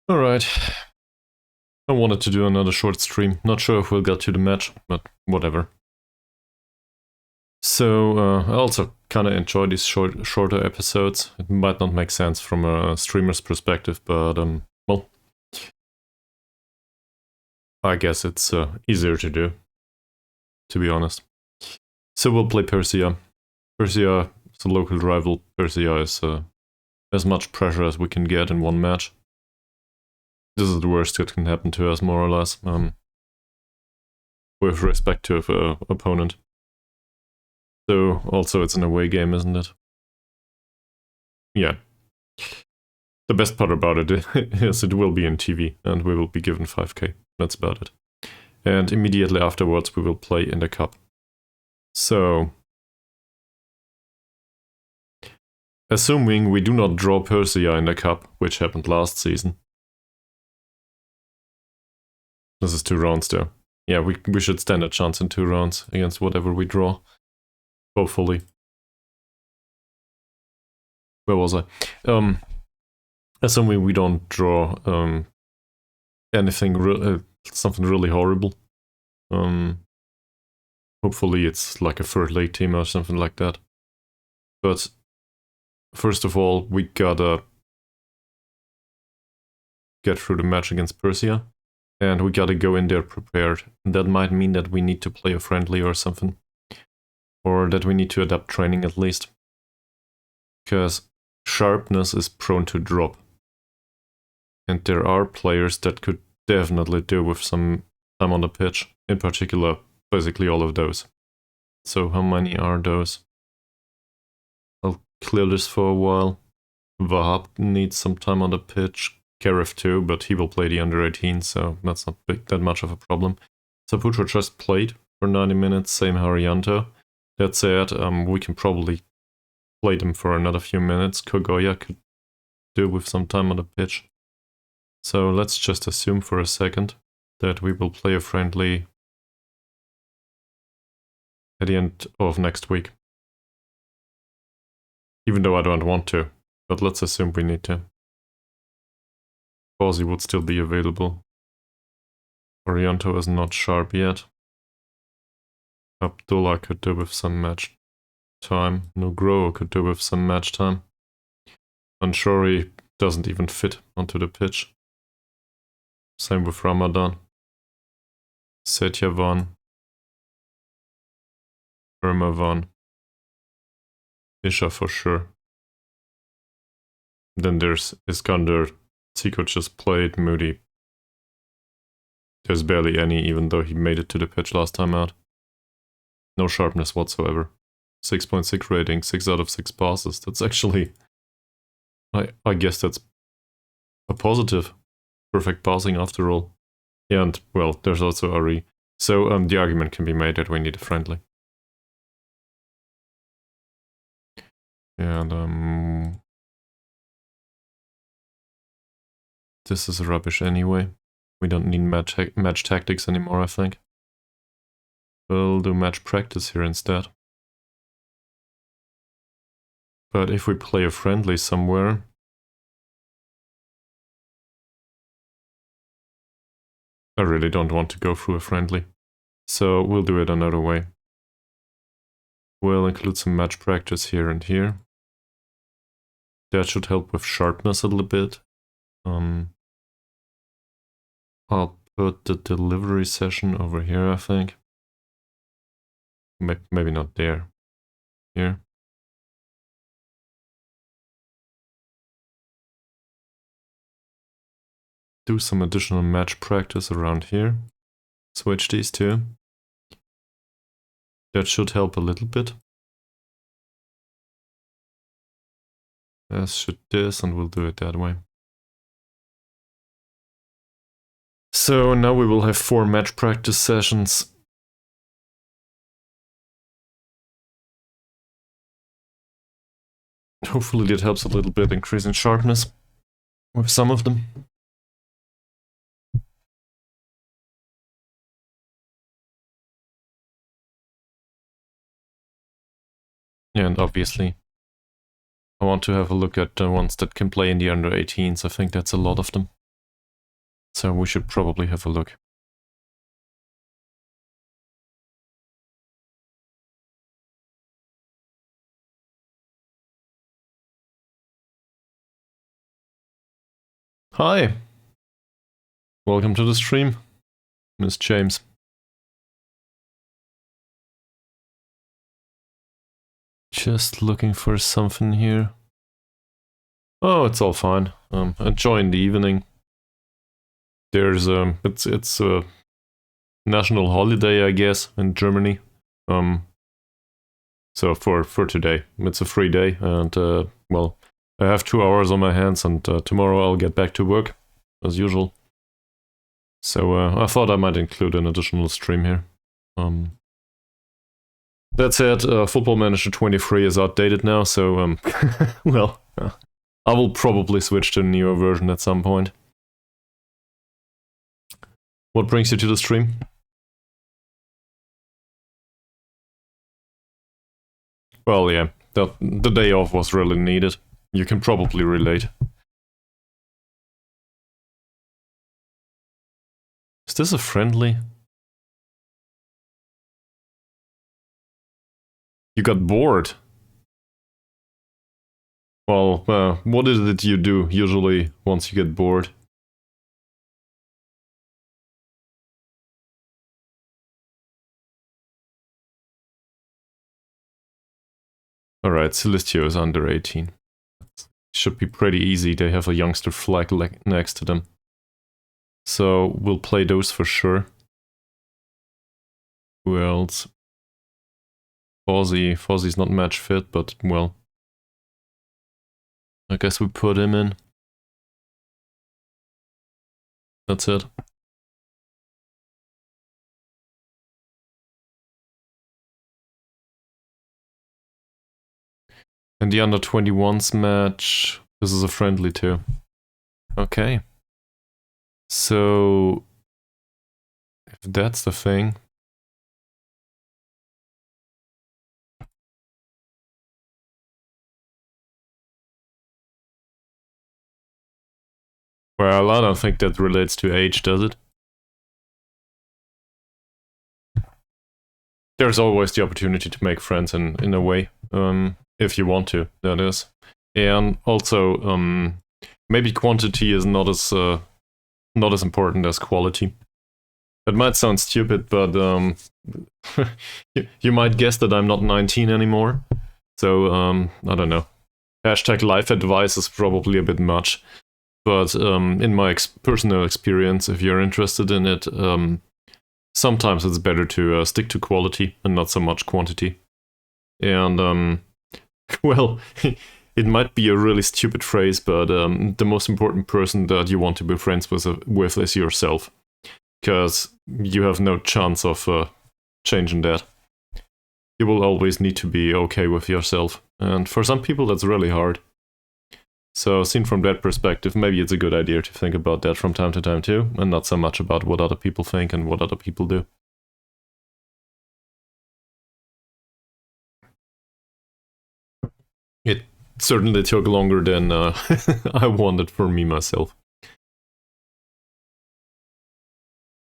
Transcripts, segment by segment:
Alright. I wanted to do another short stream. Not sure if we'll get to the match, but whatever. So, I also kind of enjoy these shorter episodes. It might not make sense from a streamer's perspective, but, well, I guess it's easier to do, to be honest. So we'll play Persija. Persija is a local rival. Persija is as much pressure as we can get in one match. This is the worst that can happen to us, more or less, with respect to opponent. So, also it's an away game, isn't it? Yeah. The best part about it is it will be in TV, and we will be given 5k. That's about it. And immediately afterwards we will play in the cup. So, assuming we do not draw Persija in the cup, which happened last season. This is 2 rounds though. Yeah, we should stand a chance in 2 rounds against whatever we draw. Hopefully. Where was I? Assuming we don't draw anything, something really horrible. Hopefully it's like a 3rd late team or something like that. But first of all, we gotta get through the match against Persija. And we gotta go in there prepared. That might mean that we need to play a friendly or something. Or that we need to adapt training at least. Because sharpness is prone to drop. And there are players that could definitely do with some time on the pitch. In particular, basically all of those. So how many are those? I'll clear this for a while. Vahab needs some time on the pitch. Karif too, but he will play the under-18, so that's not that much of a problem. Saputra just played for 90 minutes, same Haryanto. That said, we can probably play them for another few minutes. Kogoya could do with some time on the pitch. So let's just assume for a second that we will play a friendly at the end of next week. Even though I don't want to, but let's assume we need to. Fawzi would still be available. Orianto is not sharp yet. Abdullah could do with some match time. Nugroho could do with some match time. Anshori doesn't even fit onto the pitch. Same with Ramadan. Setyavan. Irmavan. Isha for sure. Then there's Iskander. Zico just played. Moody. There's barely any, even though he made it to the pitch last time out. No sharpness whatsoever. 6.6 rating, 6 out of 6 passes. That's actually... I guess that's a positive. Perfect passing after all. Yeah, and, well, there's also Ari. So the argument can be made that we need a friendly. And this is rubbish anyway. We don't need match tactics anymore, I think. We'll do match practice here instead. But if we play a friendly somewhere... I really don't want to go through a friendly. So we'll do it another way. We'll include some match practice here and here. That should help with sharpness a little bit. I'll put the delivery session over here, I think. Maybe not there. Here. Do some additional match practice around here. Switch these two. That should help a little bit. As should this, and we'll do it that way. So now we will have 4 match practice sessions. Hopefully that helps a little bit, increasing sharpness with some of them. And obviously, I want to have a look at the ones that can play in the under-18s. I think that's a lot of them. So we should probably have a look. Hi! Welcome to the stream, Miss James. Just looking for something here. Oh, it's all fine. Enjoying the evening. There's it's a national holiday, I guess, in Germany. So for today, it's a free day, and well, I have 2 hours on my hands, and tomorrow I'll get back to work as usual. So I thought I might include an additional stream here. That said, Football Manager 23 is outdated now, so well, I will probably switch to a newer version at some point. What brings you to the stream? Well, yeah, the day off was really needed. You can probably relate. Is this a friendly? You got bored. Well, what is it you do usually once you get bored? Alright, Celestio is under 18. Should be pretty easy, they have a youngster flag next to them. So we'll play those for sure. Who else? Fozzie's not match fit, but well. I guess we put him in. That's it. And the under 21s match, this is a friendly too. Okay. So, if that's the thing. Well, I don't think that relates to age, does it? There's always the opportunity to make friends in a way, if you want to, that is. And also, maybe quantity is not as important as quality. It might sound stupid, but you might guess that I'm not 19 anymore. So, I don't know. Hashtag life advice is probably a bit much. But in my personal experience, if you're interested in it, sometimes it's better to stick to quality and not so much quantity. And, well, it might be a really stupid phrase, but the most important person that you want to be friends with is yourself. Because you have no chance of changing that. You will always need to be okay with yourself. And for some people, that's really hard. So, seen from that perspective, maybe it's a good idea to think about that from time to time too, and not so much about what other people think and what other people do. It certainly took longer than I wanted for me myself.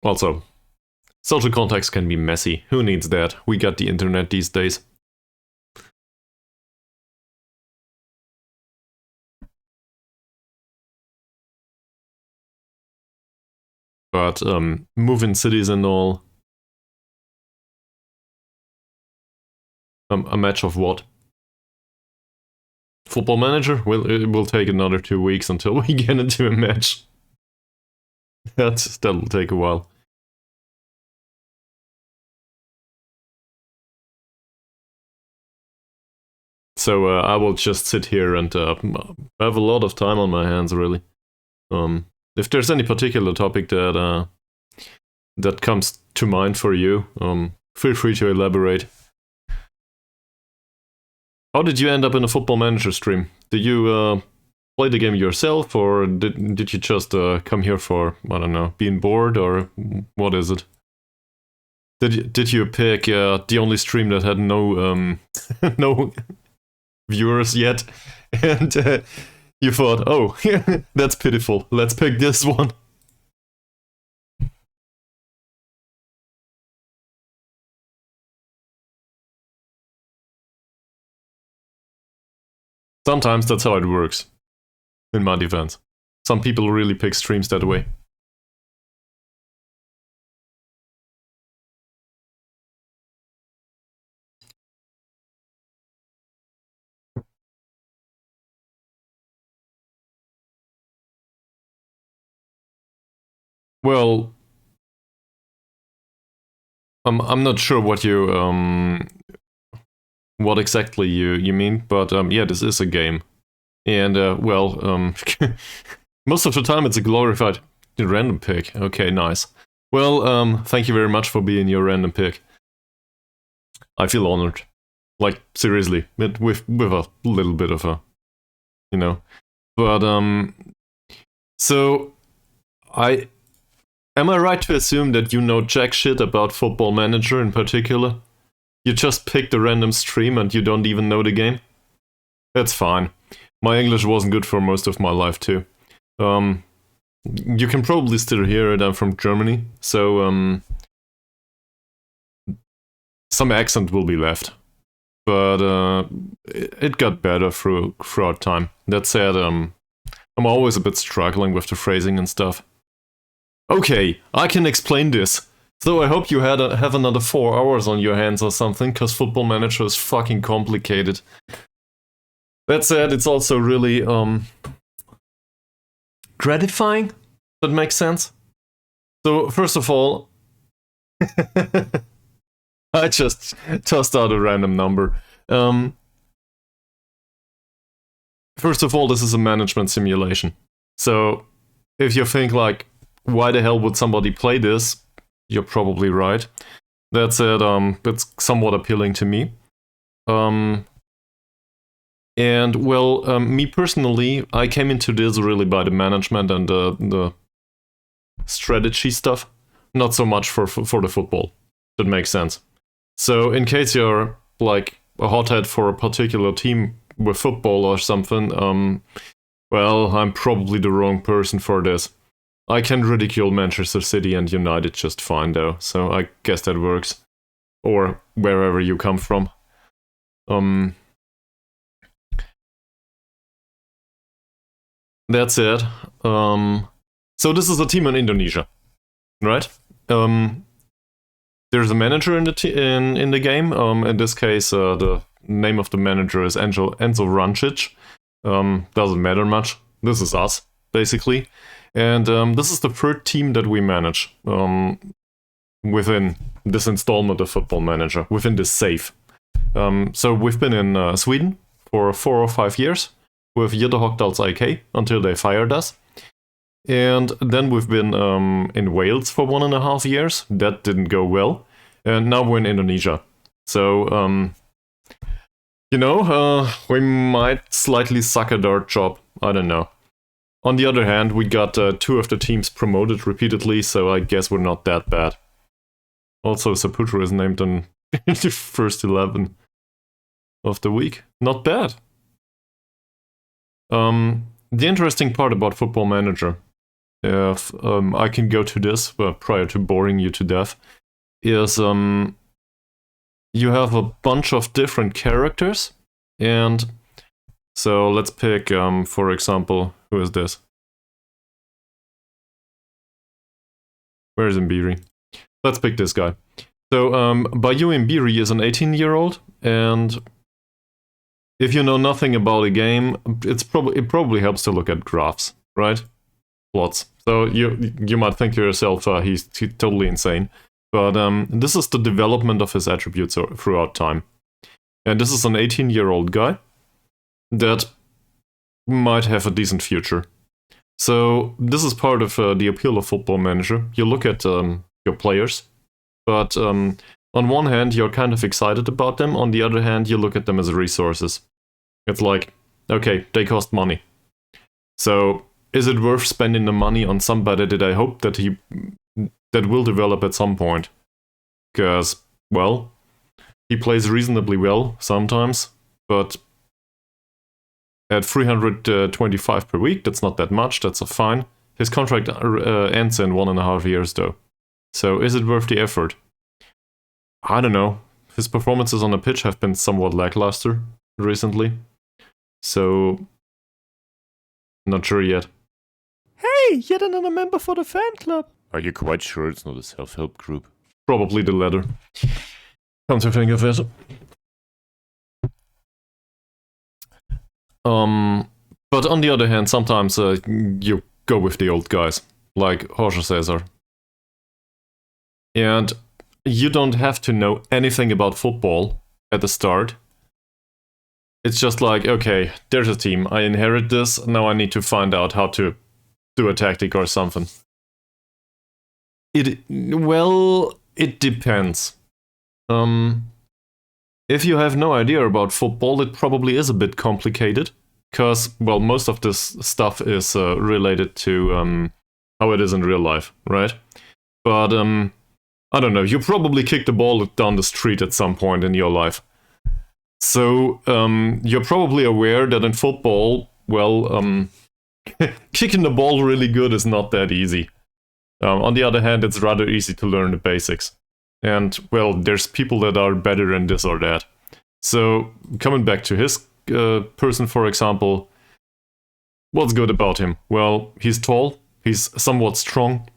Also, social contacts can be messy. Who needs that? We got the internet these days. But moving cities and all. A match of what? Football Manager? Well, it will take another 2 weeks until we get into a match. That'll take a while. So I will just sit here and have a lot of time on my hands, really. If there's any particular topic that comes to mind for you, feel free to elaborate. How did you end up in a Football Manager stream? Did you play the game yourself, or did you just come here for, I don't know, being bored, or what is it? Did you pick the only stream that had no no viewers yet, and you thought, oh, that's pitiful, let's pick this one? Sometimes that's how it works, in my defense. Some people really pick streams that way. Well, I'm not sure what you what exactly you mean, but yeah, this is a game, and well, most of the time it's a glorified random pick. Okay, nice. Well, thank you very much for being your random pick. I feel honored, like seriously, with a little bit of a, you know, but so am I right to assume that you know jack shit about Football Manager in particular? You just picked a random stream and you don't even know the game? That's fine. My English wasn't good for most of my life too. You can probably still hear it. I'm from Germany, so some accent will be left. But it got better throughout time. That said, I'm always a bit struggling with the phrasing and stuff. Okay, I can explain this. So I hope you have another 4 hours on your hands or something, because Football Manager is fucking complicated. That said, it's also really gratifying. That makes sense. So first of all, I just tossed out a random number. First of all, this is a management simulation. So if you think like, why the hell would somebody play this? You're probably right. That said, it's somewhat appealing to me. And well, me personally, I came into this really by the management and the strategy stuff, not so much for the football. That makes sense. So in case you're like a hothead for a particular team with football or something, well, I'm probably the wrong person for this. I can ridicule Manchester City and United just fine though, so I guess that works. Or wherever you come from. That's it. So this is a team in Indonesia, right? There's a manager in the game. In this case, the name of the manager is Enzo Rancic. Doesn't matter much. This is us, basically. And this is the third team that we manage within this installment of Football Manager, within this save. So we've been in Sweden for 4 or 5 years with Jytte IK until they fired us. And then we've been in Wales for 1.5 years. That didn't go well. And now we're in Indonesia. So, we might slightly suck at our job. I don't know. On the other hand, we got 2 of the teams promoted repeatedly, so I guess we're not that bad. Also, Saputra is named in the first 11 of the week. Not bad. The interesting part about Football Manager, if I can go to this prior to boring you to death, is you have a bunch of different characters, and so let's pick, for example, who is this? Where is Mbiri? Let's pick this guy. So Bayu Mbiri is an 18-year-old, and if you know nothing about a game, it probably helps to look at graphs, right? Plots. So you might think to yourself, he's totally insane. But this is the development of his attributes throughout time. And this is an 18-year-old guy that might have a decent future. So this is part of the appeal of Football Manager. You look at your players, but on one hand, you're kind of excited about them. On the other hand, you look at them as resources. It's like, okay, they cost money. So is it worth spending the money on somebody that I hope that will develop at some point? Because, well, he plays reasonably well sometimes, but at 325 per week, that's not that much, that's a fine. His contract ends in 1.5 years though. So is it worth the effort? I don't know. His performances on the pitch have been somewhat lackluster recently. So, not sure yet. Hey, yet another member for the fan club. Are you quite sure it's not a self-help group? Probably the latter. Come to think of it. But on the other hand, sometimes you go with the old guys, like Jorge Cesar. And you don't have to know anything about football at the start. It's just like, okay, there's a team, I inherit this, now I need to find out how to do a tactic or something. Well, it depends. If you have no idea about football, it probably is a bit complicated. Because, well, most of this stuff is related to how it is in real life, right? But, I don't know, you probably kicked the ball down the street at some point in your life. So, you're probably aware that in football, well, kicking the ball really good is not that easy. On the other hand, it's rather easy to learn the basics. And, well, there's people that are better in this or that. So, coming back to his person, for example, what's good about him? Well, he's tall, he's somewhat strong.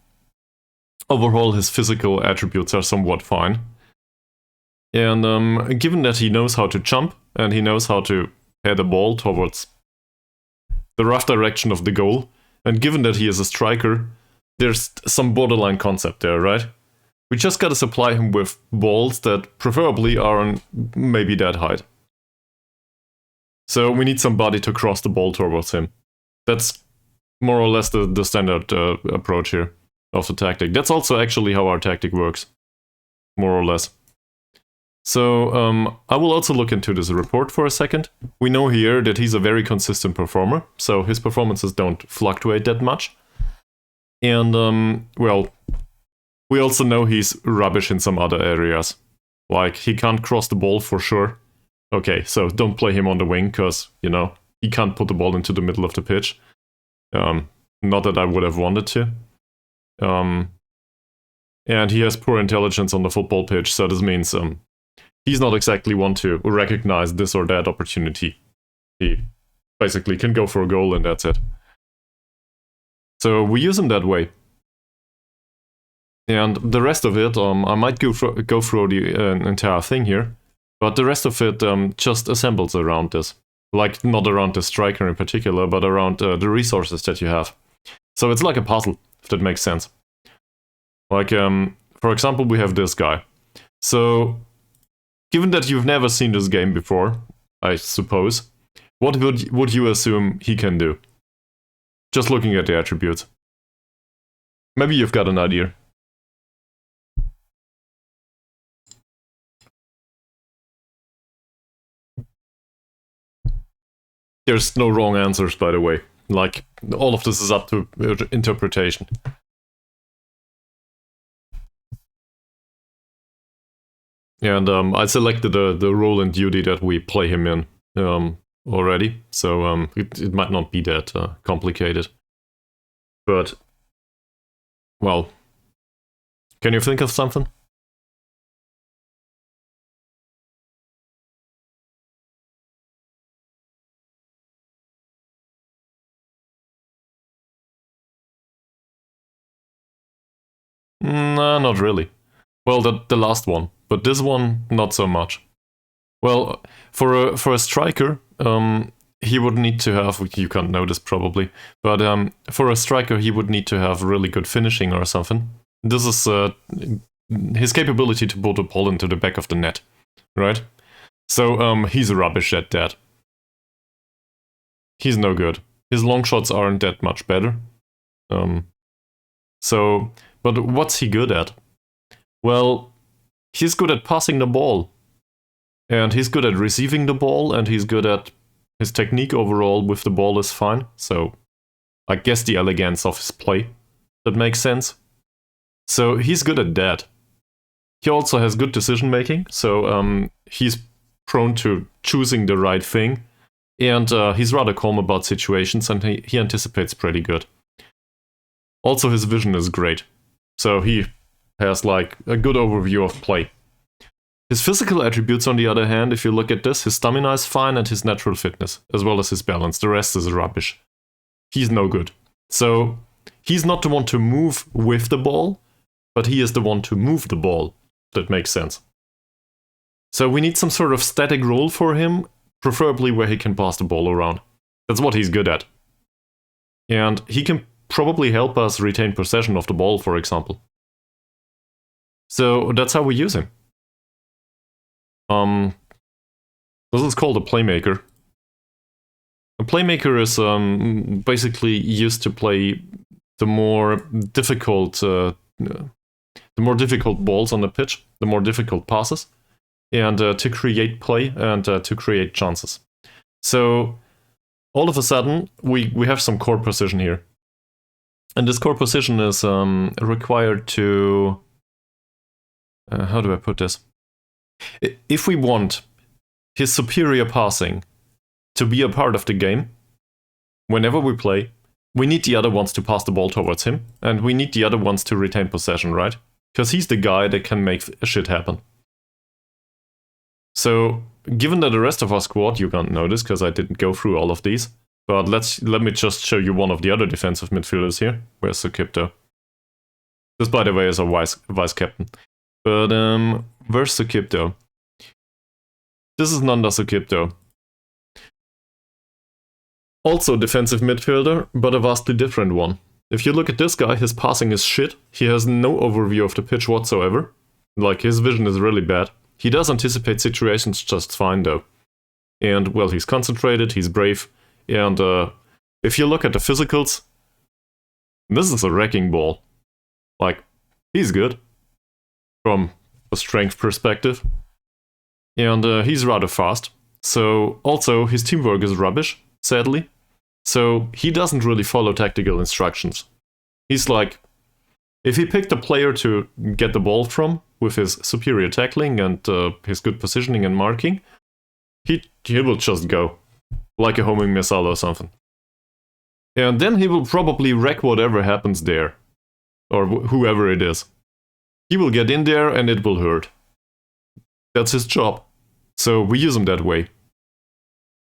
Overall, his physical attributes are somewhat fine. And given that he knows how to jump, and he knows how to head a ball towards the rough direction of the goal, and given that he is a striker, there's some borderline concept there, right? We just gotta supply him with balls that preferably are on maybe that height. So we need somebody to cross the ball towards him. That's more or less the standard approach here of the tactic. That's also actually how our tactic works, more or less. So I will also look into this report for a second. We know here that he's a very consistent performer, so his performances don't fluctuate that much. And, well, we also know he's rubbish in some other areas. Like, he can't cross the ball for sure. Okay, so don't play him on the wing, because, you know, he can't put the ball into the middle of the pitch. Not that I would have wanted to. And he has poor intelligence on the football pitch, so this means he's not exactly one to recognize this or that opportunity. He basically can go for a goal and that's it. So we use him that way. And the rest of it, I might go through the entire thing here. But the rest of it just assembles around this. Like, not around the striker in particular, but around the resources that you have. So it's like a puzzle, if that makes sense. Like, for example, we have this guy. So, given that you've never seen this game before, I suppose, what would you assume he can do? Just looking at the attributes. Maybe you've got an idea. There's no wrong answers, by the way. Like, all of this is up to interpretation. And I selected the role and duty that we play him in already, so it might not be that complicated. But, well, can you think of something? Nah, not really. Well, the last one, but this one, not so much. Well, for a striker, he would need to have, you can't know this probably, but for a striker he would need to have really good finishing or something. This is his capability to put a ball into the back of the net, right? So he's rubbish at that. He's no good. His long shots aren't that much better. But what's he good at? Well, he's good at passing the ball. And he's good at receiving the ball, and he's good at his technique overall with the ball is fine. So I guess the elegance of his play. That makes sense. So he's good at that. He also has good decision making, so he's prone to choosing the right thing. And he's rather calm about situations, and he anticipates pretty good. Also, his vision is great. So he has like a good overview of play. His physical attributes, on the other hand, if you look at this, his stamina is fine and his natural fitness, as well as his balance. The rest is rubbish. He's no good. So he's not the one to move with the ball, but he is the one to move the ball. That makes sense. So we need some sort of static role for him, preferably where he can pass the ball around. That's what he's good at. And he can probably help us retain possession of the ball, for example. So that's how we use him. This is called a playmaker. A playmaker is basically used to play the more difficult balls on the pitch, the more difficult passes, and to create play and to create chances. So all of a sudden, we have some core position here. And this core position is required to... how do I put this? If we want his superior passing to be a part of the game, whenever we play, we need the other ones to pass the ball towards him, and we need the other ones to retain possession, right? Because he's the guy that can make shit happen. So, given that the rest of our squad, you can't notice because I didn't go through all of these, but let me just show you one of the other defensive midfielders here. Where's Sukipto? This, by the way, is a vice captain. But where's Sukipto? This is Nanda Sukipto. Also defensive midfielder, but a vastly different one. If you look at this guy, his passing is shit. He has no overview of the pitch whatsoever. Like, his vision is really bad. He does anticipate situations just fine, though. And, well, he's concentrated, he's brave. And if you look at the physicals, this is a wrecking ball. Like, he's good from a strength perspective. And he's rather fast. So, also, his teamwork is rubbish, sadly. So, he doesn't really follow tactical instructions. He's like, if he picked a player to get the ball from, with his superior tackling and his good positioning and marking, he will just go. Like a homing missile or something. And then he will probably wreck whatever happens there. Or whoever it is. He will get in there and it will hurt. That's his job. So we use him that way.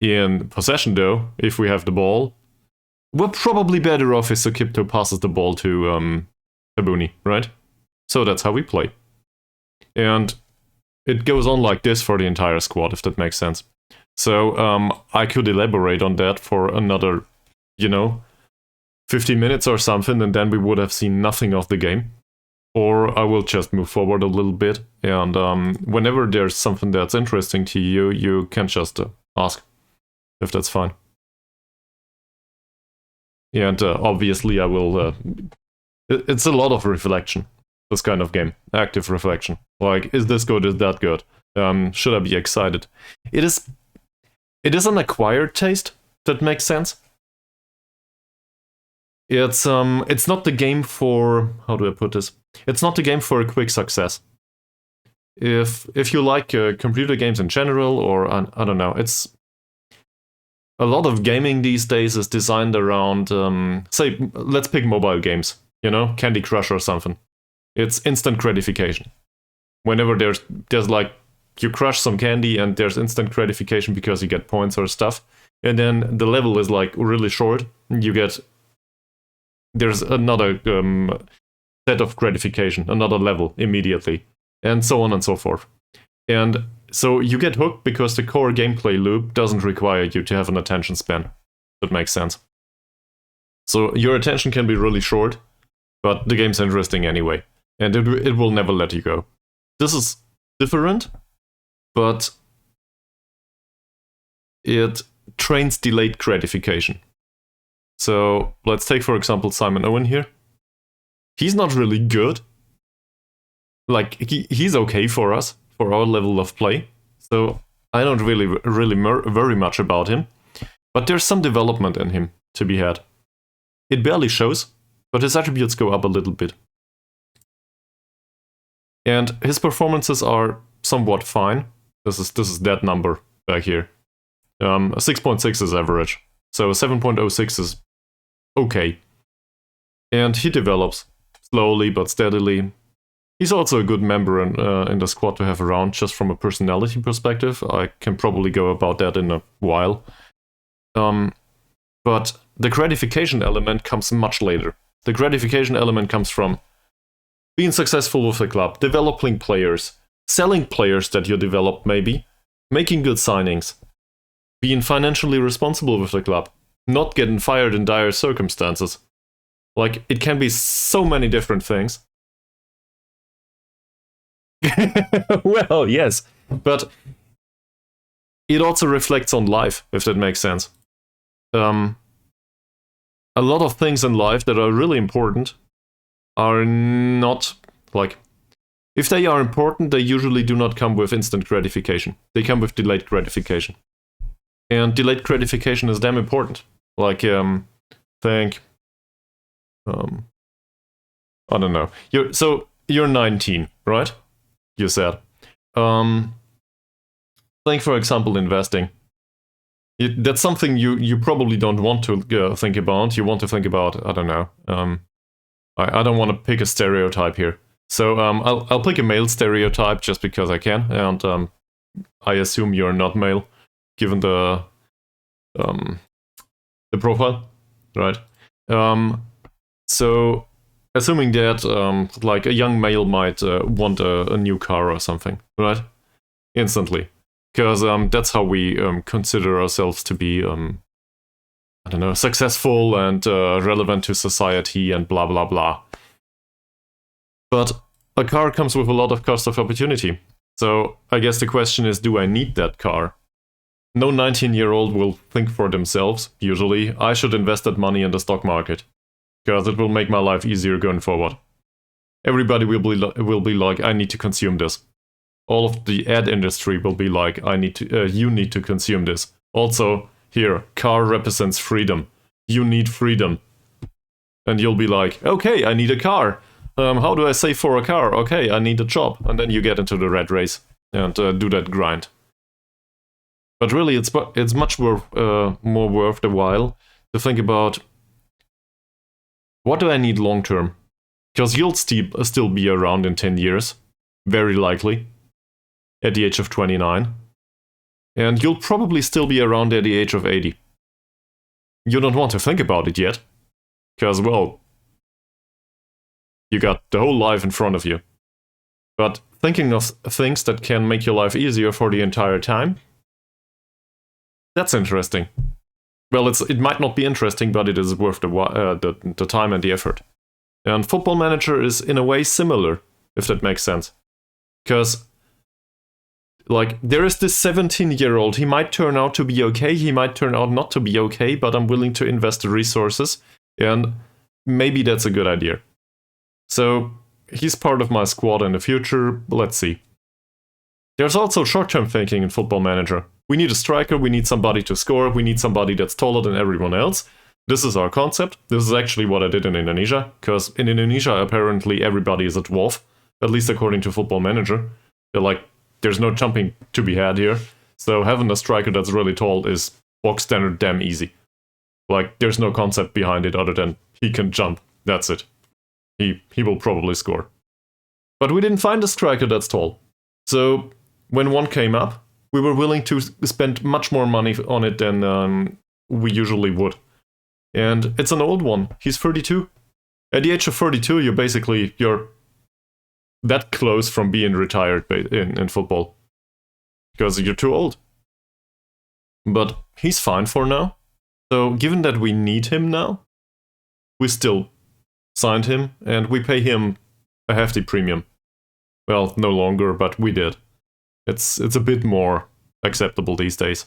In possession though, if we have the ball, we're probably better off if Sukipto passes the ball to Tabuni, right? So that's how we play. And it goes on like this for the entire squad, if that makes sense. So I could elaborate on that for another, 50 minutes or something, and then we would have seen nothing of the game. Or I will just move forward a little bit, and whenever there's something that's interesting to you, you can just ask, if that's fine. And obviously I will... it's a lot of reflection, this kind of game. Active reflection. Like, is this good, is that good? Should I be excited? It is an acquired taste, that makes sense. It's not the game for... how do I put this? It's not the game for a quick success. If you like computer games in general, or I don't know, it's... a lot of gaming these days is designed around, say, let's pick mobile games, Candy Crush or something. It's instant gratification. Whenever there's like, you crush some candy and there's instant gratification because you get points or stuff, and then the level is like really short, there's another set of gratification, another level immediately, and so on and so forth. And so you get hooked because the core gameplay loop doesn't require you to have an attention span. That makes sense. So your attention can be really short, but the game's interesting anyway, and it will never let you go. This is different, but it trains delayed gratification. So let's take, for example, Simon Owen here. He's not really good. Like, he's okay for us, for our level of play. So I don't really worry much about him. But there's some development in him to be had. It barely shows, but his attributes go up a little bit. And his performances are somewhat fine. This is that number back here. 6.6 is average. So 7.06 is okay. And he develops slowly but steadily. He's also a good member in the squad to have around, just from a personality perspective. I can probably go about that in a while. But the gratification element comes much later. The gratification element comes from being successful with the club, developing players, selling players that you develop maybe, making good signings, being financially responsible with the club, not getting fired in dire circumstances. Like, it can be so many different things. Well, yes, but it also reflects on life, if that makes sense. A lot of things in life that are really important are not, like, if they are important, they usually do not come with instant gratification. They come with delayed gratification. And delayed gratification is damn important. Like, think, I don't know. You're 19, right? You said. Think, for example, investing. That's something you probably don't want to think about. You want to think about, I don't know. I don't want to pick a stereotype here. So I'll pick a male stereotype just because I can, and I assume you're not male, given the profile, right? So assuming that like a young male might want a new car or something, right? Instantly, because that's how we consider ourselves to be, I don't know, successful and relevant to society and blah blah blah. But a car comes with a lot of cost of opportunity. So I guess the question is, do I need that car? No 19-year-old will think for themselves, usually. I should invest that money in the stock market, because it will make my life easier going forward. Everybody will be like, I need to consume this. All of the ad industry will be like, you need to consume this. Also, here, car represents freedom. You need freedom. And you'll be like, okay, I need a car. How do I save for a car? Okay, I need a job. And then you get into the rat race and do that grind. But really, it's much more worth the while to think about, what do I need long term? Because you'll still be around in 10 years, very likely, at the age of 29. And you'll probably still be around at the age of 80. You don't want to think about it yet, because, well, you got the whole life in front of you. But thinking of things that can make your life easier for the entire time, that's interesting. Well, it might not be interesting, but it is worth the time and the effort. And Football Manager is in a way similar, if that makes sense. Because, like, there is this 17-year-old, he might turn out to be okay, he might turn out not to be okay, but I'm willing to invest the resources, and maybe that's a good idea. So, he's part of my squad in the future, let's see. There's also short-term thinking in Football Manager. We need a striker, we need somebody to score, we need somebody that's taller than everyone else. This is our concept. This is actually what I did in Indonesia, because in Indonesia apparently everybody is a dwarf, at least according to Football Manager. They're like, there's no jumping to be had here, so having a striker that's really tall is box standard damn easy. Like, there's no concept behind it other than he can jump, that's it. He will probably score. But we didn't find a striker that's tall. So when one came up, we were willing to spend much more money on it than we usually would. And it's an old one. He's 32. At the age of 32, you're that close from being retired in football. Because you're too old. But he's fine for now. So given that we need him now, we still signed him and we pay him a hefty premium. Well, no longer, but we did. It's a bit more acceptable these days.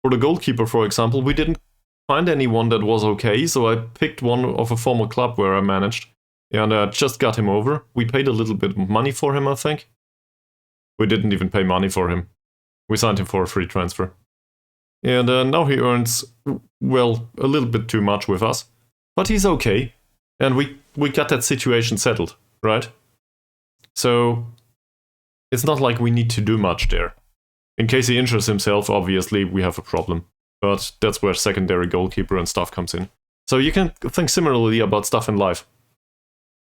For the goalkeeper, for example, we didn't find anyone that was okay, so I picked one of a former club where I managed, and just got him over. We paid a little bit of money for him, I think. We didn't even pay money for him. We signed him for a free transfer. And now he earns, well, a little bit too much with us. But he's okay, and we got that situation settled, right? So it's not like we need to do much there. In case he injures himself, obviously we have a problem. But that's where secondary goalkeeper and stuff comes in. So you can think similarly about stuff in life.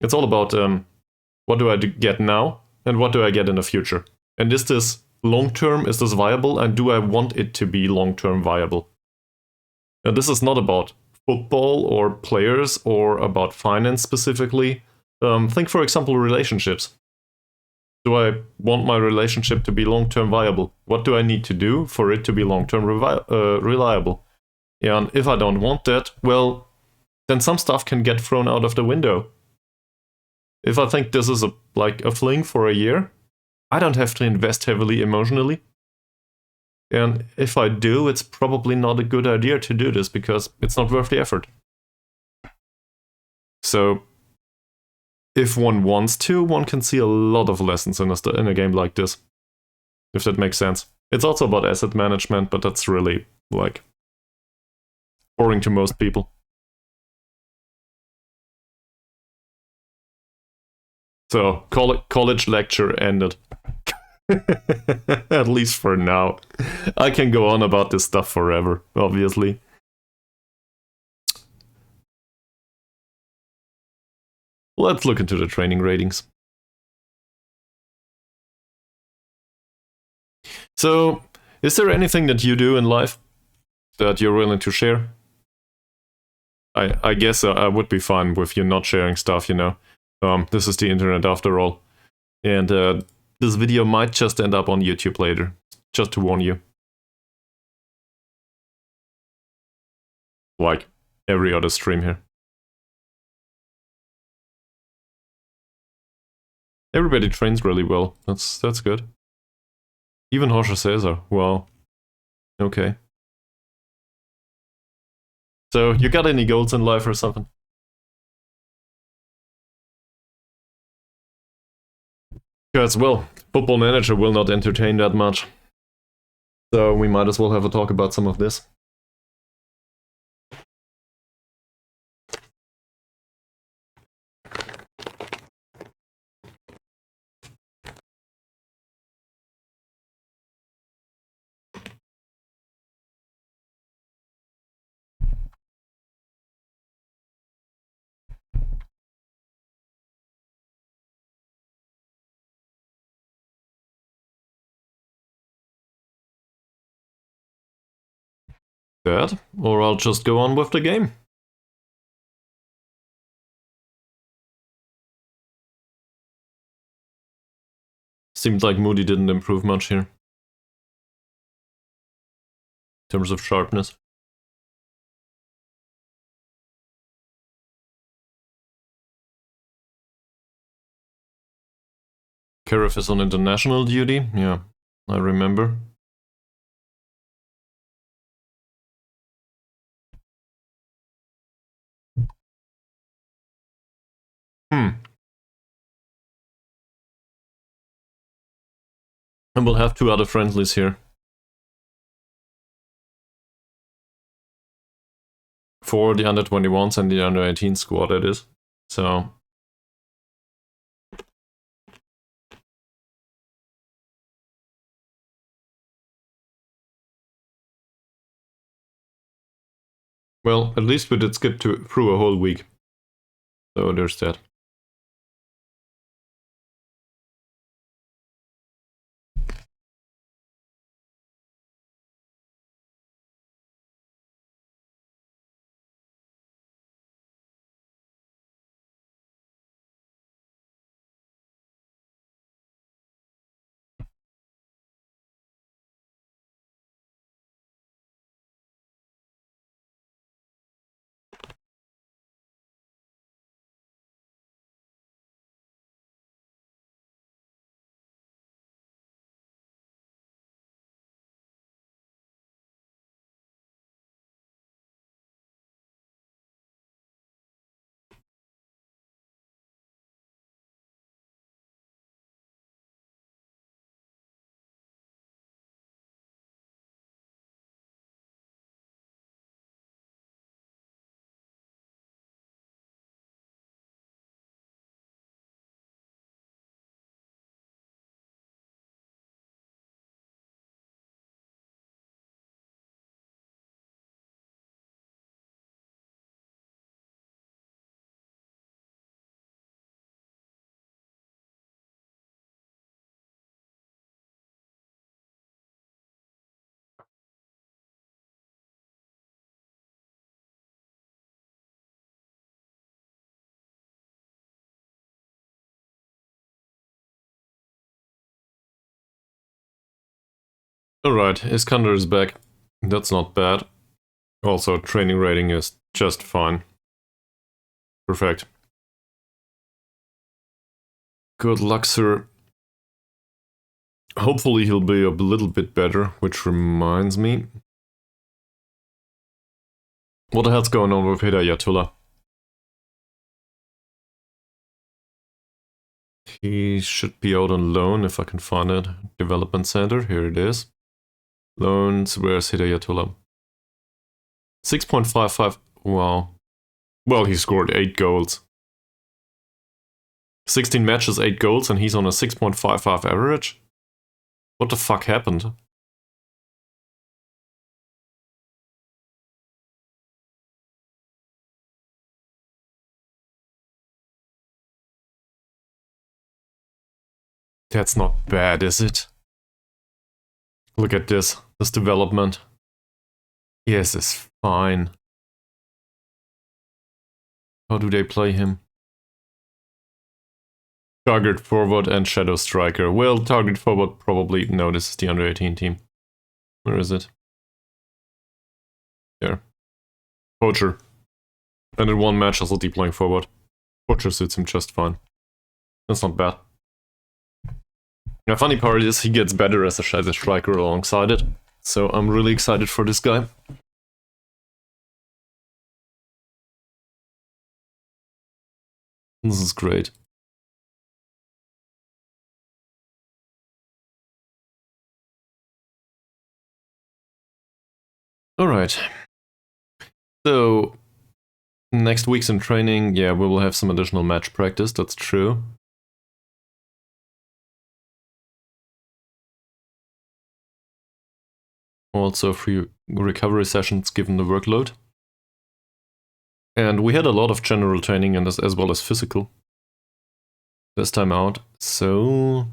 It's all about What do I get now? And what do I get in the future? And is this long-term? Is this viable? And do I want it to be long-term viable? Now, this is not about football or players or about finance specifically. Think, for example, relationships. Do I want my relationship to be long-term viable? What do I need to do for it to be long-term reliable? And if I don't want that, well, then some stuff can get thrown out of the window. If I think this is like a fling for a year, I don't have to invest heavily emotionally. And if I do, it's probably not a good idea to do this because it's not worth the effort. So, if one wants to, one can see a lot of lessons in a game like this. If that makes sense. It's also about asset management, but that's really, like, boring to most people. So, college lecture ended. At least for now. I can go on about this stuff forever, obviously. Let's look into the training ratings. So, is there anything that you do in life that you're willing to share? I guess I would be fine with you not sharing stuff, you know. This is the internet after all. And this video might just end up on YouTube later, just to warn you. Like every other stream here. Everybody trains really well. That's good. Even Jorge Cesar. Wow. Okay. So, you got any goals in life or something? Because, well, Football Manager will not entertain that much. So, we might as well have a talk about some of this. That, or I'll just go on with the game. Seems like Moody didn't improve much here. In terms of sharpness. Karif is on international duty, yeah, I remember. And we'll have 2 other friendlies here. For the under-21s and the under-18 squad, that is. So... Well, at least we did skip through a whole week. So there's that. Alright, Iskander is back. That's not bad. Also, training rating is just fine. Perfect. Good luck, sir. Hopefully he'll be a little bit better, which reminds me. What the hell's going on with Hidayatullah? He should be out on loan if I can find it. Development Center, here it is. Loans, where's Hidayatullah? 6.55, wow. Well, he scored 8 goals. 16 matches, 8 goals, and he's on a 6.55 average? What the fuck happened? That's not bad, is it? Look at this development. Yes, it's fine. How do they play him? Target forward and shadow striker. Well, target forward probably. No, this is the under 18 team. Where is it? There. Poacher. And in one match, also deep playing forward. Poacher suits him just fine. That's not bad. The funny part is he gets better as a shadow striker alongside it. So I'm really excited for this guy. This is great. Alright. So, next week's in training, yeah, we will have some additional match practice, that's true. Also a few recovery sessions given the workload. And we had a lot of general training and as well as physical this time out, so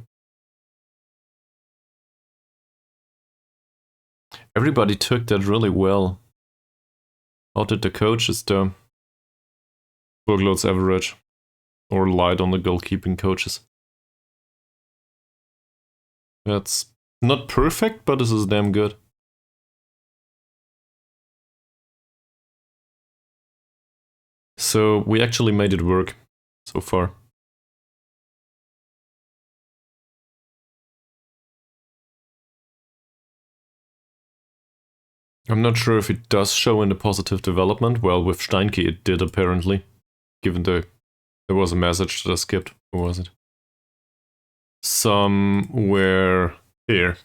everybody took that really well. How did the coaches do? Workload's average, or light on the goalkeeping coaches. That's not perfect, but this is damn good. So we actually made it work so far. I'm not sure if it does show in the positive development. Well, with Steinke it did apparently, given there was a message that I skipped. Where was it? Somewhere here.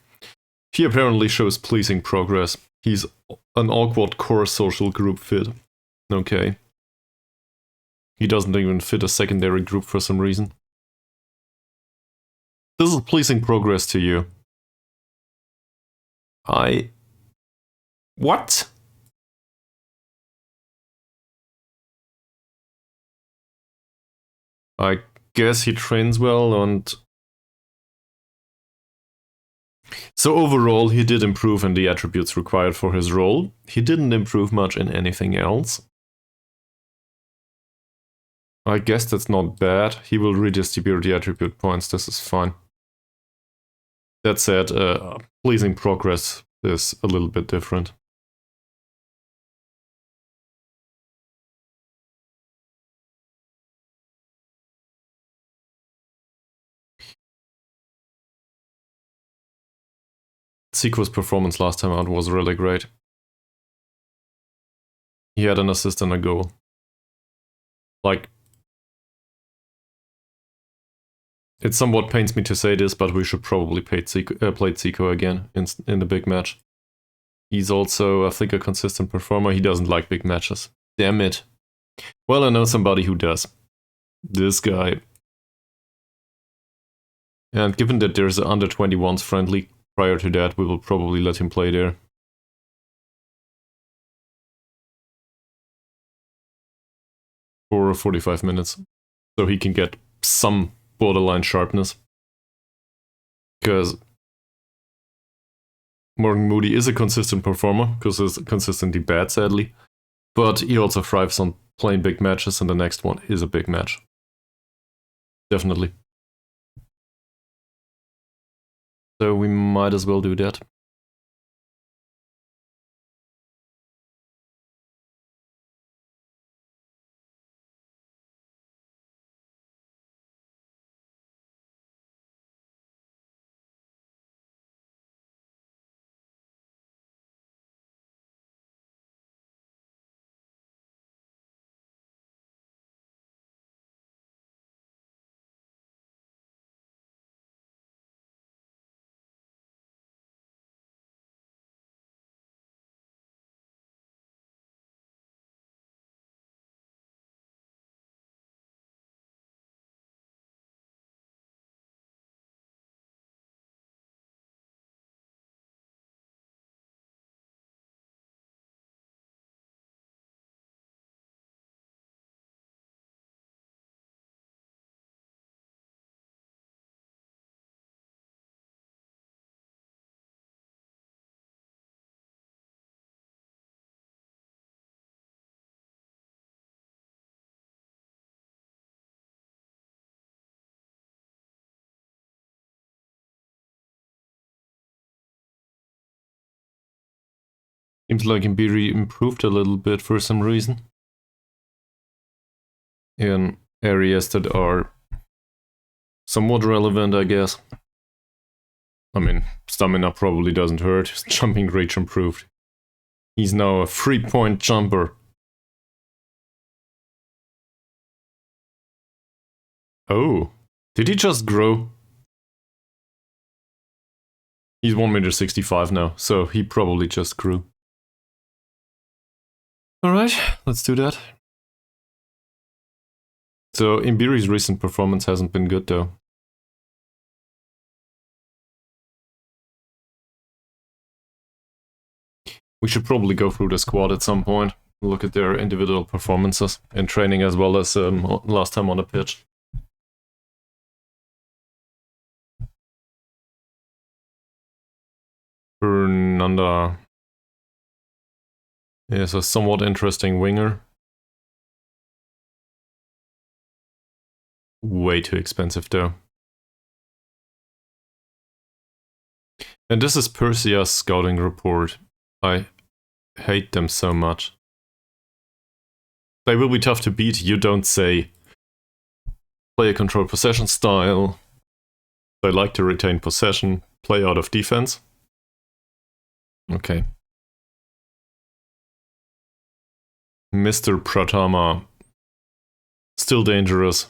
He apparently shows pleasing progress. He's an awkward core social group fit. Okay. He doesn't even fit a secondary group for some reason. This is pleasing progress to you. What? I guess he trains well and... So overall, he did improve in the attributes required for his role. He didn't improve much in anything else. I guess that's not bad. He will redistribute the attribute points, this is fine. That said, pleasing progress is a little bit different. Zico's performance last time out was really great. He had an assist and a goal. Like, it somewhat pains me to say this, but we should probably play Zico again in the big match. He's also, I think, a consistent performer. He doesn't like big matches. Damn it. Well, I know somebody who does. This guy. And given that there's an under-21s friendly prior to that, we will probably let him play there. For 45 minutes. So he can get some borderline sharpness. Because Morgan Moody is a consistent performer, because he's consistently bad, sadly. But he also thrives on playing big matches, and the next one is a big match. Definitely. So we might as well do that. Seems like Mbiri improved a little bit for some reason. In areas that are somewhat relevant, I guess. I mean, stamina probably doesn't hurt. His jumping reach improved. He's now a 3-point jumper. Oh, did he just grow? He's 1.65 m now, so he probably just grew. Alright, let's do that. So, Mbiri's recent performance hasn't been good though. We should probably go through the squad at some point, look at their individual performances in training as well as last time on the pitch. Fernanda is a somewhat interesting winger. Way too expensive though. And this is Persija's scouting report. I hate them so much. They will be tough to beat, you don't say. Play a controlled possession style. They like to retain possession. Play out of defense. Okay. Mr. Pratama. Still dangerous.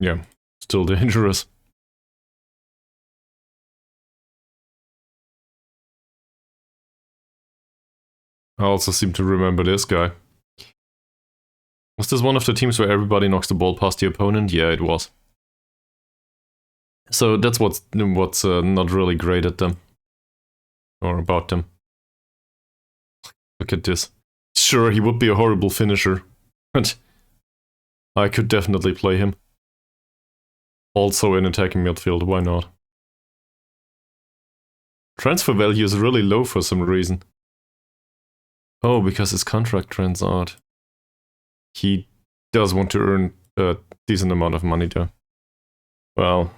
Yeah, still dangerous. I also seem to remember this guy. Was this one of the teams where everybody knocks the ball past the opponent? Yeah, it was. So that's what's not really great at them. Or about them. Look at this. Sure, he would be a horrible finisher. But I could definitely play him. Also in attacking midfield, why not? Transfer value is really low for some reason. Oh, because his contract trends out. He does want to earn a decent amount of money though. Well,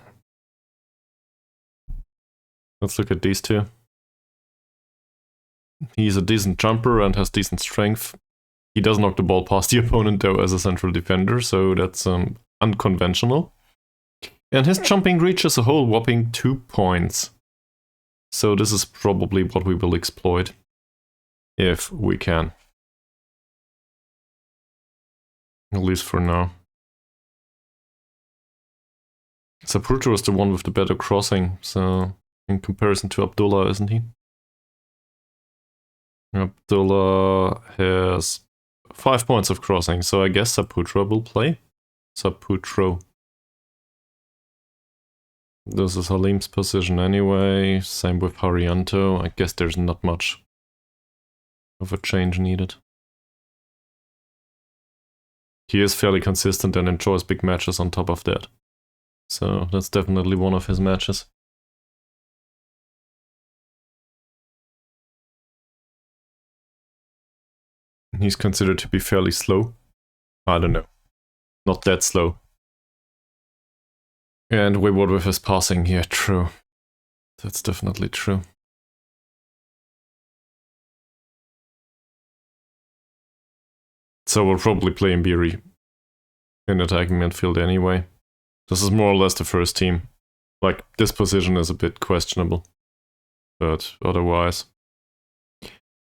let's look at these two. He's a decent jumper and has decent strength. He does knock the ball past the opponent though as a central defender, so that's unconventional. And his jumping reach is a whole whopping 2 points. So this is probably what we will exploit. If we can. At least for now. Sapruto is the one with the better crossing, so in comparison to Abdullah, isn't he? Abdullah has 5 points of crossing, so I guess Saputro will play. Saputro. This is Halim's position anyway, same with Harianto. I guess there's not much of a change needed. He is fairly consistent and enjoys big matches on top of that. So that's definitely one of his matches. He's considered to be fairly slow. I don't know. Not that slow. And wayward with his passing, yeah, true. That's definitely true. So we'll probably play Mbiri in attacking midfield anyway. This is more or less the first team. Like, this position is a bit questionable. But otherwise...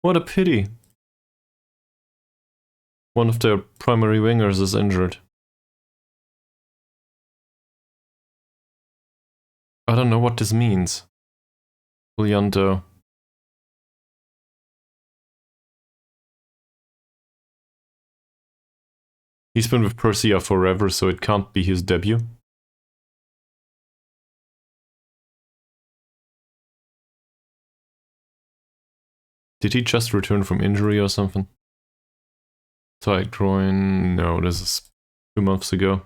What a pity! One of their primary wingers is injured. I don't know what this means. Julianto. He's been with Persija forever, so it can't be his debut. Did he just return from injury or something? Tight groin? No, this is 2 months ago.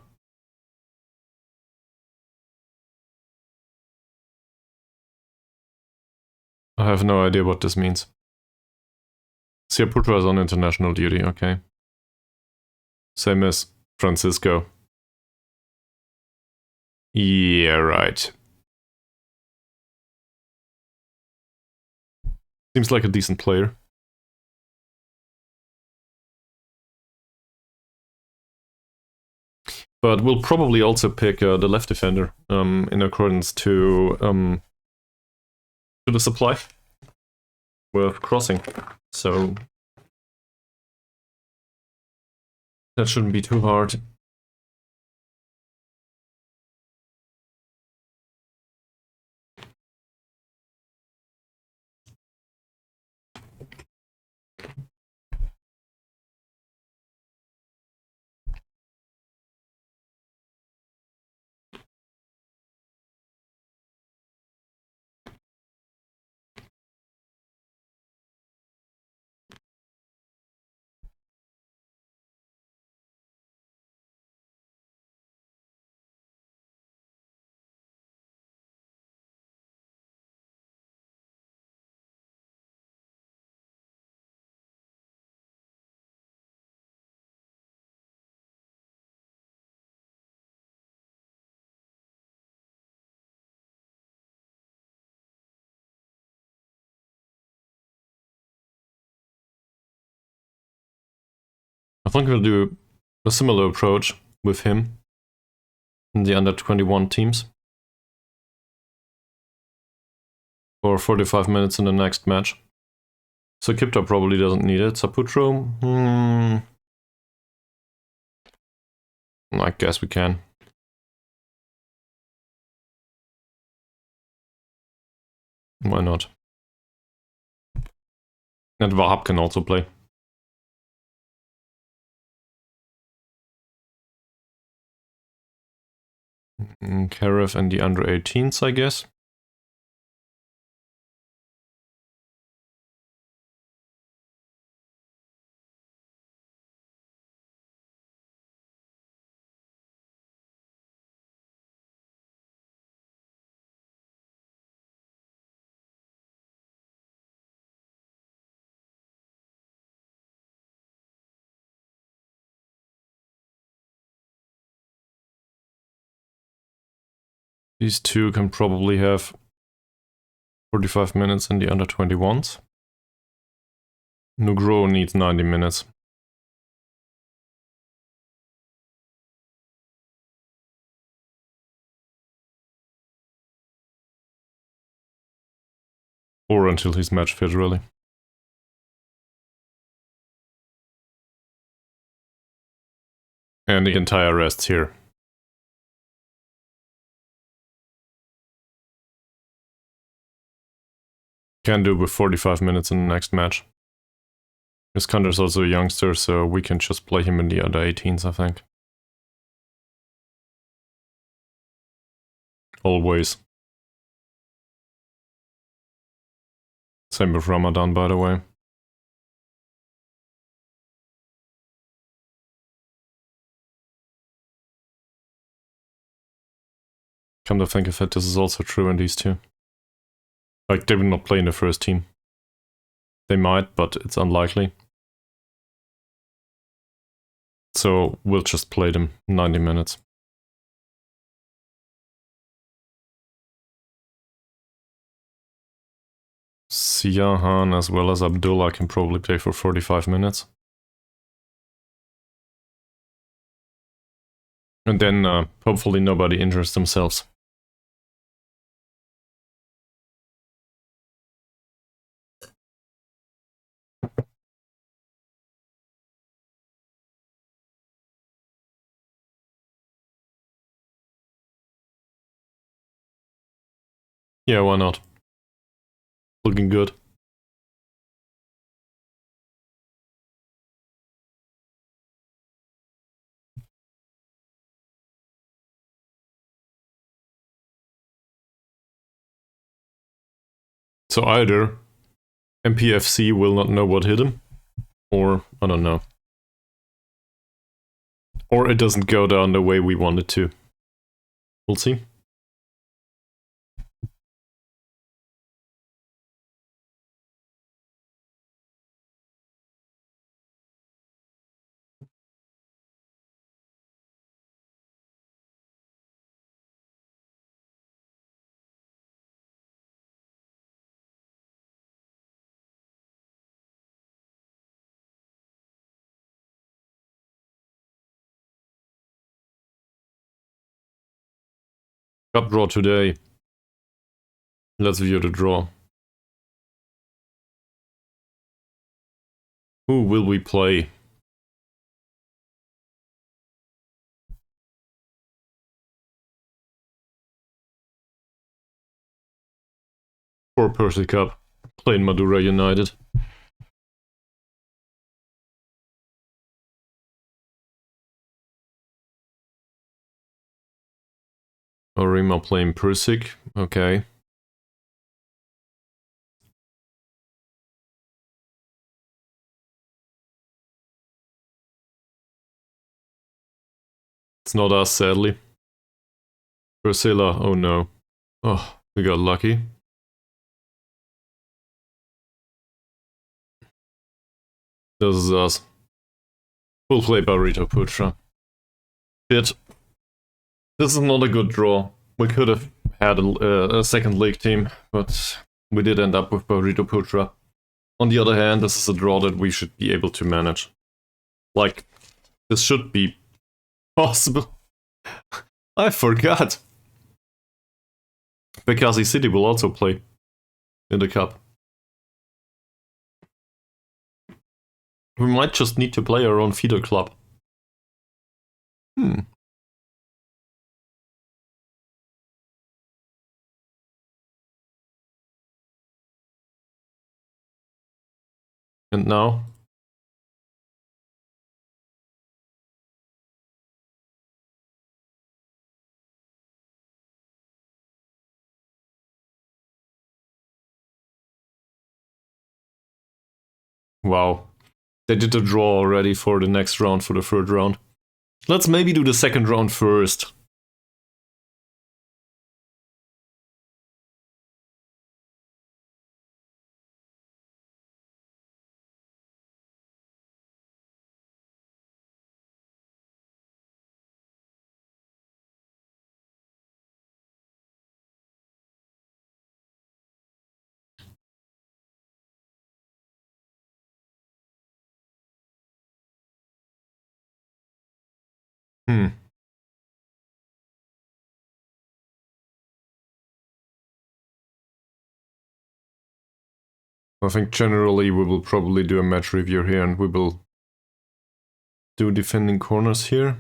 I have no idea what this means. Siaputra is on international duty, okay. Same as Francisco. Yeah, right. Seems like a decent player. But we'll probably also pick the left defender in accordance to the supply with crossing. So that shouldn't be too hard. I think we'll do a similar approach with him in the under 21 teams for 45 minutes in the next match. So Kipta probably doesn't need it. Saputro? I guess we can. Why not? And Wahab can also play. Karev and the under 18s, I guess. These two can probably have 45 minutes in the under 21s. Nugro needs 90 minutes. Or until he's match fit, really. And the entire rest here. Can do with 45 minutes in the next match. Iskander's also a youngster, so we can just play him in the under 18s, I think. Always. Same with Ramadan, by the way. Come to think of it, this is also true in these two. Like, they will not play in the first team. They might, but it's unlikely. So we'll just play them 90 minutes. Siahan as well as Abdullah can probably play for 45 minutes. And then hopefully nobody injures themselves. Yeah, why not? Looking good. So either MPFC will not know what hit him, or I don't know. Or it doesn't go down the way we want it to. We'll see. Cup draw today. Let's view the draw. Who will we play? For Persija Cup. Playing Madura United. Arima playing Persik. Okay. It's not us, sadly. Persila, oh no. Oh, we got lucky. This is us. We'll play Barito Putra. Shit. This is not a good draw. We could have had a second league team, but we did end up with Barito Putra. On the other hand, this is a draw that we should be able to manage. Like, this should be possible. I forgot. Bekasi City will also play in the cup. We might just need to play our own feeder club. And now? Wow. They did the draw already for the next round, for the third round. Let's maybe do the second round first. I think generally we will probably do a match review here and we will do defending corners here.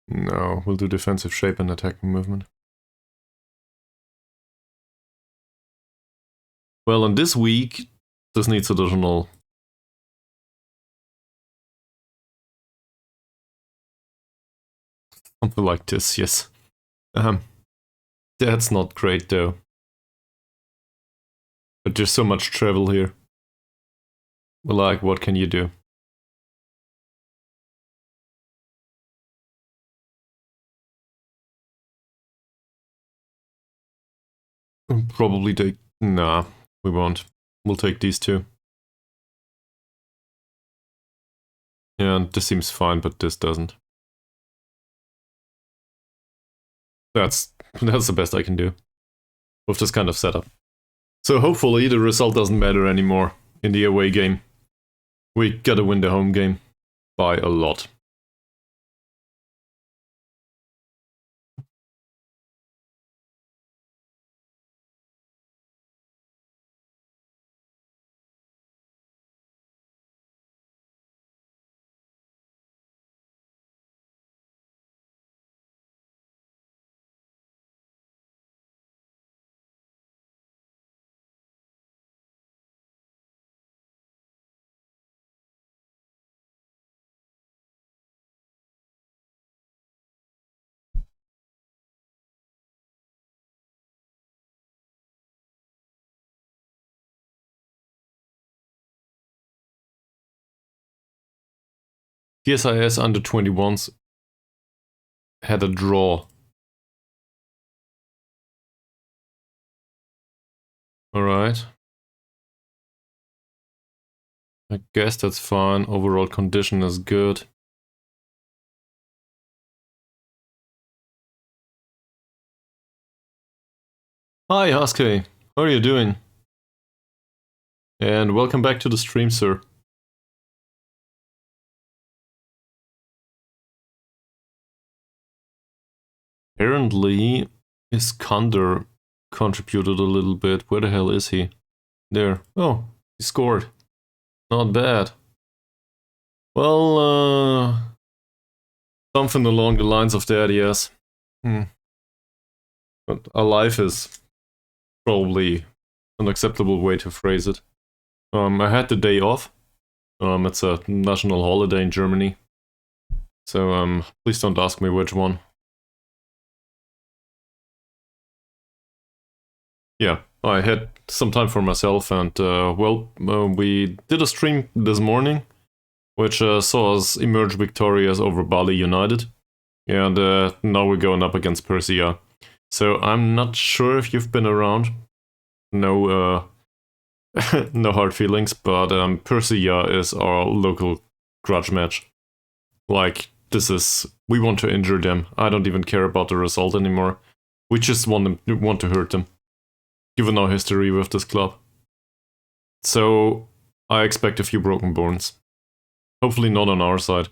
No, we'll do defensive shape and attacking movement. Well, in this week, this needs additional. Something like this, yes. That's not great though. But there's so much travel here. Well, like, what can you do? Probably take... Nah, we won't. We'll take these two. Yeah, this seems fine, but this doesn't. That's the best I can do with this kind of setup. So hopefully the result doesn't matter anymore in the away game. We gotta win the home game by a lot. PSIS under 21s had a draw. Alright. I guess that's fine. Overall condition is good. Hi, Husky. How are you doing? And welcome back to the stream, sir. apparently Iskander contributed a little bit. Where the hell is he? There. Oh, he scored. Not bad. Well, something along the lines of that, yes. But alive is probably an acceptable way to phrase it. I had the day off. It's a national holiday in Germany. So, please don't ask me which one. Yeah, I had some time for myself and, we did a stream this morning, which saw us emerge victorious over Bali United. And now we're going up against Persija. So I'm not sure if you've been around. No, no hard feelings, but Persija is our local grudge match. Like, we want to injure them. I don't even care about the result anymore. We just want to hurt them, given our history with this club. So I expect a few broken bones. Hopefully not on our side.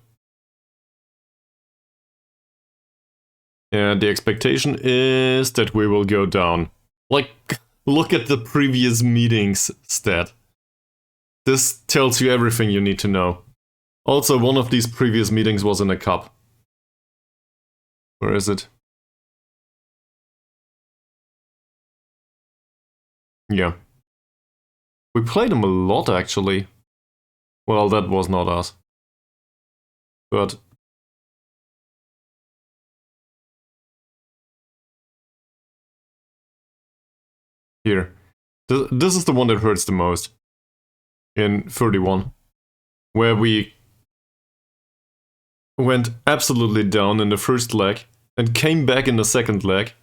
And the expectation is that we will go down. Like, look at the previous meetings stat. This tells you everything you need to know. Also, one of these previous meetings was in a cup. Where is it? Yeah. We played them a lot, actually. Well, that was not us. But here. This is the one that hurts the most. In 31. Where we went absolutely down in the first leg and came back in the second leg.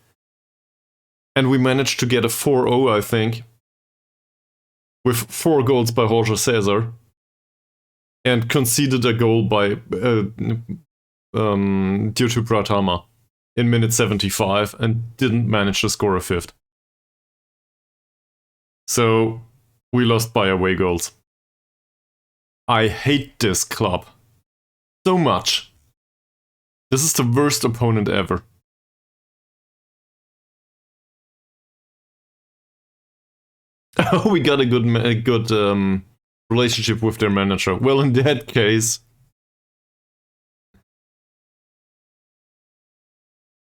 And we managed to get a 4-0, I think. With 4 goals by Jorge Cesar. And conceded a goal by due to Pratama in minute 75 and didn't manage to score a 5th. So we lost by away goals. I hate this club so much. This is the worst opponent ever. Oh, we got a good relationship with their manager. Well, in that case,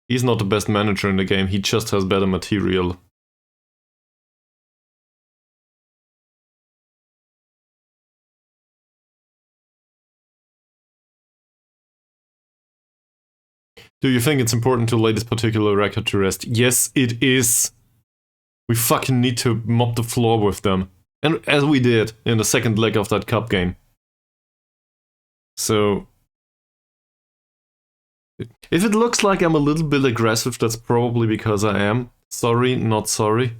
he's not the best manager in the game. He just has better material. Do you think it's important to lay this particular record to rest? Yes, it is. We fucking need to mop the floor with them. And as we did in the second leg of that cup game. So, if it looks like I'm a little bit aggressive, that's probably because I am. Sorry, not sorry.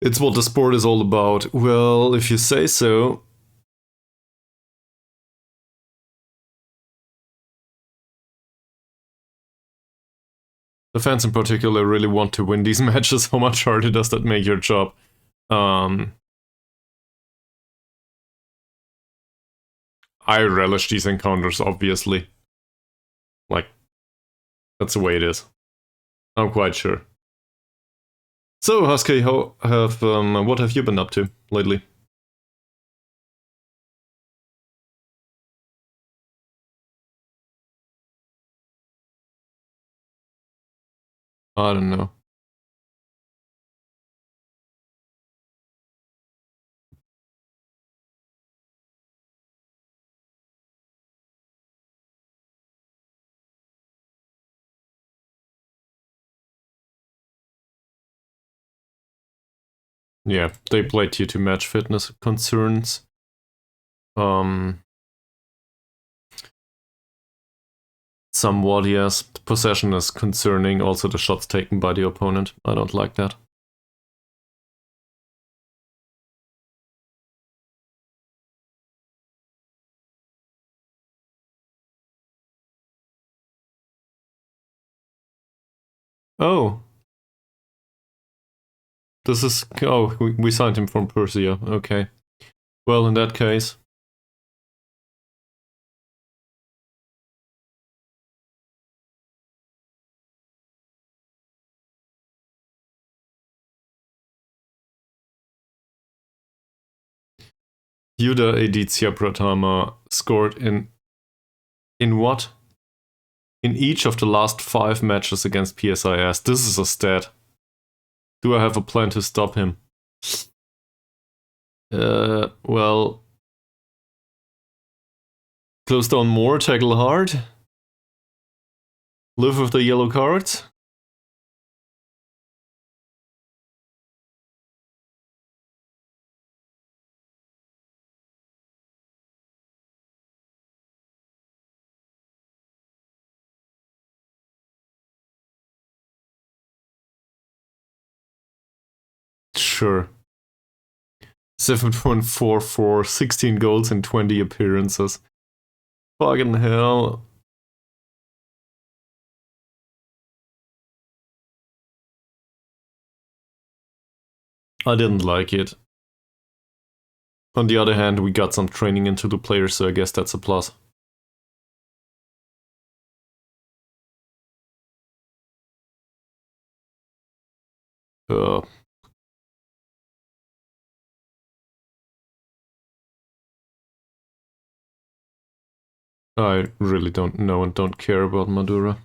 It's what the sport is all about. Well, if you say so. The fans in particular really want to win these matches. How much harder does that make your job? I relish these encounters, obviously. Like, that's the way it is. I'm quite sure. So, Husky, what have you been up to lately? I don't know. Yeah, they played due to match fitness concerns. Somewhat, yes. The possession is concerning, also the shots taken by the opponent. I don't like that. Oh. This is... Oh, we signed him from Persija. Okay. Well, in that case... Juda Edizia Pratama scored in what? In each of the last 5 matches against PSIS. This is a stat. Do I have a plan to stop him? Well... Close down more, tackle hard. Live with the yellow cards. Sure. 7.44, 16 goals in 20 appearances. Fucking hell. I didn't like it. On the other hand, we got some training into the players, so I guess that's a plus. Uh, I really don't know and don't care about Madura.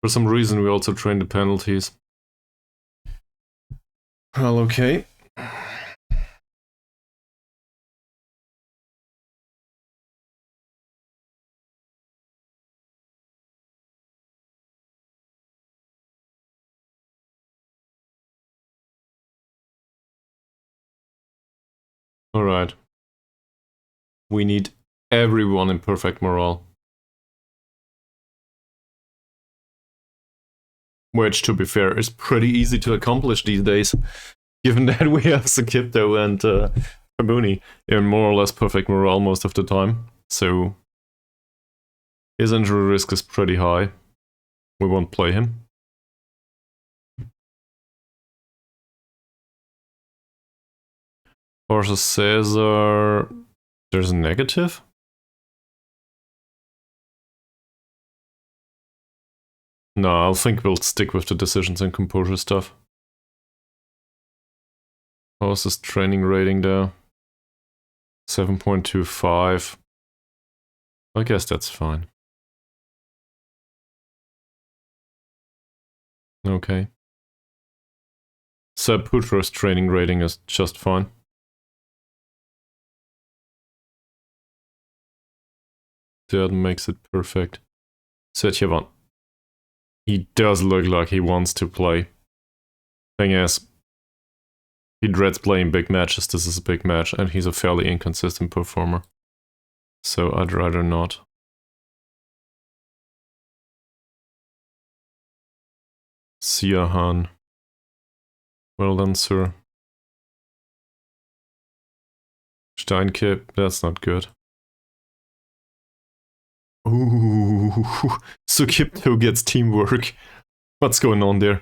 For some reason, we also train the penalties. Well, okay. Alright. We need everyone in perfect morale. Which, to be fair, is pretty easy to accomplish these days, given that we have Sakipto and Hamuni in more or less perfect morale most of the time. So his injury risk is pretty high. We won't play him. Versus Caesar, there's a negative? No, I think we'll stick with the decisions and composure stuff. How's his training rating there? 7.25. I guess that's fine. Okay. Seb Putro's training rating is just fine. That makes it perfect. Setyavan. He does look like he wants to play. Thing is, he dreads playing big matches. This is a big match, and he's a fairly inconsistent performer. So I'd rather not. Siahan. Well done, sir. Steinke, that's not good. Ooh, Sukipto gets teamwork. What's going on there?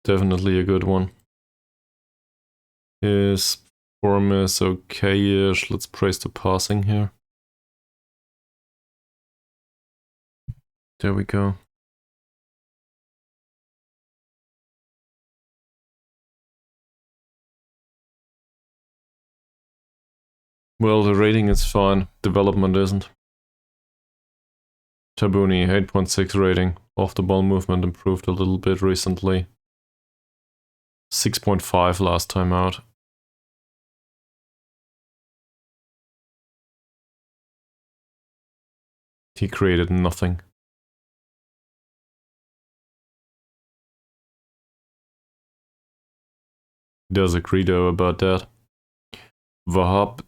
Definitely a good one. His form is okay-ish. Let's praise the passing here. There we go. Well, the rating is fine. Development isn't. Tabuni, 8.6 rating. Off the ball movement improved a little bit recently. 6.5 last time out. He created nothing. Does agree though about that. Wahab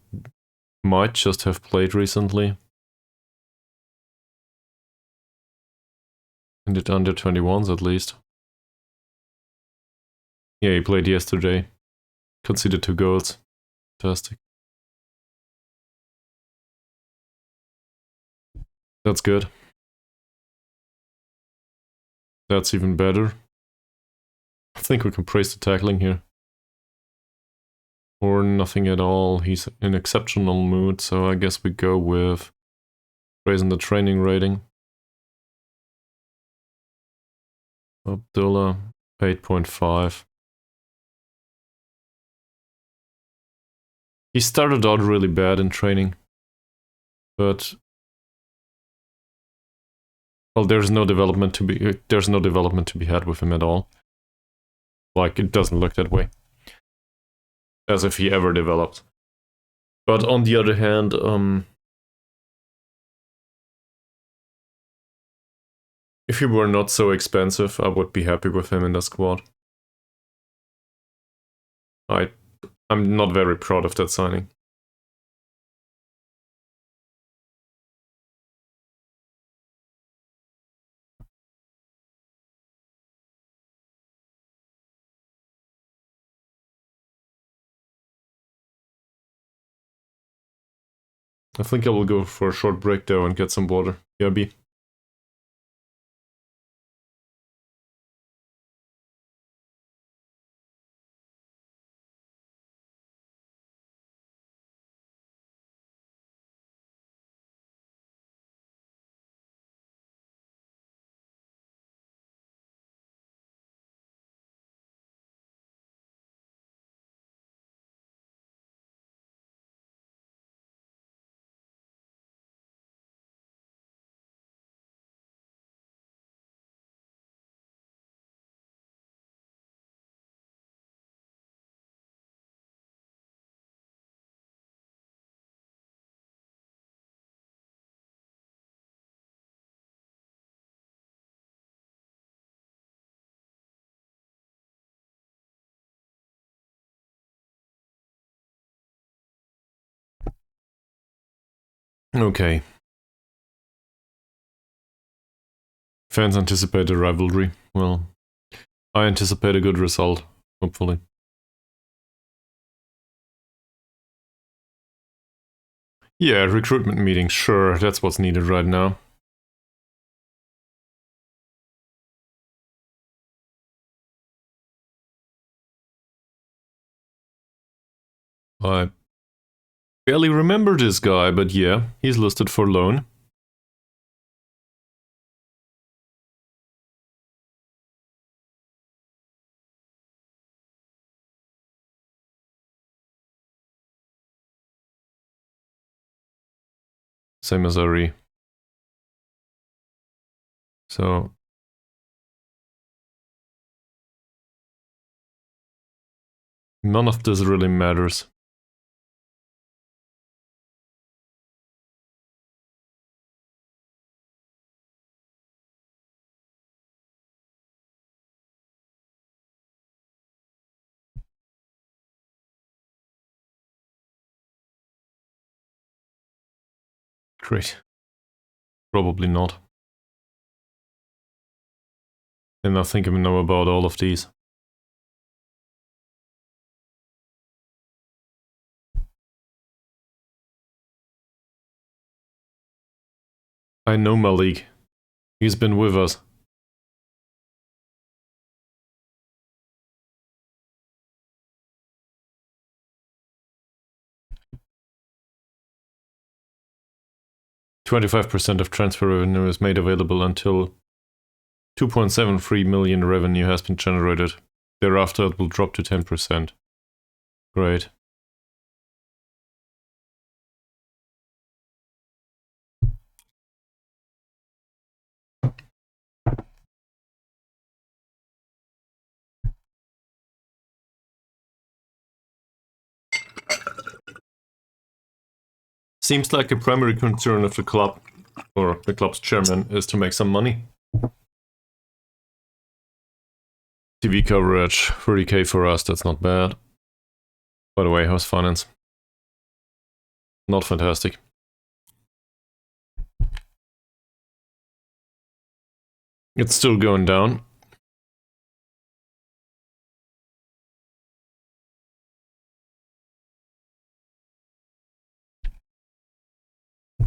might just have played recently. And did under 21s at least. Yeah, he played yesterday. Conceded 2 goals. Fantastic. That's good. That's even better. I think we can praise the tackling here. Or nothing at all. He's in exceptional mood, so I guess we go with praising the training rating. Abdullah, 8.5. He started out really bad in training, but well, there's no development to be had with him at all. Like, it doesn't look that way, as if he ever developed. But on the other hand, if he were not so expensive, I would be happy with him in the squad. I'm not very proud of that signing. I think I will go for a short break though and get some water. BRB. Okay. Fans anticipate a rivalry. Well, I anticipate a good result, hopefully. Yeah, recruitment meeting, sure, that's what's needed right now. I barely remember this guy, but yeah, he's listed for loan. Same as Ari. So none of this really matters. Great. Probably not. And I think I know about all of these. I know Malik. He's been with us. %25 of transfer revenue is made available until 2.73 million revenue has been generated. Thereafter, it will drop to 10%. Great. Seems like a primary concern of the club, or the club's chairman, is to make some money. TV coverage, 30k for us, that's not bad. By the way, how's finance? Not fantastic. It's still going down.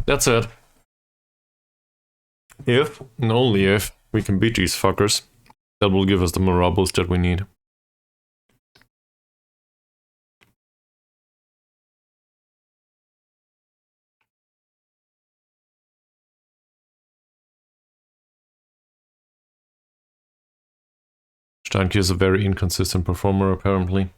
That's it. If, and only if, we can beat these fuckers, that will give us the morale boost that we need. Steinke is a very inconsistent performer, apparently.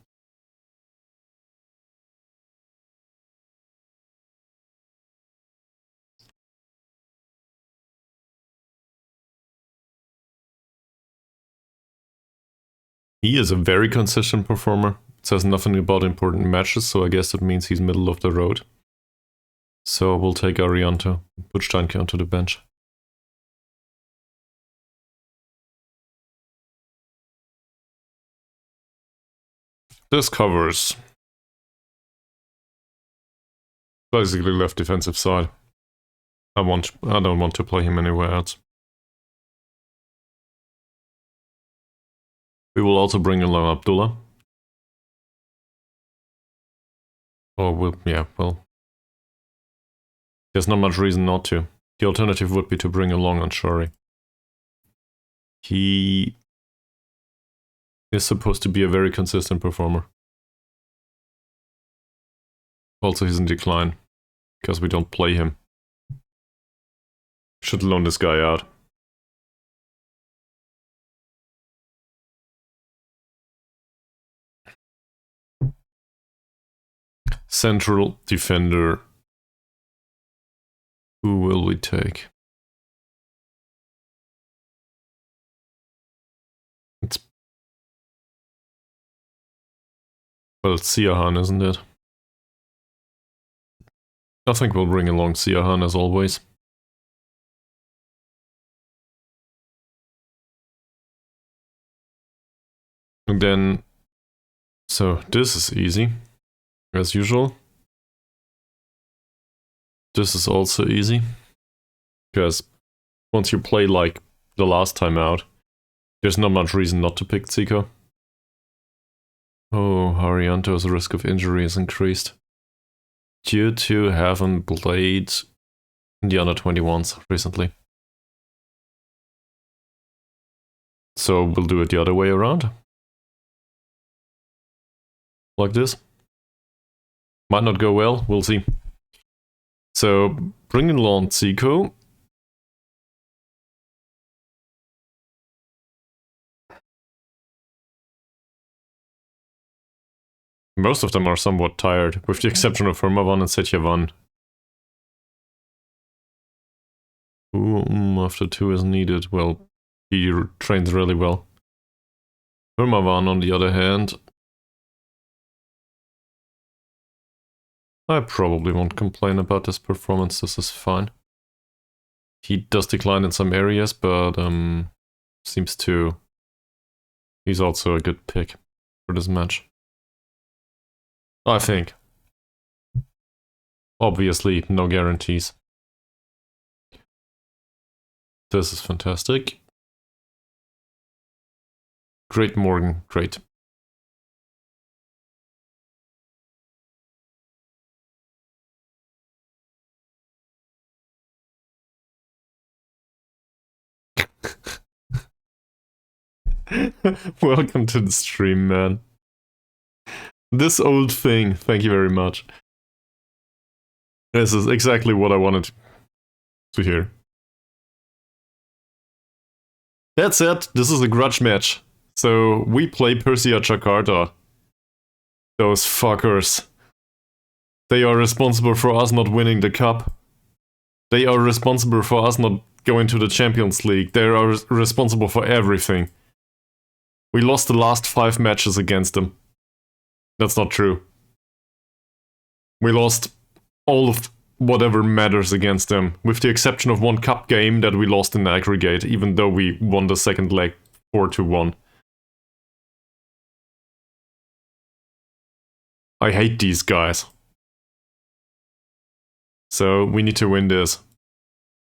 He is a very consistent performer. It says nothing about important matches, so I guess that means he's middle of the road. So we'll take Arianto, put Steinke onto the bench. This covers basically left defensive side. I don't want to play him anywhere else. We will also bring along Abdullah. Or well, there's not much reason not to. The alternative would be to bring along Ansari. He is supposed to be a very consistent performer. Also, he's in decline, because we don't play him. Should loan this guy out. Central defender. Who will we take? It's Siahan, isn't it? I think we'll bring along Siahan as always. And then, so this is easy, as usual. This is also easy, because once you play like the last time out, there's not much reason not to pick Zico. Oh, Arianto's risk of injury is increased due to having played in the under 21s recently. So we'll do it the other way around. Like this. Might not go well, we'll see. So, bringing along Zico. Most of them are somewhat tired, with the exception of Hermavan and Setyavan. Who after 2 is needed? Well, he trains really well. Hermavan, on the other hand, I probably won't complain about his performance, this is fine. He does decline in some areas, but seems to... He's also a good pick for this match. I think. Obviously, no guarantees. This is fantastic. Great Morgan, great. Welcome to the stream, man. This old thing, thank you very much. This is exactly what I wanted to hear. That's it, this is a grudge match. So, we play Persija Jakarta. Those fuckers. They are responsible for us not winning the cup. They are responsible for us not going to the Champions League. They are responsible for everything. We lost the last 5 matches against them. That's not true. We lost all of whatever matters against them, with the exception of one cup game that we lost in aggregate, even though we won the second leg 4-1. I hate these guys. So we need to win this.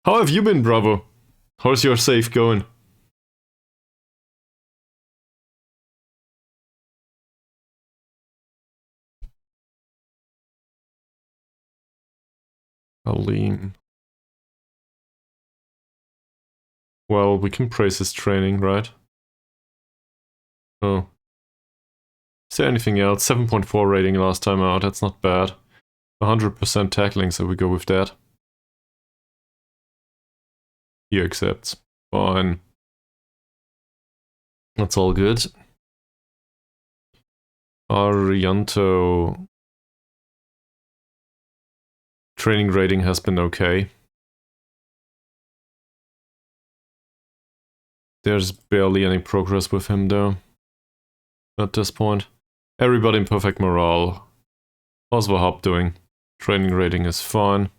How have you been, Bravo? How's your save going? Aline. Well, we can praise his training, right? Oh. Is there anything else? 7.4 rating last time out, that's not bad. 100% tackling, so we go with that. He accepts. Fine. That's all good. Arianto. Training rating has been okay. There's barely any progress with him though. At this point. Everybody in perfect morale. How's Wahab doing? Training rating is fine.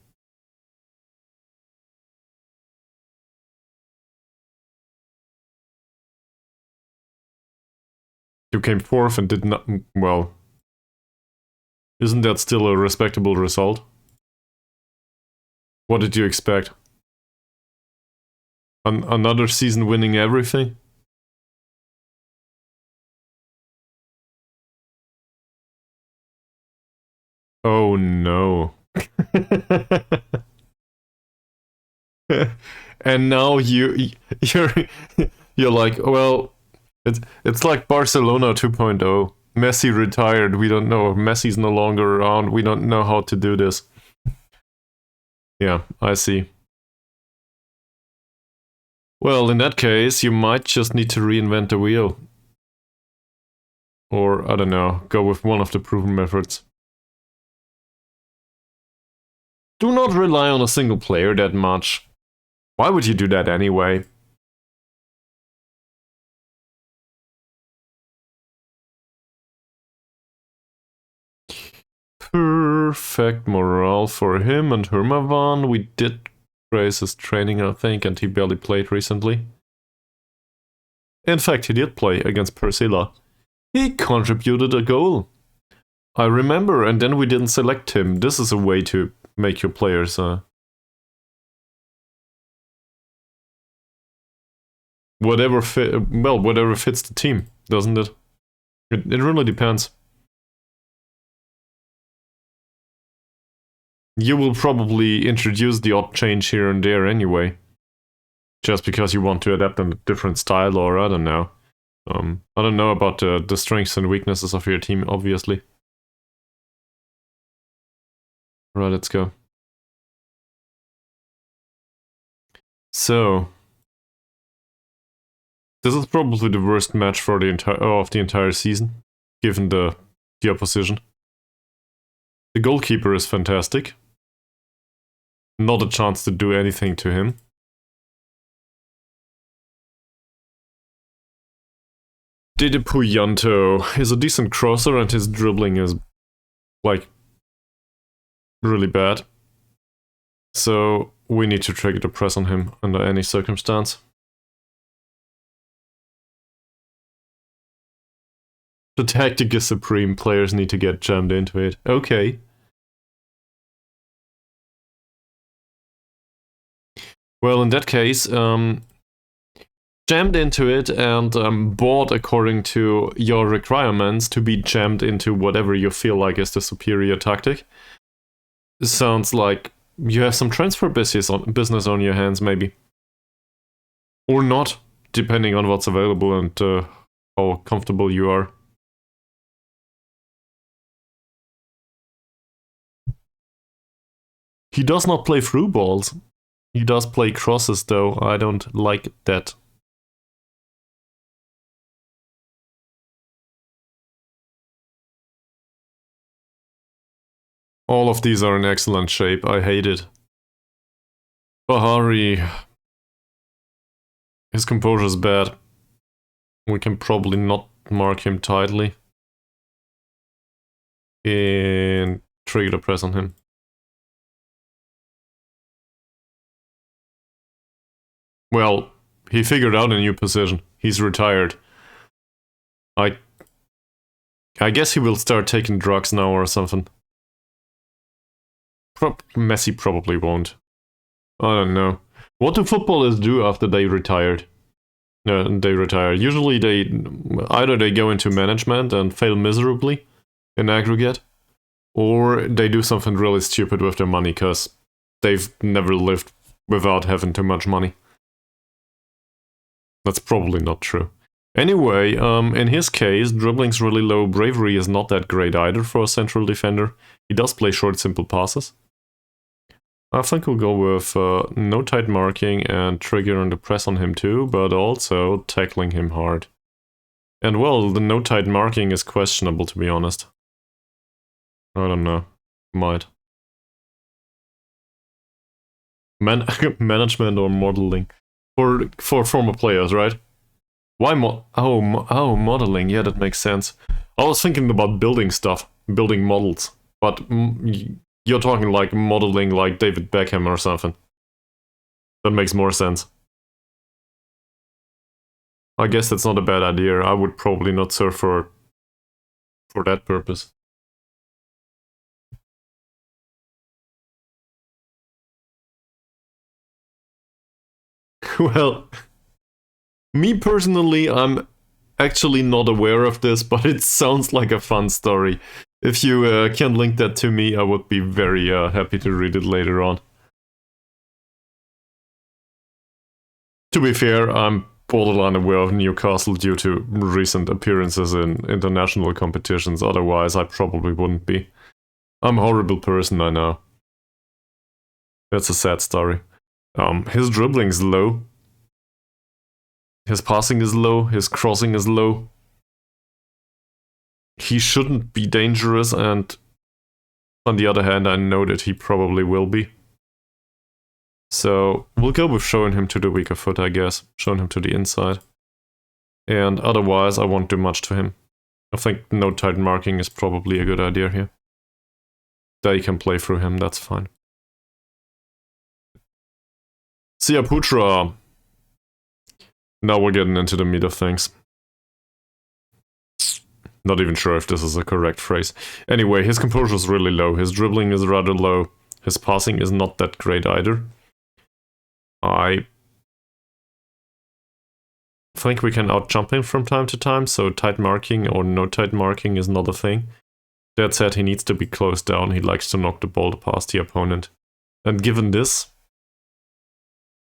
You came fourth and did not... well... Isn't that still a respectable result? What did you expect? Another season winning everything? Oh no. And now you're like, well, it's like Barcelona 2.0. Messi retired, we don't know. Messi's no longer around, we don't know how to do this. Yeah, I see. Well, in that case, you might just need to reinvent the wheel. Or, I don't know, go with one of the proven methods. Do not rely on a single player that much. Why would you do that anyway? Perfect morale for him and Hermavan. We did praise his training, I think, and he barely played recently. In fact, he did play against Persija. He contributed a goal. I remember, and then we didn't select him. This is a way to make your players... whatever fits the team, doesn't it? It really depends. You will probably introduce the odd change here and there anyway. Just because you want to adapt a different style, or I don't know. I don't know about the strengths and weaknesses of your team, obviously. Right, let's go. So... this is probably the worst match for the entire season, given the opposition. The goalkeeper is fantastic. Not a chance to do anything to him. Dede Puyanto is a decent crosser and his dribbling is, like, really bad. So we need to trigger the press on him under any circumstance. The tactic is supreme, players need to get jammed into it. Okay. Well, in that case, jammed into it and bought according to your requirements to be jammed into whatever you feel like is the superior tactic. Sounds like you have some transfer business on your hands, maybe. Or not, depending on what's available and how comfortable you are. He does not play through balls. He does play crosses, though. I don't like that. All of these are in excellent shape. I hate it. Bahari. His composure is bad. We can probably not mark him tightly. And trigger the press on him. Well, he figured out a new position. He's retired. I guess he will start taking drugs now or something. Messi probably won't. I don't know. What do footballers do after they retired? They retire. Usually either they go into management and fail miserably in aggregate, or they do something really stupid with their money because they've never lived without having too much money. That's probably not true. Anyway, in his case, dribbling's really low, bravery is not that great either for a central defender. He does play short, simple passes. I think we'll go with no tight marking and triggering the press on him too, but also tackling him hard. And well, the no tight marking is questionable, to be honest. I don't know. Might. Management or modeling. For former players, right? Why modeling? Yeah, that makes sense. I was thinking about building stuff, building models, but you're talking like modeling like David Beckham or something. That makes more sense. I guess that's not a bad idea. I would probably not serve for that purpose. Well, me personally, I'm actually not aware of this, but it sounds like a fun story. If you can link that to me, I would be very happy to read it later on. To be fair, I'm borderline aware of Newcastle due to recent appearances in international competitions, otherwise I probably wouldn't be. I'm a horrible person, I know. That's a sad story. His dribbling's low. His passing is low, his crossing is low. He shouldn't be dangerous, and on the other hand, I know that he probably will be. So we'll go with showing him to the weaker foot, I guess. Showing him to the inside. And otherwise, I won't do much to him. I think no tight marking is probably a good idea here. They can play through him, that's fine. Siaputra. Now we're getting into the meat of things. Not even sure if this is a correct phrase. Anyway, his composure is really low. His dribbling is rather low. His passing is not that great either. I think we can outjump him from time to time, so tight marking or no tight marking is not a thing. That said, he needs to be closed down. He likes to knock the ball past the opponent. And given this,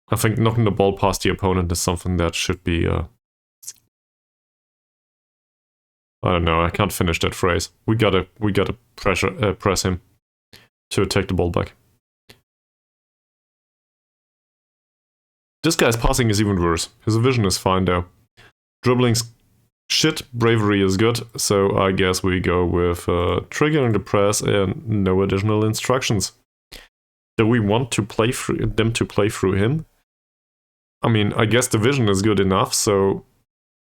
I think knocking the ball past the opponent is something that should be... I don't know, I can't finish that phrase. We gotta press him to take the ball back. This guy's passing is even worse. His vision is fine though. Dribbling's shit, bravery is good, so I guess we go with triggering the press and no additional instructions. Do we want to play them to play through him? I mean, I guess the vision is good enough, so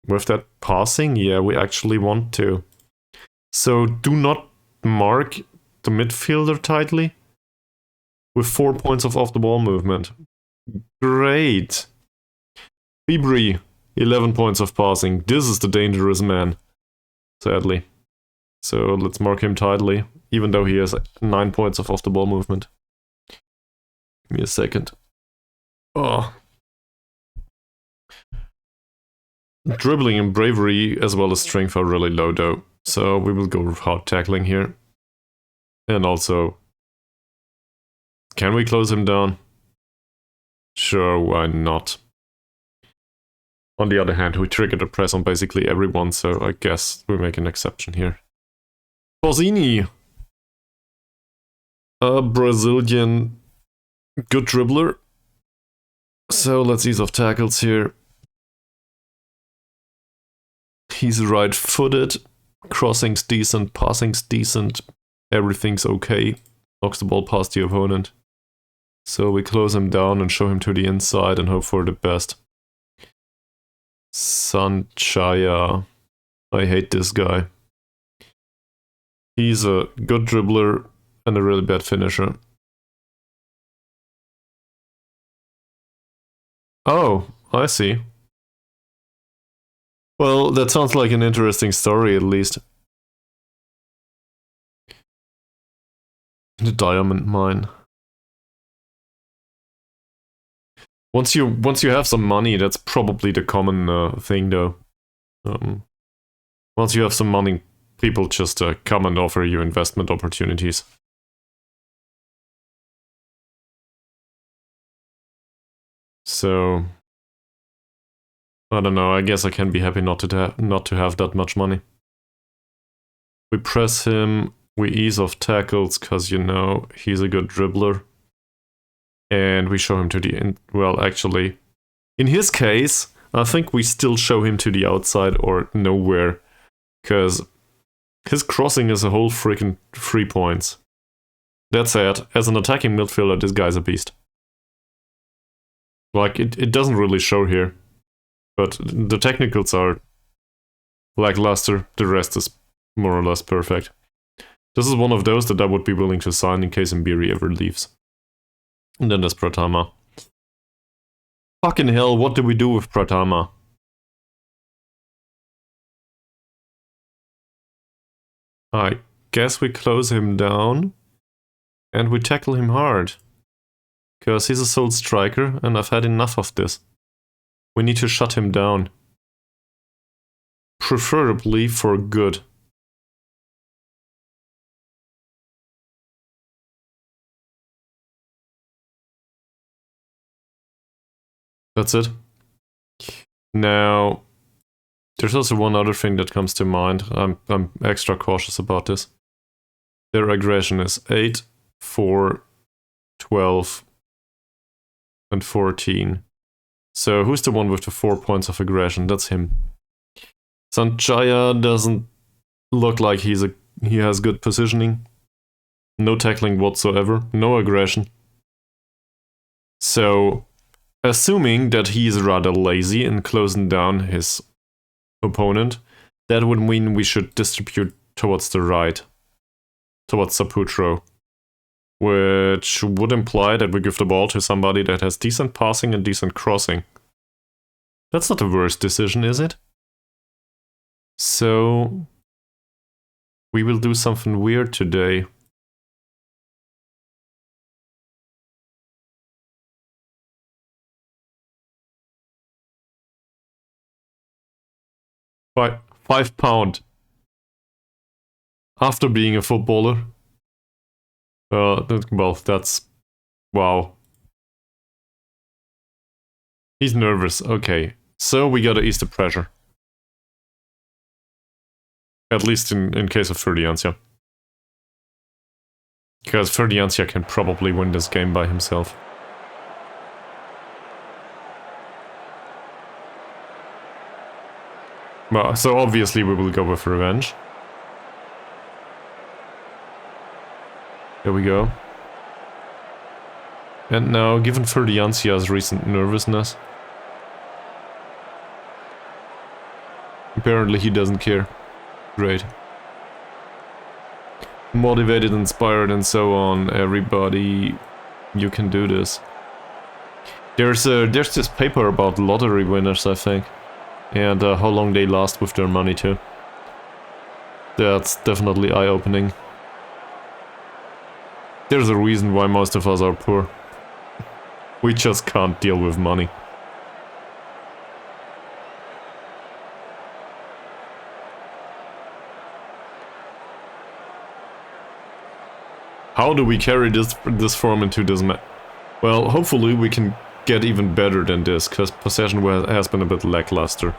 with that passing, yeah, we actually want to. So do not mark the midfielder tightly with 4 points of off-the-ball movement. Great. Fibri, 11 points of passing. This is the dangerous man, sadly. So let's mark him tightly, even though he has 9 points of off-the-ball movement. Give me a second. Oh. Dribbling and bravery as well as strength are really low though, so we will go with hard tackling here. And also, can we close him down? Sure, why not? On the other hand, we triggered a press on basically everyone, so I guess we make an exception here. Pozzini! A Brazilian good dribbler. So let's ease off tackles here. He's right-footed, crossing's decent, passing's decent, everything's okay. Knocks the ball past the opponent. So we close him down and show him to the inside and hope for the best. Sanchaya. I hate this guy. He's a good dribbler and a really bad finisher. Oh, I see. Well, that sounds like an interesting story, at least. The diamond mine. Once you have some money, that's probably the common thing, though. Once you have some money, people just come and offer you investment opportunities. So I don't know. I guess I can be happy not to have that much money. We press him. We ease off tackles because, you know, he's a good dribbler. And we show him to the... well, actually, in his case, I think we still show him to the outside or nowhere. Because his crossing is a whole freaking 3 points. That said, as an attacking midfielder, this guy's a beast. Like, it doesn't really show here. But the technicals are lackluster. The rest is more or less perfect. This is one of those that I would be willing to sign in case Mbiri ever leaves. And then there's Pratama. Fucking hell, what do we do with Pratama? I guess we close him down and we tackle him hard. Because he's a sole striker and I've had enough of this. We need to shut him down. Preferably for good. That's it. Now, there's also one other thing that comes to mind. I'm extra cautious about this. Their aggression is 8, 4, 12, and 14. So who's the one with the 4 points of aggression? That's him. Sanjaya doesn't look like he has good positioning. No tackling whatsoever. No aggression. So, assuming that he's rather lazy in closing down his opponent, that would mean we should distribute towards the right. Towards Saputro. Which would imply that we give the ball to somebody that has decent passing and decent crossing. That's not the worst decision, is it? So, we will do something weird today. £5 after being a footballer. Well, that's... wow. He's nervous, okay. So we gotta ease the pressure. At least in case of Ferdiancia. Because Ferdiancia can probably win this game by himself. Well, so obviously we will go with revenge. There we go. And now, given Ferdiancia's recent nervousness, apparently he doesn't care. Great. Motivated, inspired, and so on. Everybody, you can do this. There's this paper about lottery winners, I think, and how long they last with their money too. That's definitely eye-opening. There's a reason why most of us are poor. We just can't deal with money. How do we carry this form into this match? Well, hopefully we can get even better than this, because possession has been a bit lackluster.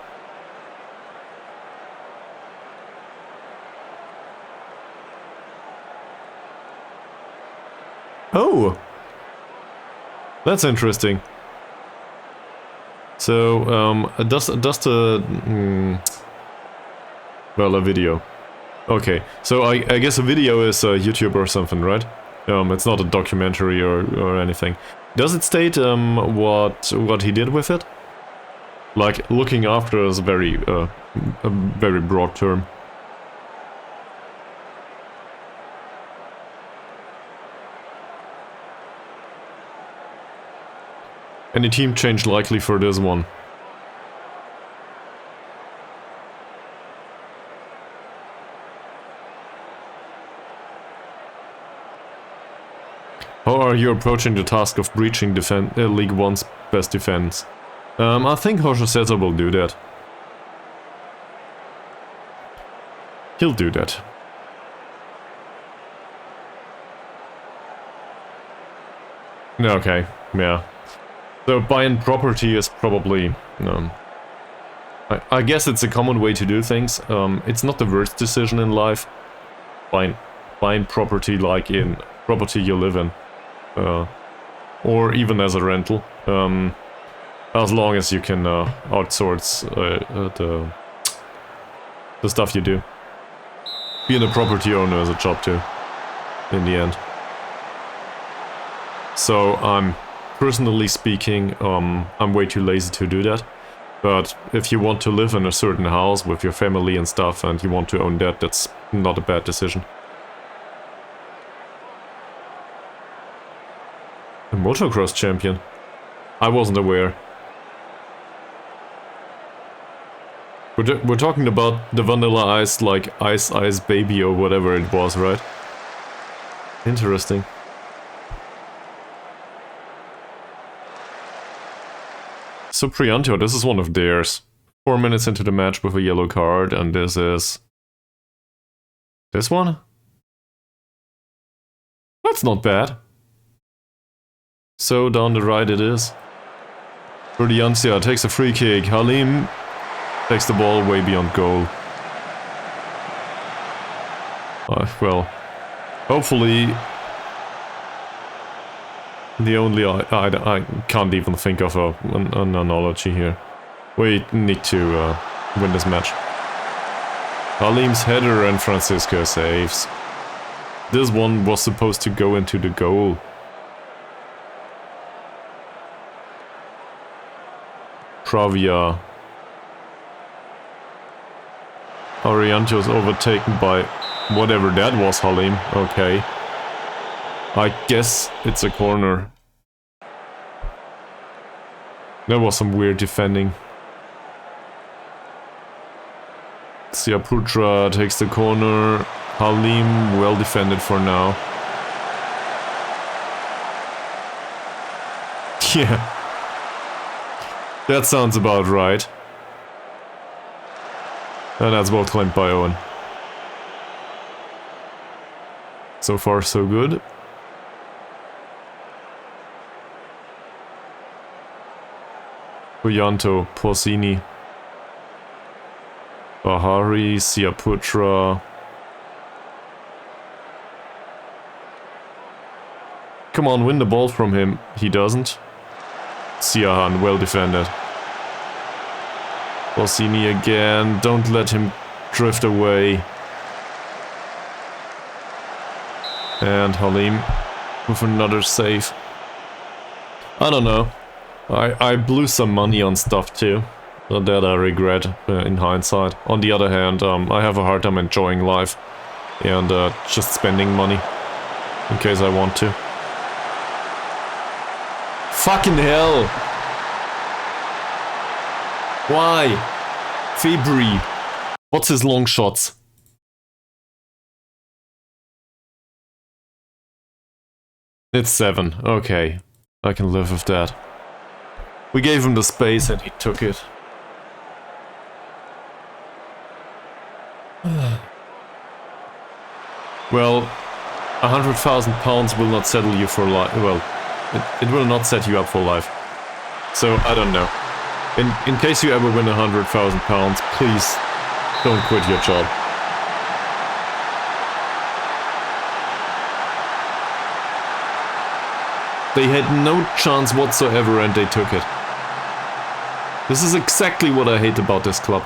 Oh! That's interesting. So, does the... well, a video. Okay, so I guess a video is YouTube or something, right? It's not a documentary or anything. Does it state what he did with it? Like, looking after is a very broad term. Any team change likely for this one? How are you approaching the task of breaching League One's best defense? I think Jose Cesar will do that. He'll do that. Okay, yeah. So buying property is probably... I guess it's a common way to do things. It's not the worst decision in life. Buying property like in property you live in. Or even as a rental. As long as you can outsource the stuff you do. Being a property owner is a job too, in the end. So personally speaking, I'm way too lazy to do that. But if you want to live in a certain house with your family and stuff and you want to own that, that's not a bad decision. A motocross champion? I wasn't aware. We're talking about the Vanilla Ice, like Ice Ice Baby or whatever it was, right? Interesting. So Prianto, this is one of theirs. 4 minutes into the match with a yellow card, and this is... this one? That's not bad. So down the right it is. Verdiancia takes a free kick. Halim takes the ball way beyond goal. Well, hopefully... the only... I can't even think of an analogy here. We need to win this match. Halim's header and Francisco saves. This one was supposed to go into the goal. Pravia. Arianto's overtaken by whatever that was, Halim. Okay. I guess it's a corner. That was some weird defending. Siaputra takes the corner. Halim well defended for now. Yeah. That sounds about right. And that's well claimed by Owen. So far so good. Puyanto, Porcini, Bahari, Siaputra. Come on, win the ball from him. He doesn't. Siahan, well defended. Porcini again. Don't let him drift away. And Halim with another save. I don't know. I blew some money on stuff too, that I regret in hindsight. On the other hand, I have a hard time enjoying life and just spending money in case I want to. Fucking hell! Why? February. What's his long shots? It's 7. Okay, I can live with that. We gave him the space and he took it. Well, £100,000 will not settle you for life. Well, it will not set you up for life. So, I don't know. In case you ever win £100,000, please don't quit your job. They had no chance whatsoever and they took it. This is exactly what I hate about this club.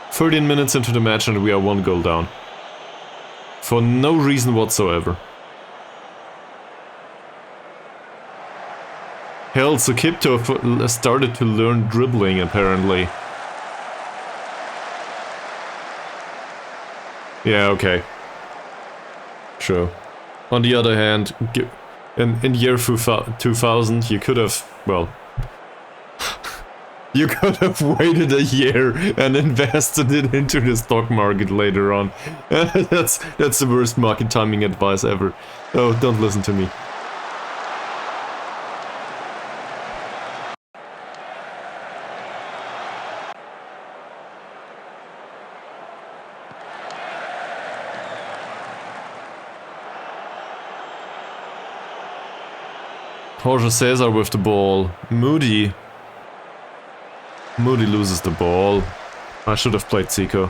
13 minutes into the match and we are 1 goal down. For no reason whatsoever. Hell, Sukipto started to learn dribbling apparently. Yeah, okay. Sure. On the other hand, In year 2000, you could have, well, you could have waited a year and invested it into the stock market later on. That's the worst market timing advice ever. Oh, don't listen to me. Jorge Cesar with the ball. Moody loses the ball. I should have played Zico.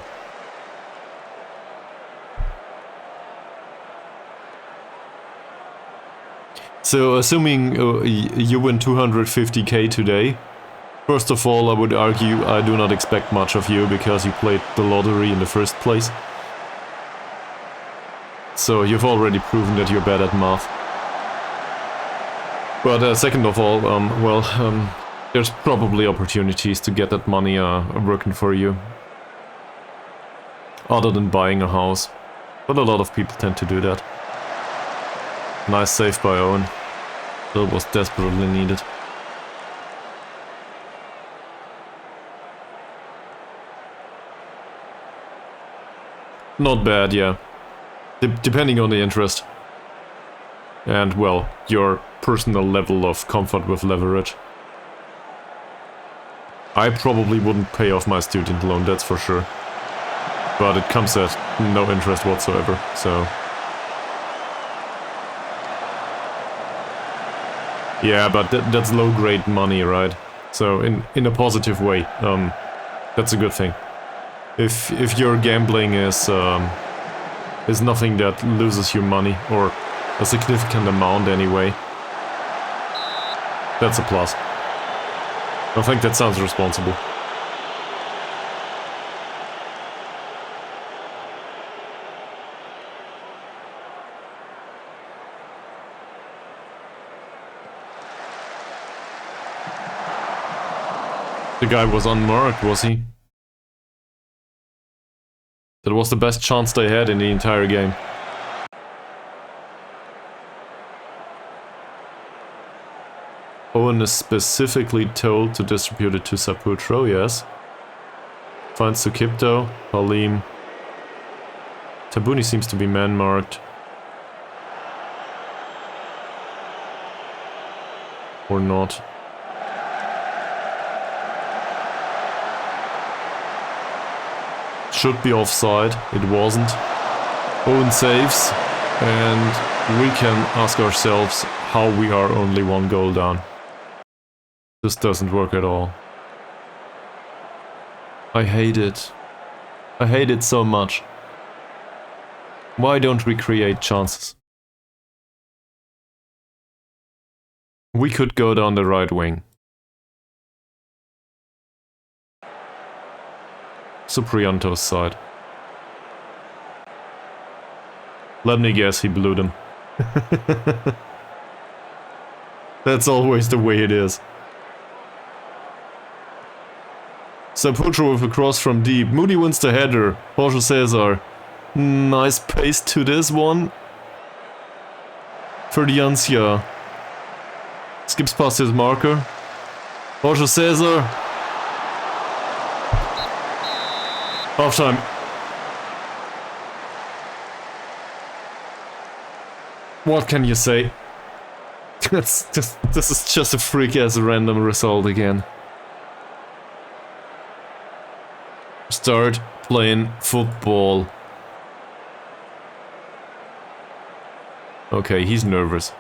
So, assuming you win 250k today, first of all, I would argue I do not expect much of you because you played the lottery in the first place. So, you've already proven that you're bad at math. But second of all, there's probably opportunities to get that money working for you. Other than buying a house. But a lot of people tend to do that. Nice save by Owen. That was desperately needed. Not bad, yeah. Depending on the interest. And, well, your personal level of comfort with leverage. I probably wouldn't pay off my student loan, that's for sure. But it comes at no interest whatsoever, so... Yeah, but that's low-grade money, right? So, in a positive way, that's a good thing. If your gambling is nothing that loses you money, or a significant amount anyway, that's a plus. I think that sounds responsible. The guy was unmarked, was he? That was the best chance they had in the entire game. Owen is specifically told to distribute it to Saputro, yes. Finds Sukipto, Halim. Tabuni seems to be man-marked. Or not. Should be offside, it wasn't. Owen saves, and we can ask ourselves how we are only one goal down. This doesn't work at all. I hate it. I hate it so much. Why don't we create chances? We could go down the right wing. Suprianto's side. Let me guess, he blew them. That's always the way it is. Saputro with a cross from deep. Moody wins the header. Jorge Cesar. Nice pace to this one. Ferdiancia. Skips past his marker. Jorge Cesar. Half time. What can you say? This is just a freak ass random result again. Start playing football. Okay, he's nervous.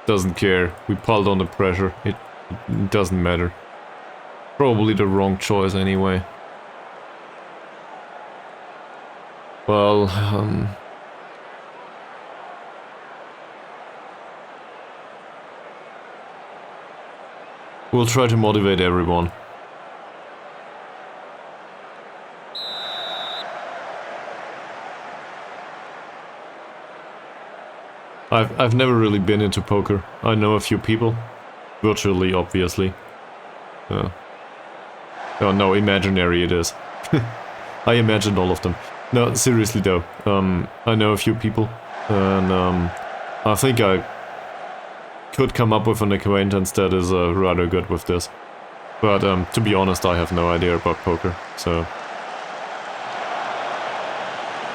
Doesn't care. We piled on the pressure. It doesn't matter. Probably the wrong choice anyway. Well, we'll try to motivate everyone. I've never really been into poker. I know a few people. Virtually, obviously. Oh no, imaginary it is. I imagined all of them. No, seriously though. I know a few people. And I think I could come up with an acquaintance that is rather good with this. But to be honest, I have no idea about poker, so...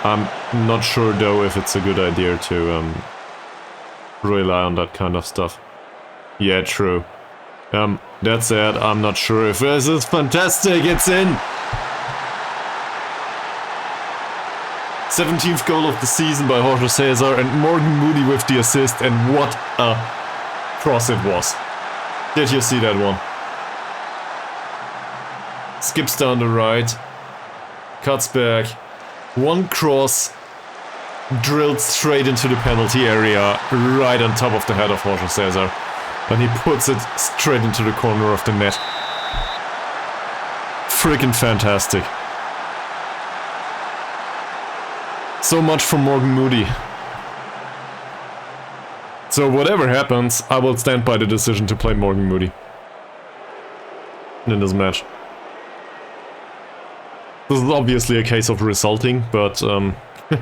I'm not sure though if it's a good idea to rely on that kind of stuff. Yeah, true. That said, I'm not sure if this is fantastic, it's in! 17th goal of the season by Jorge Cesar and Morgan Moody with the assist, and what a cross it was. Did you see that one? Skips down the right, cuts back, one cross, drilled straight into the penalty area, right on top of the head of Jorge Cesar. And he puts it straight into the corner of the net. Freaking fantastic. So much for Morgan Moody. So whatever happens, I will stand by the decision to play Morgan Moody in this match. This is obviously a case of resulting, but it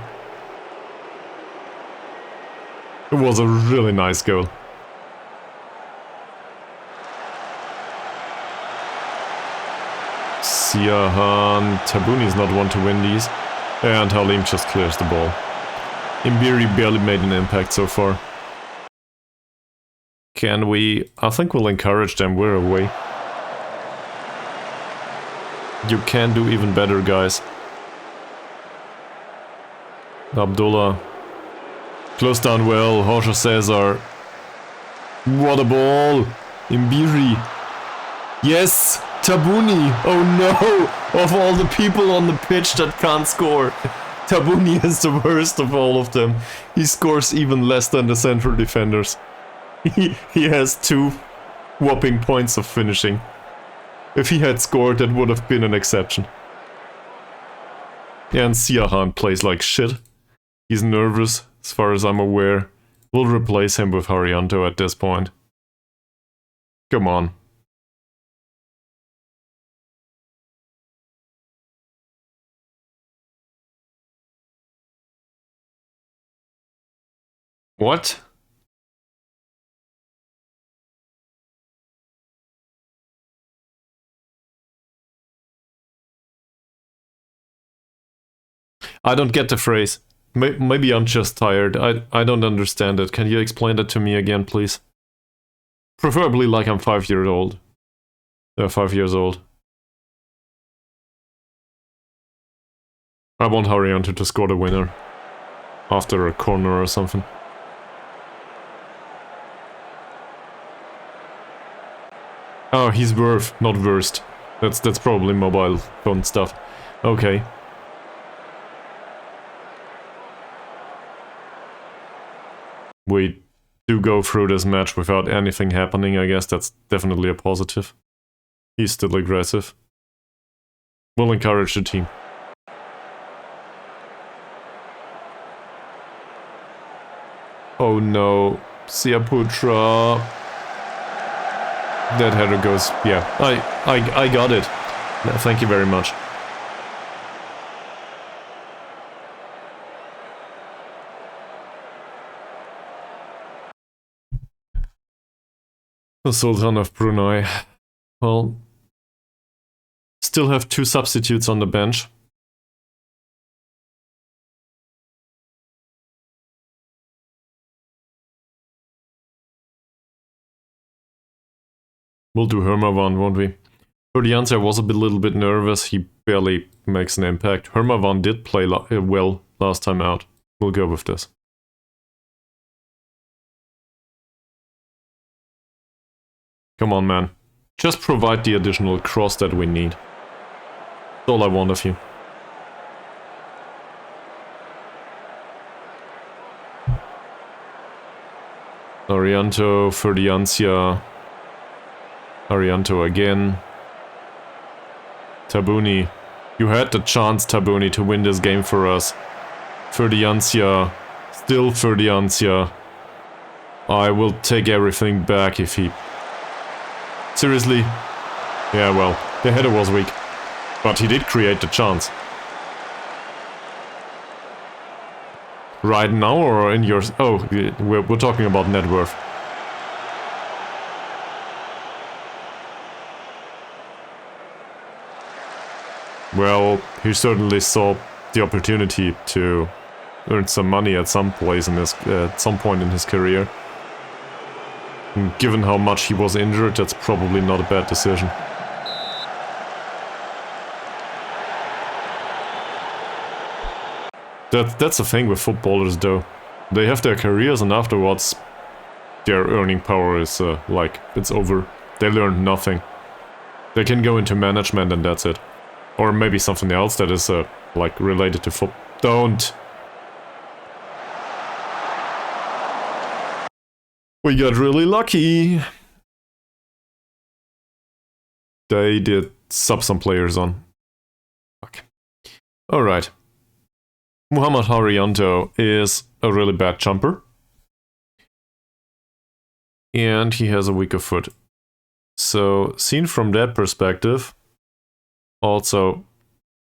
was a really nice goal. Siahan, Tabuni's not one to win these, and Halim just clears the ball. Imbiri barely made an impact so far. Can we... I think we'll encourage them, we're away. You can do even better, guys. Abdullah. Close down well, Jorge Cesar. What a ball! Imbiri. Yes! Tabuni! Oh no! Of all the people on the pitch that can't score, Tabuni is the worst of all of them. He scores even less than the central defenders. He has 2 whopping points of finishing. If he had scored, that would have been an exception. Yeah, and Siahan plays like shit. He's nervous, as far as I'm aware. We'll replace him with Harianto at this point. Come on. What? I don't get the phrase. Maybe I'm just tired. I don't understand it. Can you explain that to me again, please? Preferably like I'm 5 years old. 5 years old. I want Harianto to score the winner. After a corner or something. Oh, he's worth, not worst. That's probably mobile phone stuff. Okay. We do go through this match without anything happening, I guess that's definitely a positive. He's still aggressive. We'll encourage the team. Oh no, Siaputra. That header goes, yeah, I got it. No, thank you very much. The Sultan of Brunei. Well, still have 2 substitutes on the bench. We'll do Hermavan, won't we? Ferdianza was a little bit nervous, he barely makes an impact. Hermavan did play well last time out. We'll go with this. Come on, man. Just provide the additional cross that we need. That's all I want of you. Arianto, Ferdianza. Arianto again. Tabuni. You had the chance, Tabuni, to win this game for us. Ferdianza. Still Ferdianza. I will take everything back if he... Seriously? Yeah, well, the header was weak. But he did create the chance. Right now or in yours? Oh, we're talking about net worth. Well, he certainly saw the opportunity to earn some money at some place in his, at some point in his career. And given how much he was injured, that's probably not a bad decision. That's the thing with footballers, though. They have their careers, and afterwards, their earning power is like it's over. They learned nothing. They can go into management, and that's it. Or maybe something else that is like related to football. Don't. We got really lucky. They did sub some players on. Fuck. Alright. Muhammad Haryanto is a really bad jumper. And he has a weaker foot. So, seen from that perspective, also,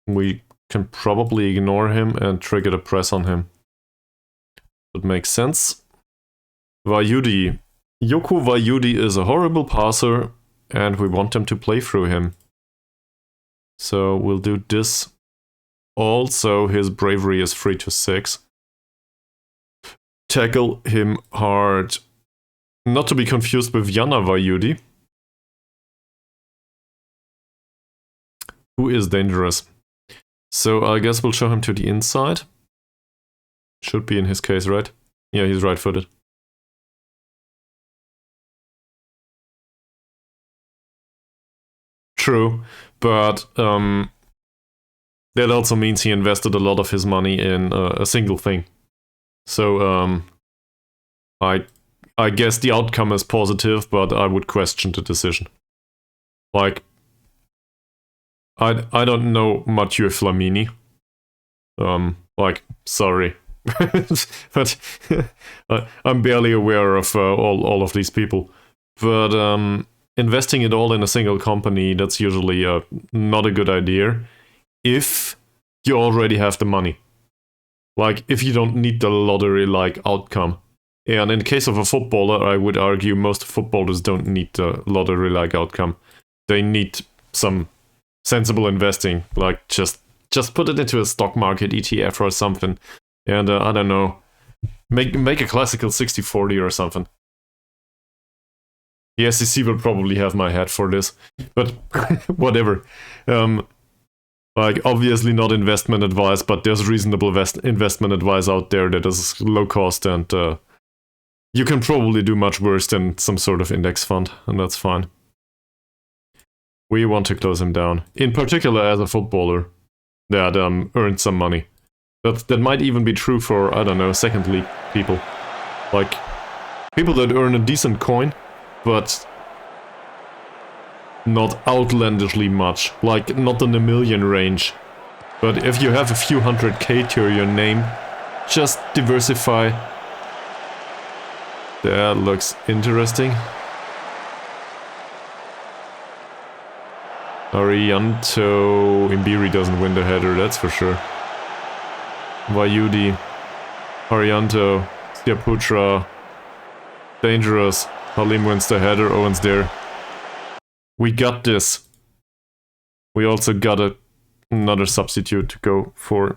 we can probably ignore him and trigger the press on him. That makes sense. Vayudi. Yoko Vayudi is a horrible passer, and we want them to play through him. So we'll do this. Also, his bravery is 3-6. Tackle him hard. Not to be confused with Yana Vayudi, who is dangerous. So I guess we'll show him to the inside. Should be in his case, right? Yeah, he's right-footed. True, but that also means he invested a lot of his money in a single thing. So I guess the outcome is positive, but I would question the decision. Like, I don't know Mathieu Flamini. Like, sorry. But I'm barely aware of all of these people. But investing it all in a single company, that's usually not a good idea if you already have the money. Like, if you don't need the lottery-like outcome. And in the case of a footballer, I would argue most footballers don't need the lottery-like outcome. They need some sensible investing, like just put it into a stock market ETF or something. And I don't know, make a classical 60-40 or something. The SEC will probably have my head for this, but whatever. Like, obviously not investment advice, but there's reasonable investment advice out there that is low cost, and you can probably do much worse than some sort of index fund, and that's fine. We want to close him down, in particular as a footballer that earned some money. That might even be true for, I don't know, second league people. Like, people that earn a decent coin, but not outlandishly much, like not in the million range. But if you have a few 100k to your name, just diversify. That looks interesting. Arianto Imbiri doesn't win the header, that's for sure. Vayudi, Arianto, Stiaputra, dangerous. Halim wins the header, Owen's there. We got this. We also got another substitute to go for.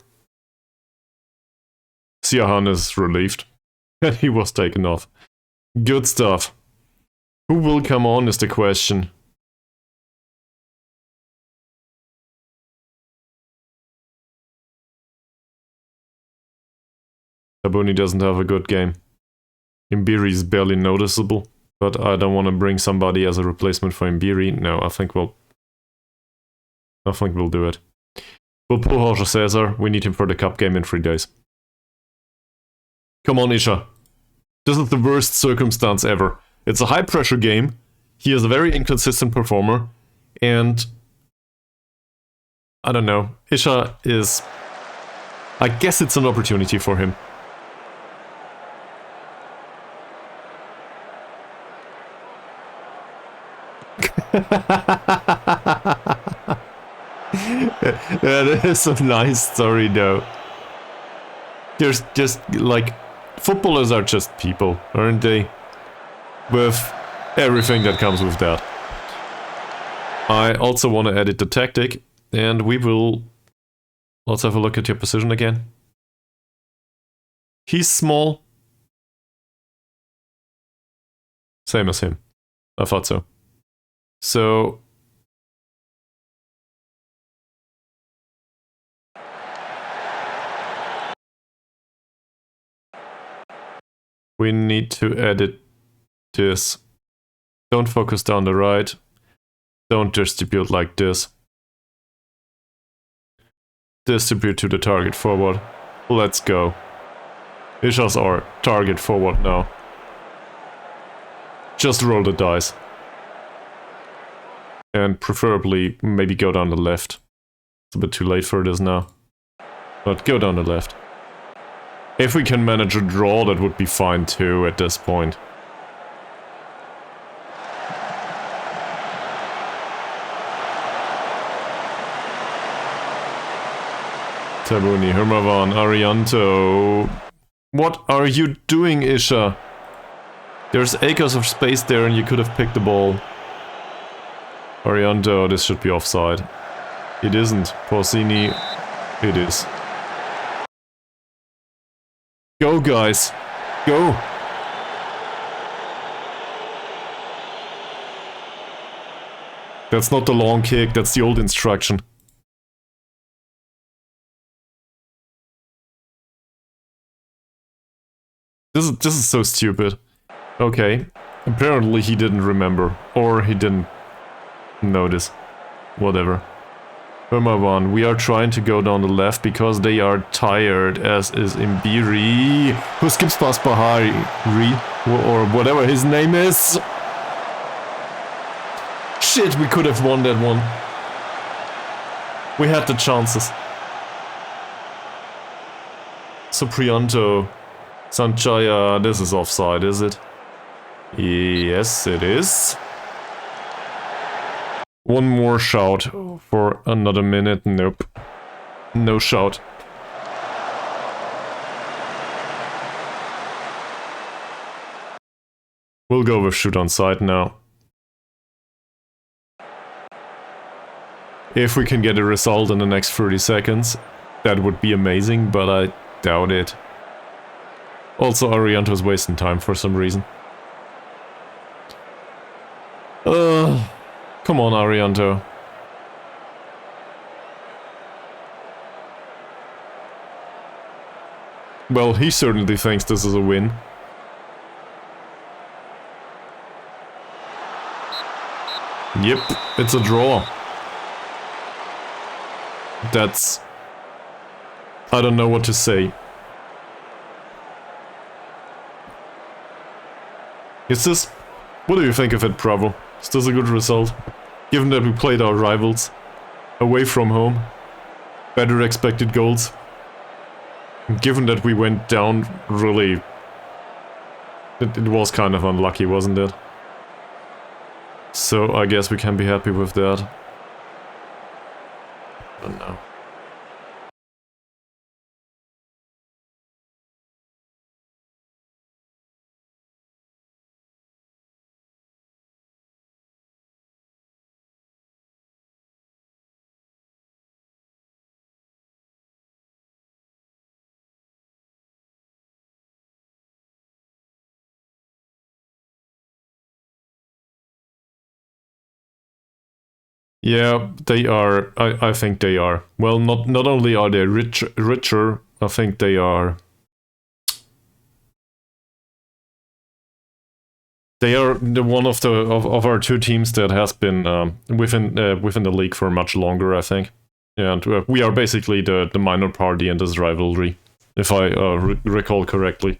Siahan is relieved. And he was taken off. Good stuff. Who will come on is the question. Tabuni doesn't have a good game. Imbiri is barely noticeable, but I don't want to bring somebody as a replacement for Imbiri. No, I think we'll do it. We'll pull Jorge Cesar. We need him for the cup game in 3 days. Come on, Isha. This is the worst circumstance ever. It's a high-pressure game. He is a very inconsistent performer, and I don't know. Isha is... I guess it's an opportunity for him. That is a nice story, though. There's just, like, footballers are just people, aren't they? With everything that comes with that. I also want to edit the tactic, and we will... Let's have a look at your position again. He's small. Same as him. I thought so. So... we need to edit this. Don't focus down the right. Don't distribute like this. Distribute to the target forward. Let's go. Isha's our target forward now. Just roll the dice. And preferably maybe go down the left. It's a bit too late for this now. But go down the left. If we can manage a draw, that would be fine too at this point. Tabuni, Hermavan, Arianto. What are you doing, Isha? There's acres of space there and you could have picked the ball. Arianto, this should be offside. It isn't. Porcini, it is. Go, guys. Go. That's not the long kick, that's the old instruction. This is so stupid. Okay. Apparently he didn't remember. Or he didn't notice. Whatever. One, we are trying to go down the left because they are tired, as is Imbiri, who skips past Bahari, or whatever his name is. Shit, we could have won that one. We had the chances. Suprianto, Sanchaya, this is offside, is it? Yes, it is. One more shout for another minute. Nope. No shout. We'll go with shoot on sight now. If we can get a result in the next 30 seconds, that would be amazing, but I doubt it. Also, Arianto's wasting time for some reason. Come on, Arianto. Well, he certainly thinks this is a win. Yep, it's a draw. That's... I don't know what to say. Is this... What do you think of it, Bravo? Is this a good result? Given that we played our rivals away from home, better expected goals. Given that we went down really... It was kind of unlucky, wasn't it? So I guess we can be happy with that. I don't know. Yeah, they are. I think they are. Well, not only are they richer, I think they are. They are the one of the of our two teams that has been within the league for much longer, I think. And we are basically the minor party in this rivalry, if I recall correctly.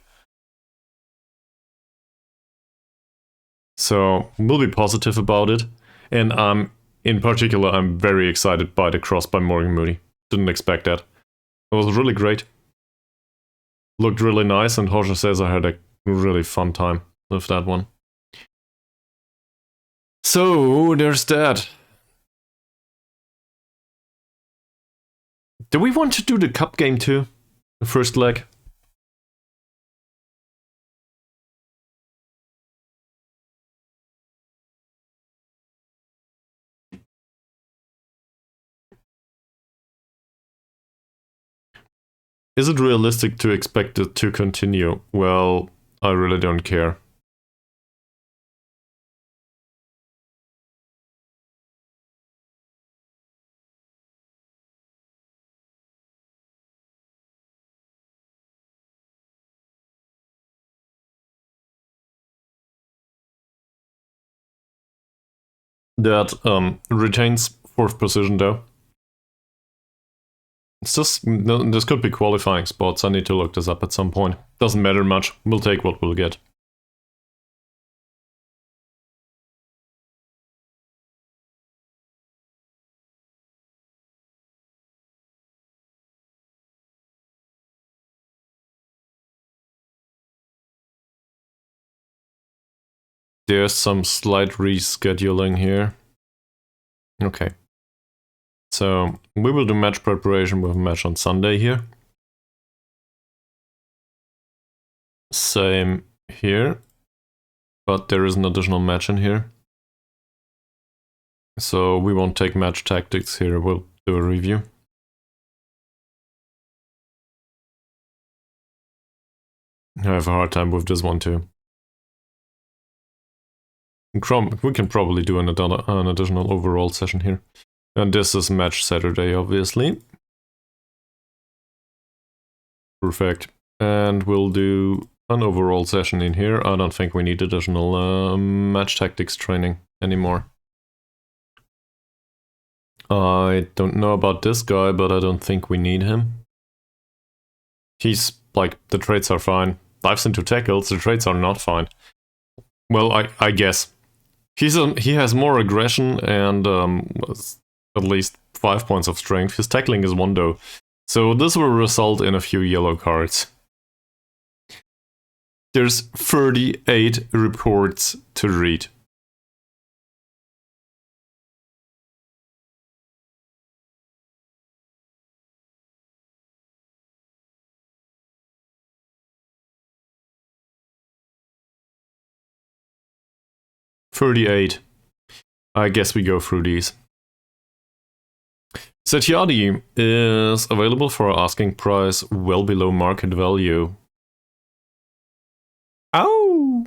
So we'll be positive about it, and in particular, I'm very excited by the cross by Morgan Moody. Didn't expect that. It was really great. Looked really nice, and Jorge says I had a really fun time with that one. So, there's that. Do we want to do the cup game too? The first leg? Is it realistic to expect it to continue? Well, I really don't care. That retains 4th position though. It's just, this could be qualifying spots. I need to look this up at some point. Doesn't matter much. We'll take what we'll get. There's some slight rescheduling here. Okay. So, we will do match preparation with a match on Sunday here. Same here. But there is an additional match in here. So, we won't take match tactics here. We'll do a review. I have a hard time with this one too. We can probably do an additional overall session here. And this is match Saturday, obviously. Perfect. And we'll do an overall session in here. I don't think we need additional match tactics training anymore. I don't know about this guy, but I don't think we need him. He's, like, the traits are fine. Dives into tackles, the traits are not fine. Well, I guess. He has more aggression and at least 5 points of strength. His tackling is 1 though. So this will result in a few yellow cards. There's 38 reports to read. I guess we go through these. Satyadi is available for asking price well below market value. Ow!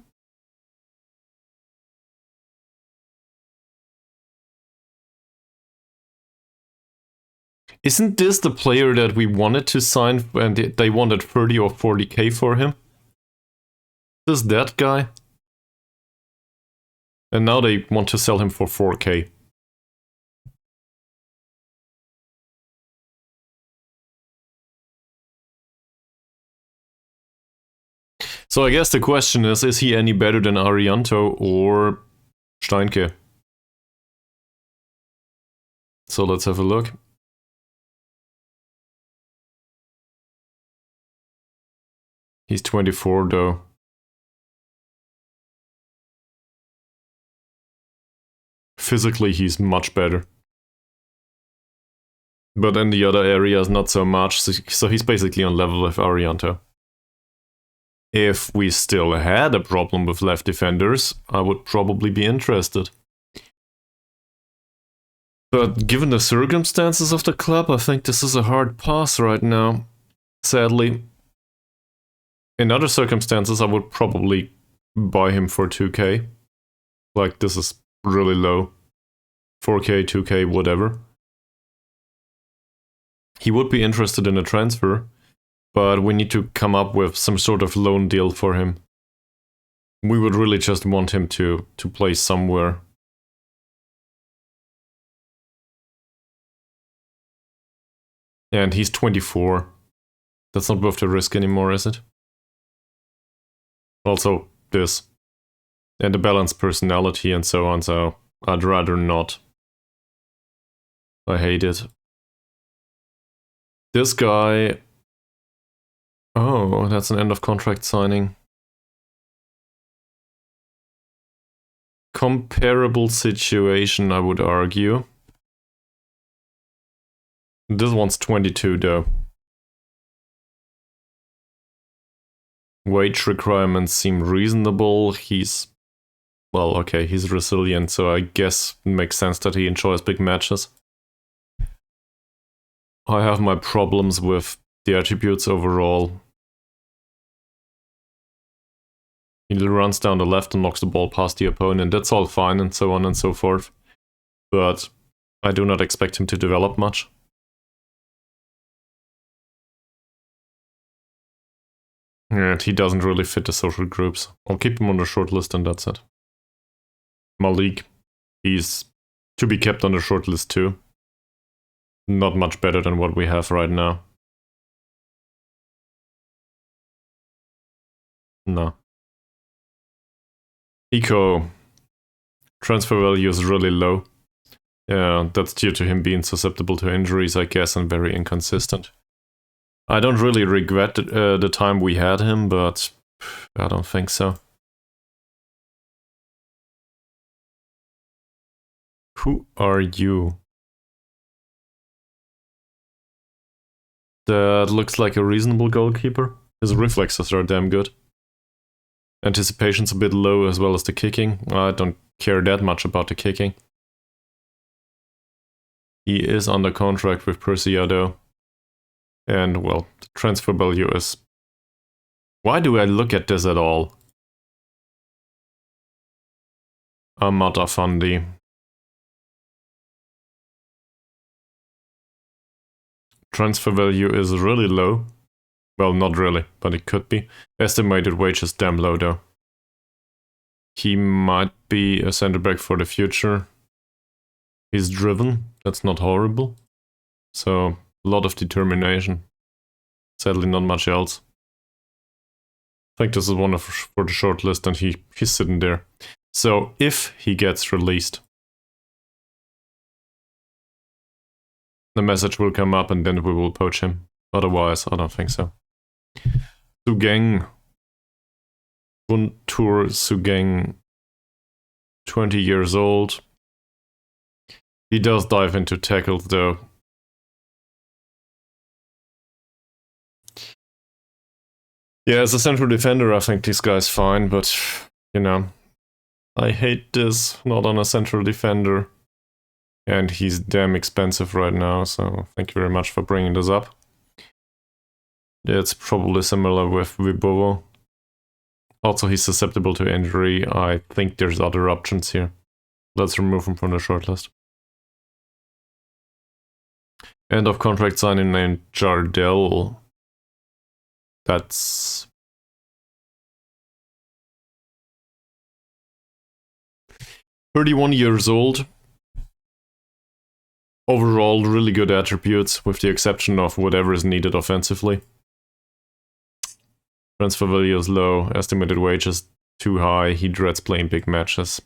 Isn't this the player that we wanted to sign and they wanted 30 or 40k for him? This that guy? And now they want to sell him for 4k. So I guess the question is he any better than Arianto or Steinke? So let's have a look. He's 24 though. Physically he's much better. But in the other areas not so much, so he's basically on level with Arianto. If we still had a problem with left defenders, I would probably be interested. But given the circumstances of the club, I think this is a hard pass right now, sadly. In other circumstances, I would probably buy him for 2k. Like, this is really low. 4k, 2k, whatever. He would be interested in a transfer, but we need to come up with some sort of loan deal for him. We would really just want him to play somewhere. And he's 24. That's not worth the risk anymore, is it? Also, this. And a balanced personality and so on, so I'd rather not. I hate it. This guy... Oh, that's an end of contract signing. comparable situation, I would argue. This one's 22 though. Wage requirements seem reasonable. He's, well, okay, he's resilient, so I guess it makes sense that he enjoys big matches. I have my problems with the attributes overall. He runs down the left and knocks the ball past the opponent. That's all fine and so on and so forth. But I do not expect him to develop much. And he doesn't really fit the social groups. I'll keep him on the short list and that's it. Malik, he's to be kept on the short list too. Not much better than what we have right now. No. Eco transfer value is really low. Yeah, that's due to him being susceptible to injuries, I guess, and very inconsistent. I don't really regret the time we had him, but I don't think so. Who are you? That looks like a reasonable goalkeeper. His reflexes are damn good. Anticipation's a bit low as well as the kicking. I don't care that much about the kicking. He is under contract with Persija though. And well, the transfer value is... Why do I look at this at all? Amata Fandi. Transfer value is really low. Well, not really, but it could be. Estimated wage is damn low though. He might be a center back for the future. He's driven, that's not horrible. So, a lot of determination. Sadly, not much else. I think this is one for the short list and he's sitting there. So, if he gets released, the message will come up and then we will poach him. Otherwise, I don't think so. Sugeng. Guntur Sugeng. 20 years old. He does dive into tackles though. Yeah, as a central defender, I think this guy's fine, but, you know, I hate this, not on a central defender. And he's damn expensive right now, so thank you very much for bringing this up. It's probably similar with Vibovo. Also, he's susceptible to injury. I think there's other options here. Let's remove him from the shortlist. End of contract signing named Jardel. That's... "31 years old. Overall, really good attributes, with the exception of whatever is needed offensively. Transfer value is low, estimated wage is too high, he dreads playing big matches.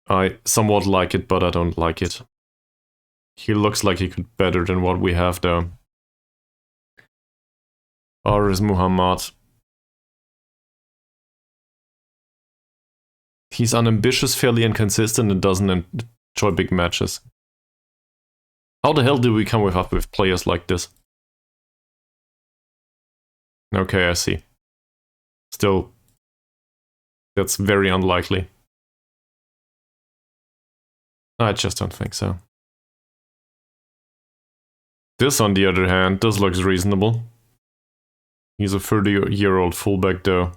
I somewhat like it, but I don't like it. He looks like he could better than what we have though. Aris Muhammad. He's unambitious, fairly inconsistent, and doesn't enjoy big matches. How the hell do we come up with players like this? Okay, I see. Still, that's very unlikely. I just don't think so. This, on the other hand, this looks reasonable. He's a 30-year-old fullback though.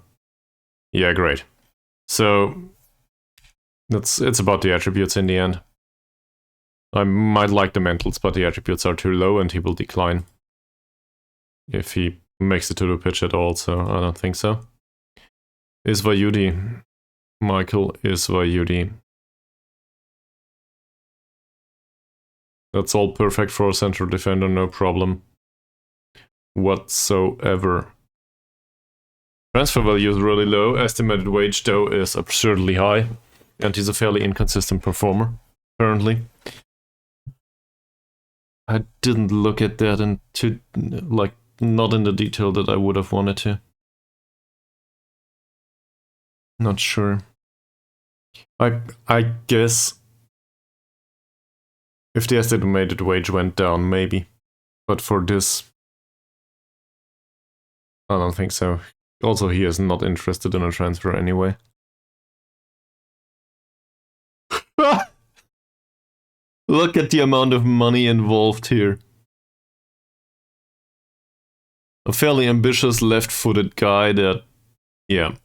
Yeah, great. So, it's about the attributes in the end. I might like the mentals, but the attributes are too low and he will decline. If he makes it to the pitch at all, so I don't think so. Isvayudi. Michael Isvayudi. That's all perfect for a central defender, no problem whatsoever. Transfer value is really low, estimated wage though is absurdly high, and he's a fairly inconsistent performer, currently. I didn't look at that into, like, not in the detail that I would have wanted to. Not sure. I guess if the estimated wage went down, maybe. But for this, I don't think so. Also, he is not interested in a transfer anyway. Look at the amount of money involved here. A fairly ambitious left-footed guy that, yeah.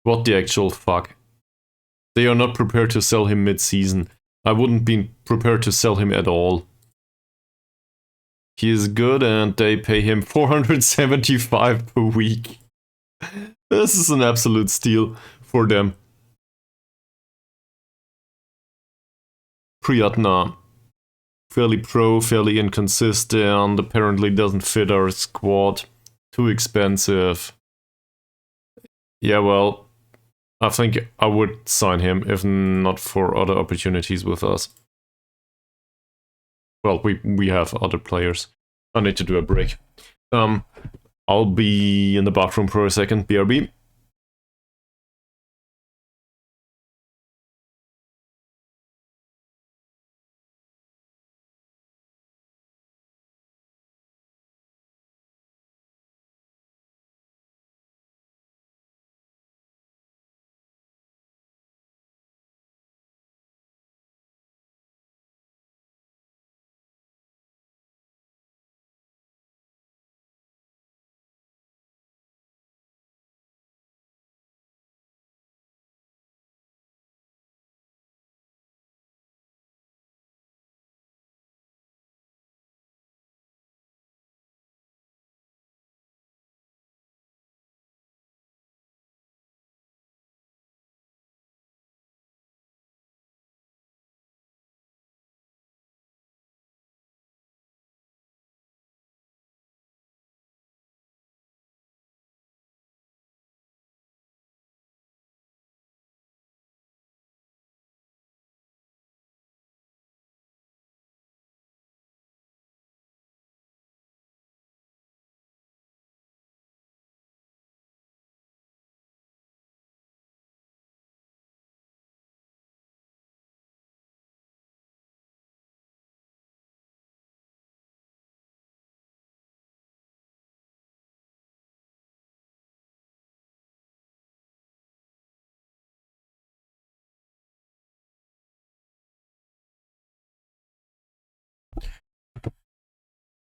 What the actual fuck? They are not prepared to sell him mid-season. I wouldn't be prepared to sell him at all. He is good and they pay him 475 per week. This is an absolute steal for them. Priyatna. Fairly pro, fairly inconsistent, apparently doesn't fit our squad. Too expensive. Yeah, well, I think I would sign him if not for other opportunities with us. Well, we have other players. I need to do a break. I'll be in the bathroom for a second. BRB.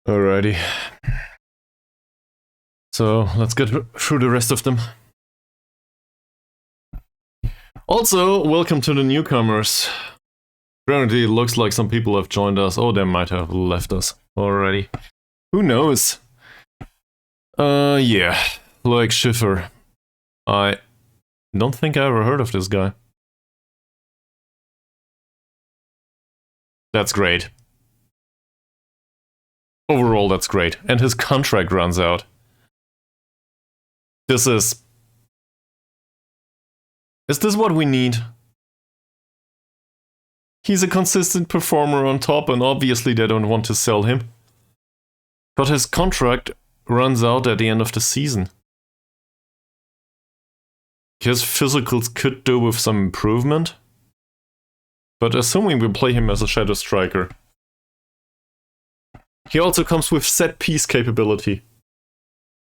Alrighty. So let's get through the rest of them. Also, welcome to the newcomers. Apparently, it looks like some people have joined us. Oh, they might have left us already. Who knows? Yeah. Like Schiffer. I don't think I ever heard of this guy. That's great. Overall, that's great. And his contract runs out. This is... Is this what we need? He's a consistent performer on top, and obviously they don't want to sell him. But his contract runs out at the end of the season. His physicals could do with some improvement. But assuming we play him as a shadow striker, he also comes with set piece capability.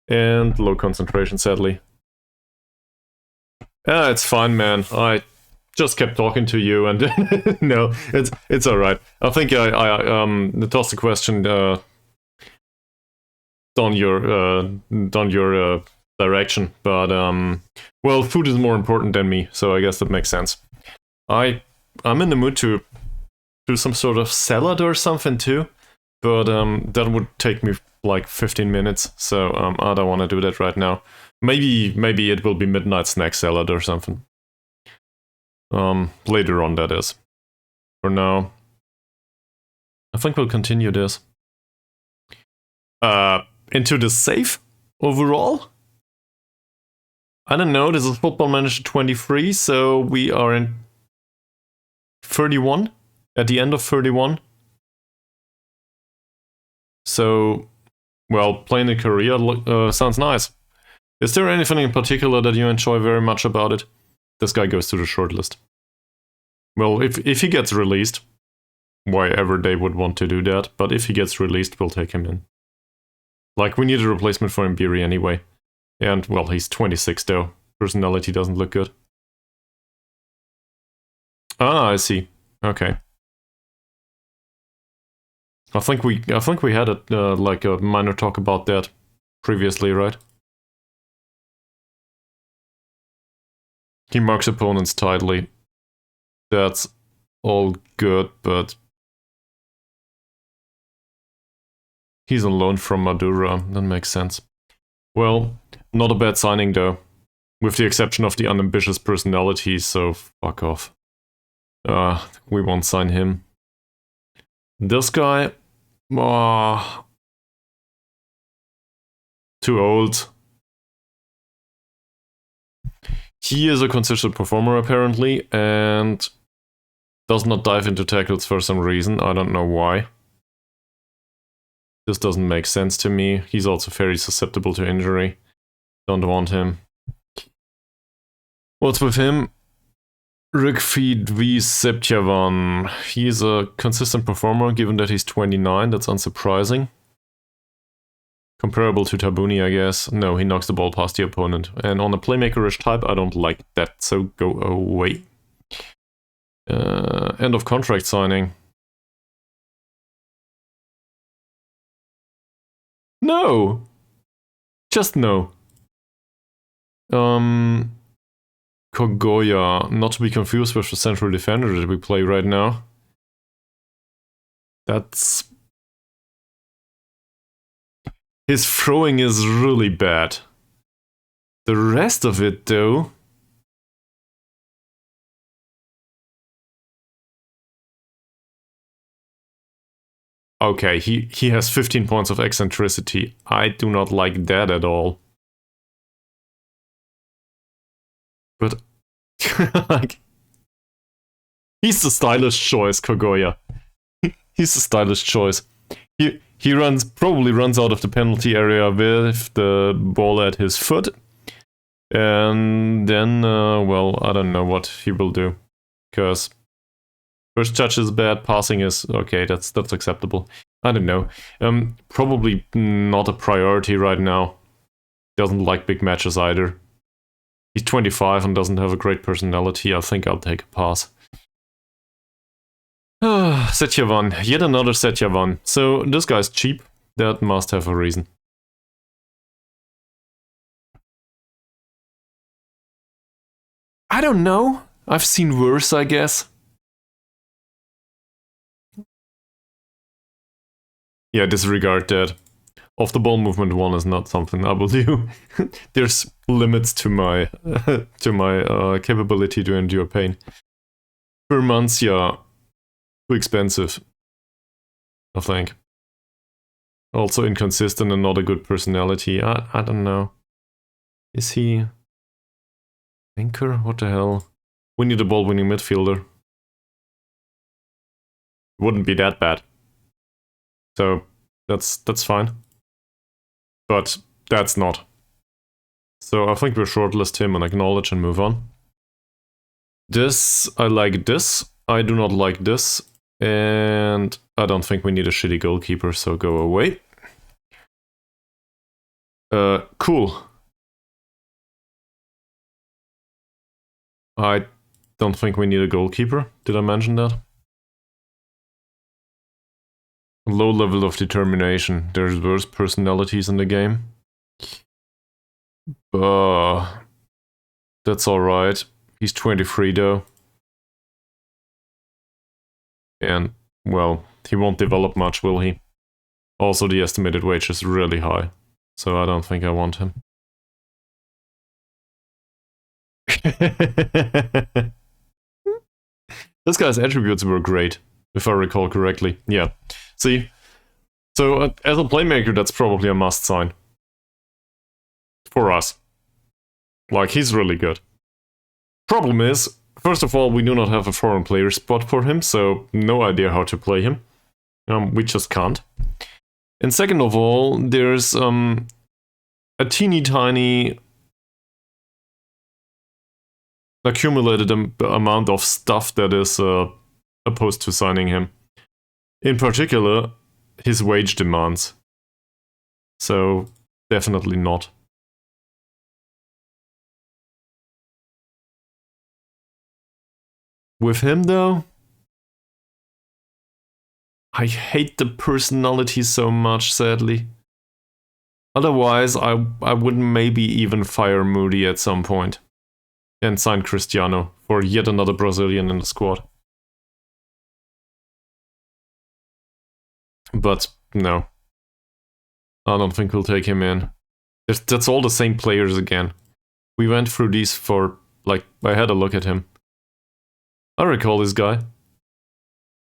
And low concentration, sadly. Ah, it's fine, man. I just kept talking to you, and no, it's all right. I think I tossed the question down your direction, but well, food is more important than me, so I guess that makes sense. I'm in the mood to do some sort of salad or something too, but that would take me like 15 minutes, so I don't want to do that right now. Maybe it will be midnight snack salad or something. Later on, that is. For now, I think we'll continue this. Into the save overall? I don't know, this is Football Manager 23, so we are in 31, at the end of 31. So, well, playing a career sounds nice. Is there anything in particular that you enjoy very much about it? This guy goes to the shortlist. Well, if he gets released, why ever they would want to do that, but if he gets released, we'll take him in. Like, we need a replacement for Mbiri anyway. And, well, he's 26 though. Personality doesn't look good. Ah, I see. Okay. I think we had like a minor talk about that previously, right? He marks opponents tightly. That's all good, but he's on loan from Madura. That makes sense. Well, not a bad signing though, with the exception of the unambitious personality, so fuck off. We won't sign him. This guy, too old. He is a consistent performer apparently, and does not dive into tackles for some reason. I don't know why. This doesn't make sense to me. He's also very susceptible to injury. Don't want him. What's with him? Rikfeed V. Septyavan. He's a consistent performer, given that he's 29. That's unsurprising. Comparable to Tabuni, I guess. No, he knocks the ball past the opponent. And on a playmaker-ish type, I don't like that, so go away. End of contract signing. No! Just no. Kogoya, not to be confused with the central defender that we play right now. That's... His throwing is really bad. The rest of it, though... Okay, he has 15 points of eccentricity. I do not like that at all. But, like, he's the stylish choice, Kogoya. He's the stylish choice. He probably runs out of the penalty area with the ball at his foot. And then, well, I don't know what he will do. Because first touch is bad, passing is okay, that's acceptable. I don't know. Probably not a priority right now. Doesn't like big matches either. He's 25 and doesn't have a great personality. I think I'll take a pass. Setyavan. Yet another Setyavan. So this guy's cheap. That must have a reason. I don't know. I've seen worse, I guess. Yeah, disregard that. Off the ball movement 1 is not something I will do. There's limits to my capability to endure pain. Per month, yeah, too expensive, I think. Also inconsistent and not a good personality. I don't know. Is he anchor? What the hell? We need a ball-winning midfielder. Wouldn't be that bad. So that's fine. But that's not. So I think we'll shortlist him and acknowledge and move on. This, I like this. I do not like this. And I don't think we need a shitty goalkeeper, so go away. Cool. I don't think we need a goalkeeper. Did I mention that? Low level of determination. There's worse personalities in the game. That's alright. He's 23 though. And, well, he won't develop much, will he? Also, the estimated wage is really high. So I don't think I want him. This guy's attributes were great, if I recall correctly. Yeah. See? So, as a playmaker, that's probably a must sign. For us. Like, he's really good. Problem is, first of all, we do not have a foreign player spot for him, so no idea how to play him. We just can't. And second of all, there's a teeny tiny accumulated amount of stuff that is opposed to signing him. In particular, his wage demands. So, definitely not. With him, though, I hate the personality so much, sadly. Otherwise, I would maybe even fire Moody at some point and sign Cristiano for yet another Brazilian in the squad. But no, I don't think we'll take him in. That's all the same players again. We went through these for, like, I had a look at him. I recall this guy.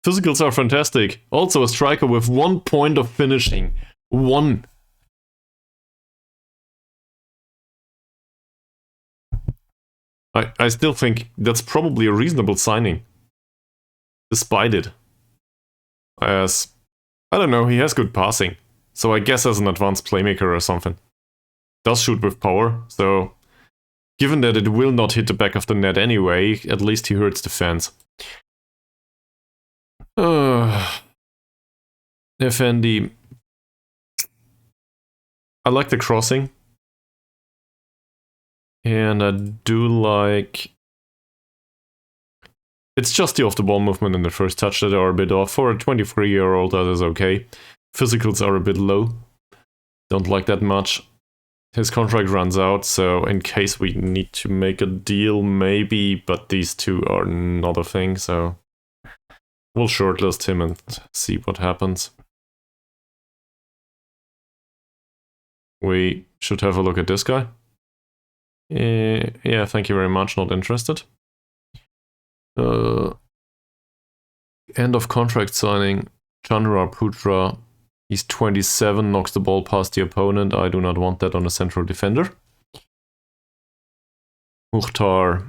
Physicals are fantastic. Also a striker with 1 point of finishing. 1. I still think that's probably a reasonable signing. Despite it. As, I don't know, he has good passing. So I guess as an advanced playmaker or something. Does shoot with power, so given that it will not hit the back of the net anyway, at least he hurts the fans. Effendi. I like the crossing. And I do like... It's just the off-the-ball movement and the first touch that are a bit off. For a 23-year-old, that is okay. Physicals are a bit low. Don't like that much. His contract runs out, so in case we need to make a deal, maybe, but these two are not a thing, so we'll shortlist him and see what happens. We should have a look at this guy. Yeah, thank you very much, not interested. End of contract signing, Chandra Putra. He's 27, knocks the ball past the opponent. I do not want that on a central defender. Mukhtar.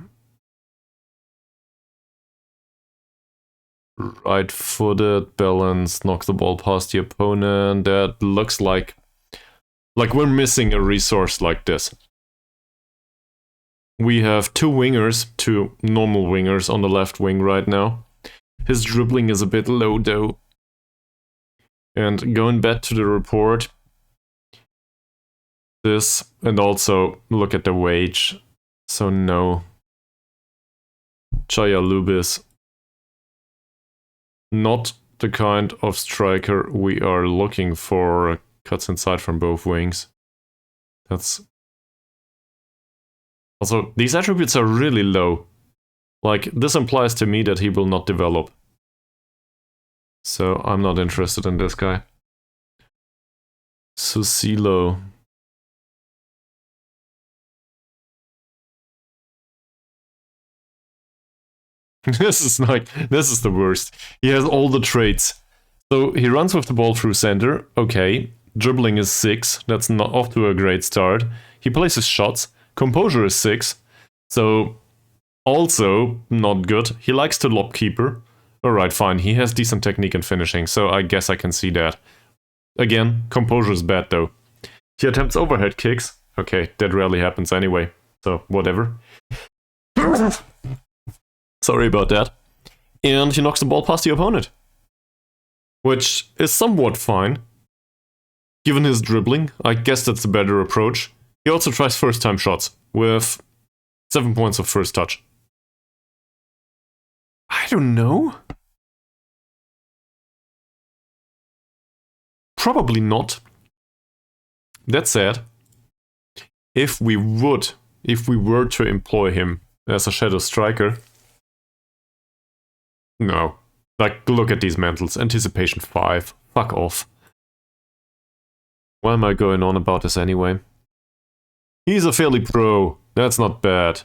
Right-footed, balanced, knocks the ball past the opponent. That looks like we're missing a resource like this. We have two normal wingers on the left wing right now. His dribbling is a bit low though. And going back to the report, this, and also look at the wage. So no. Chaya Lubis. Not the kind of striker we are looking for. Cuts inside from both wings. That's... Also, these attributes are really low. Like, this implies to me that he will not develop. So, I'm not interested in this guy. Susilo. This is the worst. He has all the traits. So, he runs with the ball through center. Okay. Dribbling is 6. That's not off to a great start. He places shots. Composure is 6. So, also not good. He likes to lob keeper. Alright, fine. He has decent technique and finishing, so I guess I can see that. Again, composure is bad though. He attempts overhead kicks. Okay, that rarely happens anyway, so whatever. Sorry about that. And he knocks the ball past the opponent. Which is somewhat fine. Given his dribbling, I guess that's a better approach. He also tries first-time shots, with 7 points of first touch. I don't know. Probably not. That said, if we were to employ him as a shadow striker, no. Like, look at these mentals. Anticipation 5. Fuck off. Why am I going on about this anyway? He's a fairly pro. That's not bad.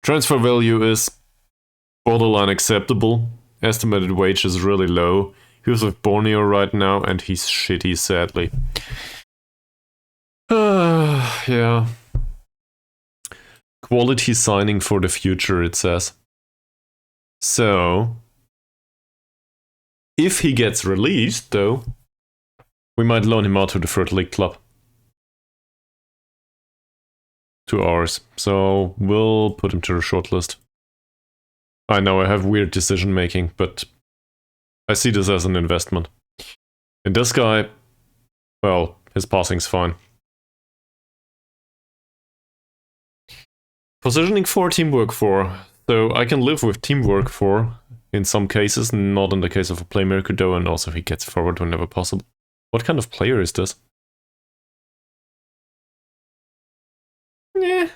Transfer value is borderline acceptable. Estimated wage is really low. He was with Borneo right now, and he's shitty, sadly. Yeah. Quality signing for the future, it says. So, if he gets released, though, we might loan him out to the third league club. To ours. So, we'll put him to the shortlist. I know I have weird decision making, but I see this as an investment. And this guy, well, his passing's fine. Positioning 4, teamwork 4. So I can live with teamwork 4 in some cases, not in the case of a playmaker though, and also he gets forward whenever possible. What kind of player is this? Yeah,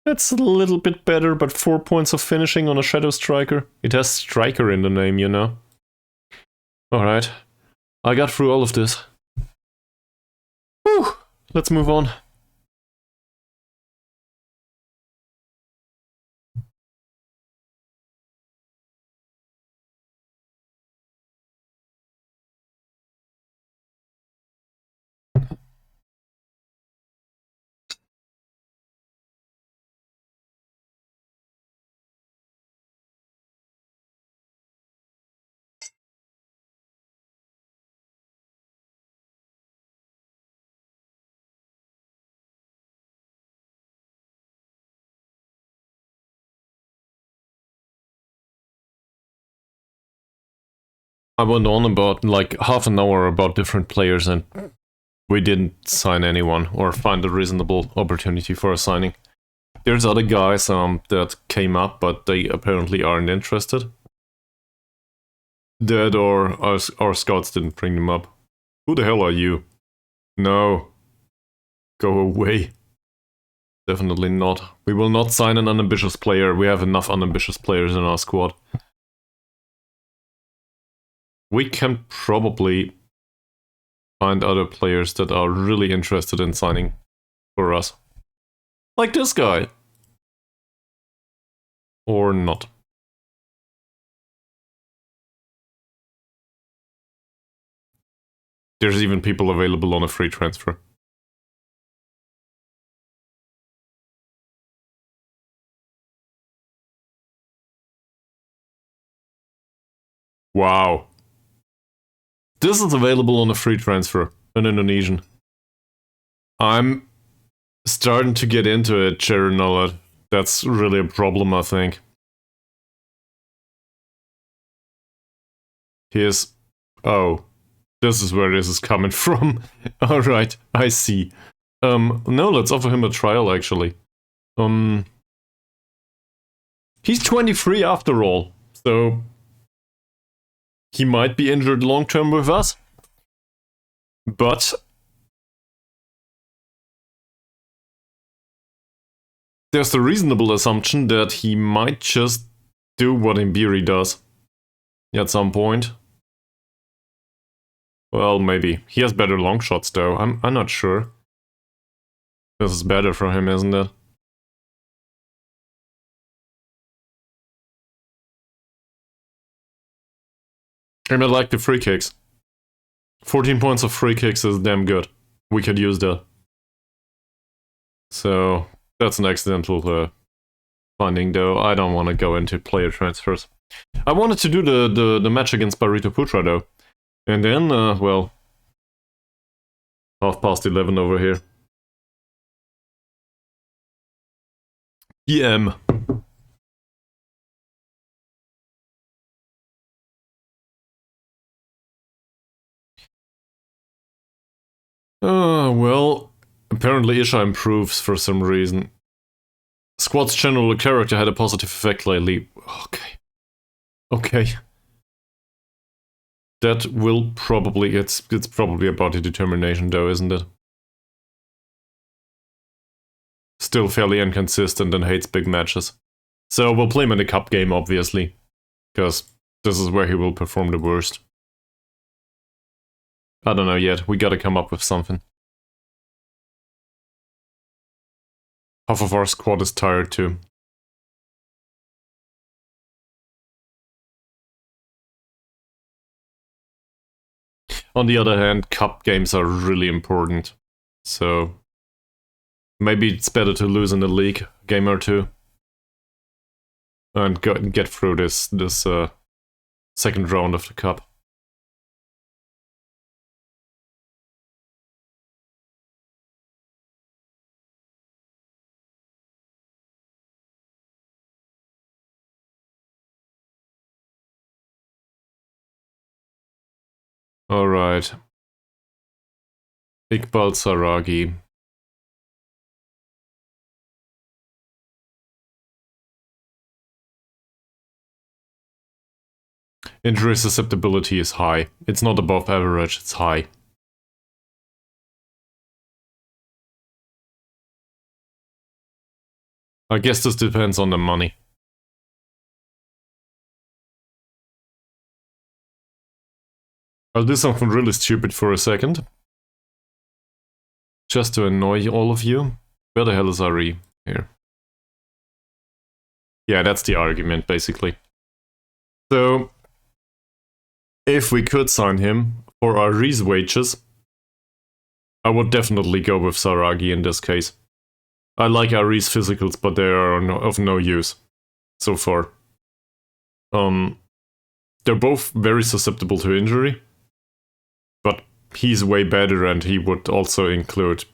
that's a little bit better, but 4 points of finishing on a Shadow Striker. It has Striker in the name, you know. Alright, I got through all of this. Whew, let's move on. I went on about like half an hour about different players and we didn't sign anyone or find a reasonable opportunity for a signing. There's other guys that came up, but they apparently aren't interested. Dead or our scouts didn't bring them up. Who the hell are you? No. Go away. Definitely not. We will not sign an unambitious player. We have enough unambitious players in our squad. We can probably find other players that are really interested in signing for us. Like this guy. Or not. There's even people available on a free transfer. Wow. This is available on a free transfer. An Indonesian. I'm starting to get into it, Chernolet. That's really a problem, I think. Here's... Oh. This is where this is coming from. Alright, I see. No, let's offer him a trial, actually. He's 23 after all, so... He might be injured long-term with us. But... there's the reasonable assumption that he might just do what Imbiri does. At some point. Well, maybe. He has better long shots, though. I'm not sure. This is better for him, isn't it? And I like the free kicks. 14 points of free kicks is damn good. We could use that. So, that's an accidental finding, though. I don't want to go into player transfers. I wanted to do the match against Barito Putra, though. And then, well... 11:30 over here. PM. Well, apparently Isha improves for some reason. Squad's general character had a positive effect lately. Okay. Okay. That will probably... It's probably about the determination, though, isn't it? Still fairly inconsistent and hates big matches. So we'll play him in the cup game, obviously. Because this is where he will perform the worst. I don't know yet. We gotta come up with something. Half of our squad is tired too. On the other hand, cup games are really important. So maybe it's better to lose in the league game or two. And get through this second round of the cup. Alright. Iqbal Saragi. Injury susceptibility is high. It's not above average, it's high. I guess this depends on the money. I'll do something really stupid for a second. Just to annoy all of you. Where the hell is Ari? Here. Yeah, that's the argument, basically. So, if we could sign him for Ari's wages, I would definitely go with Saragi in this case. I like Ari's physicals, but they are of no use so far. They're both very susceptible to injury, but he's way better, and he would also include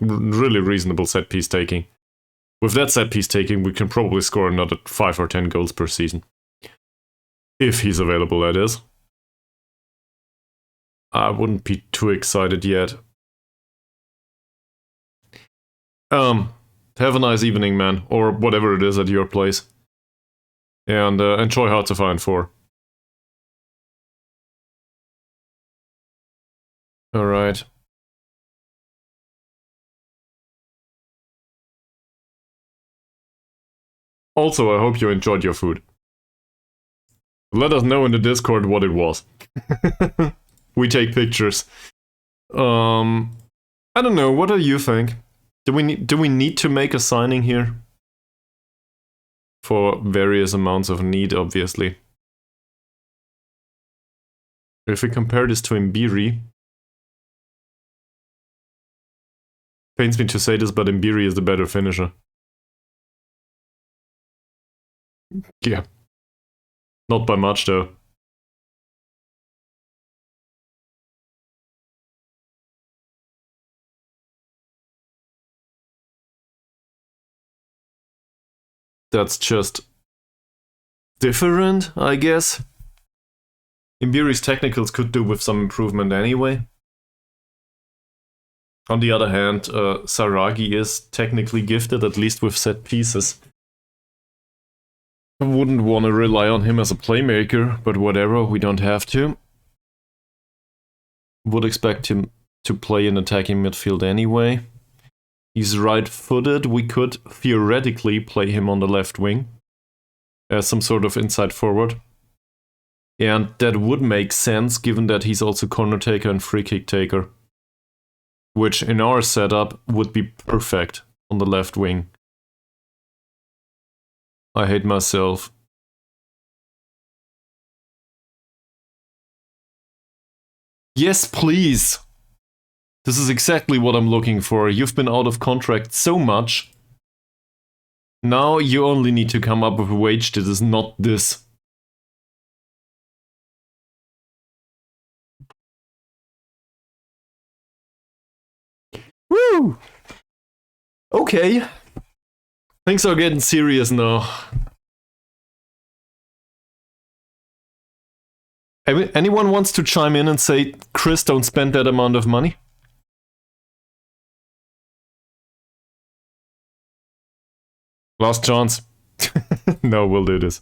really reasonable set piece taking. With that set piece taking, we can probably score another 5 or 10 goals per season. If he's available, that is. I wouldn't be too excited yet. Have a nice evening, man, or whatever it is at your place. And enjoy Hard to Find 4. Alright. Also, I hope you enjoyed your food. Let us know in the Discord what it was. We take pictures. I don't know, what do you think? Do we need to make a signing here? For various amounts of need, obviously. If we compare this to Mbiri, pains me to say this, but Mbiri is the better finisher. Yeah. Not by much, though. That's just different, I guess. Mbiri's technicals could do with some improvement anyway. On the other hand, Saragi is technically gifted, at least with set pieces. I wouldn't want to rely on him as a playmaker, but whatever, we don't have to. Would expect him to play in attacking midfield anyway. He's right-footed, we could theoretically play him on the left wing as some sort of inside forward. And that would make sense given that he's also corner taker and free kick taker. Which in our setup would be perfect on the left wing. I hate myself. Yes, please! This is exactly what I'm looking for. You've been out of contract so much. Now you only need to come up with a wage that is not this. Woo! Okay. Things are getting serious now. Anyone wants to chime in and say, Chris, don't spend that amount of money? Last chance. No, we'll do this.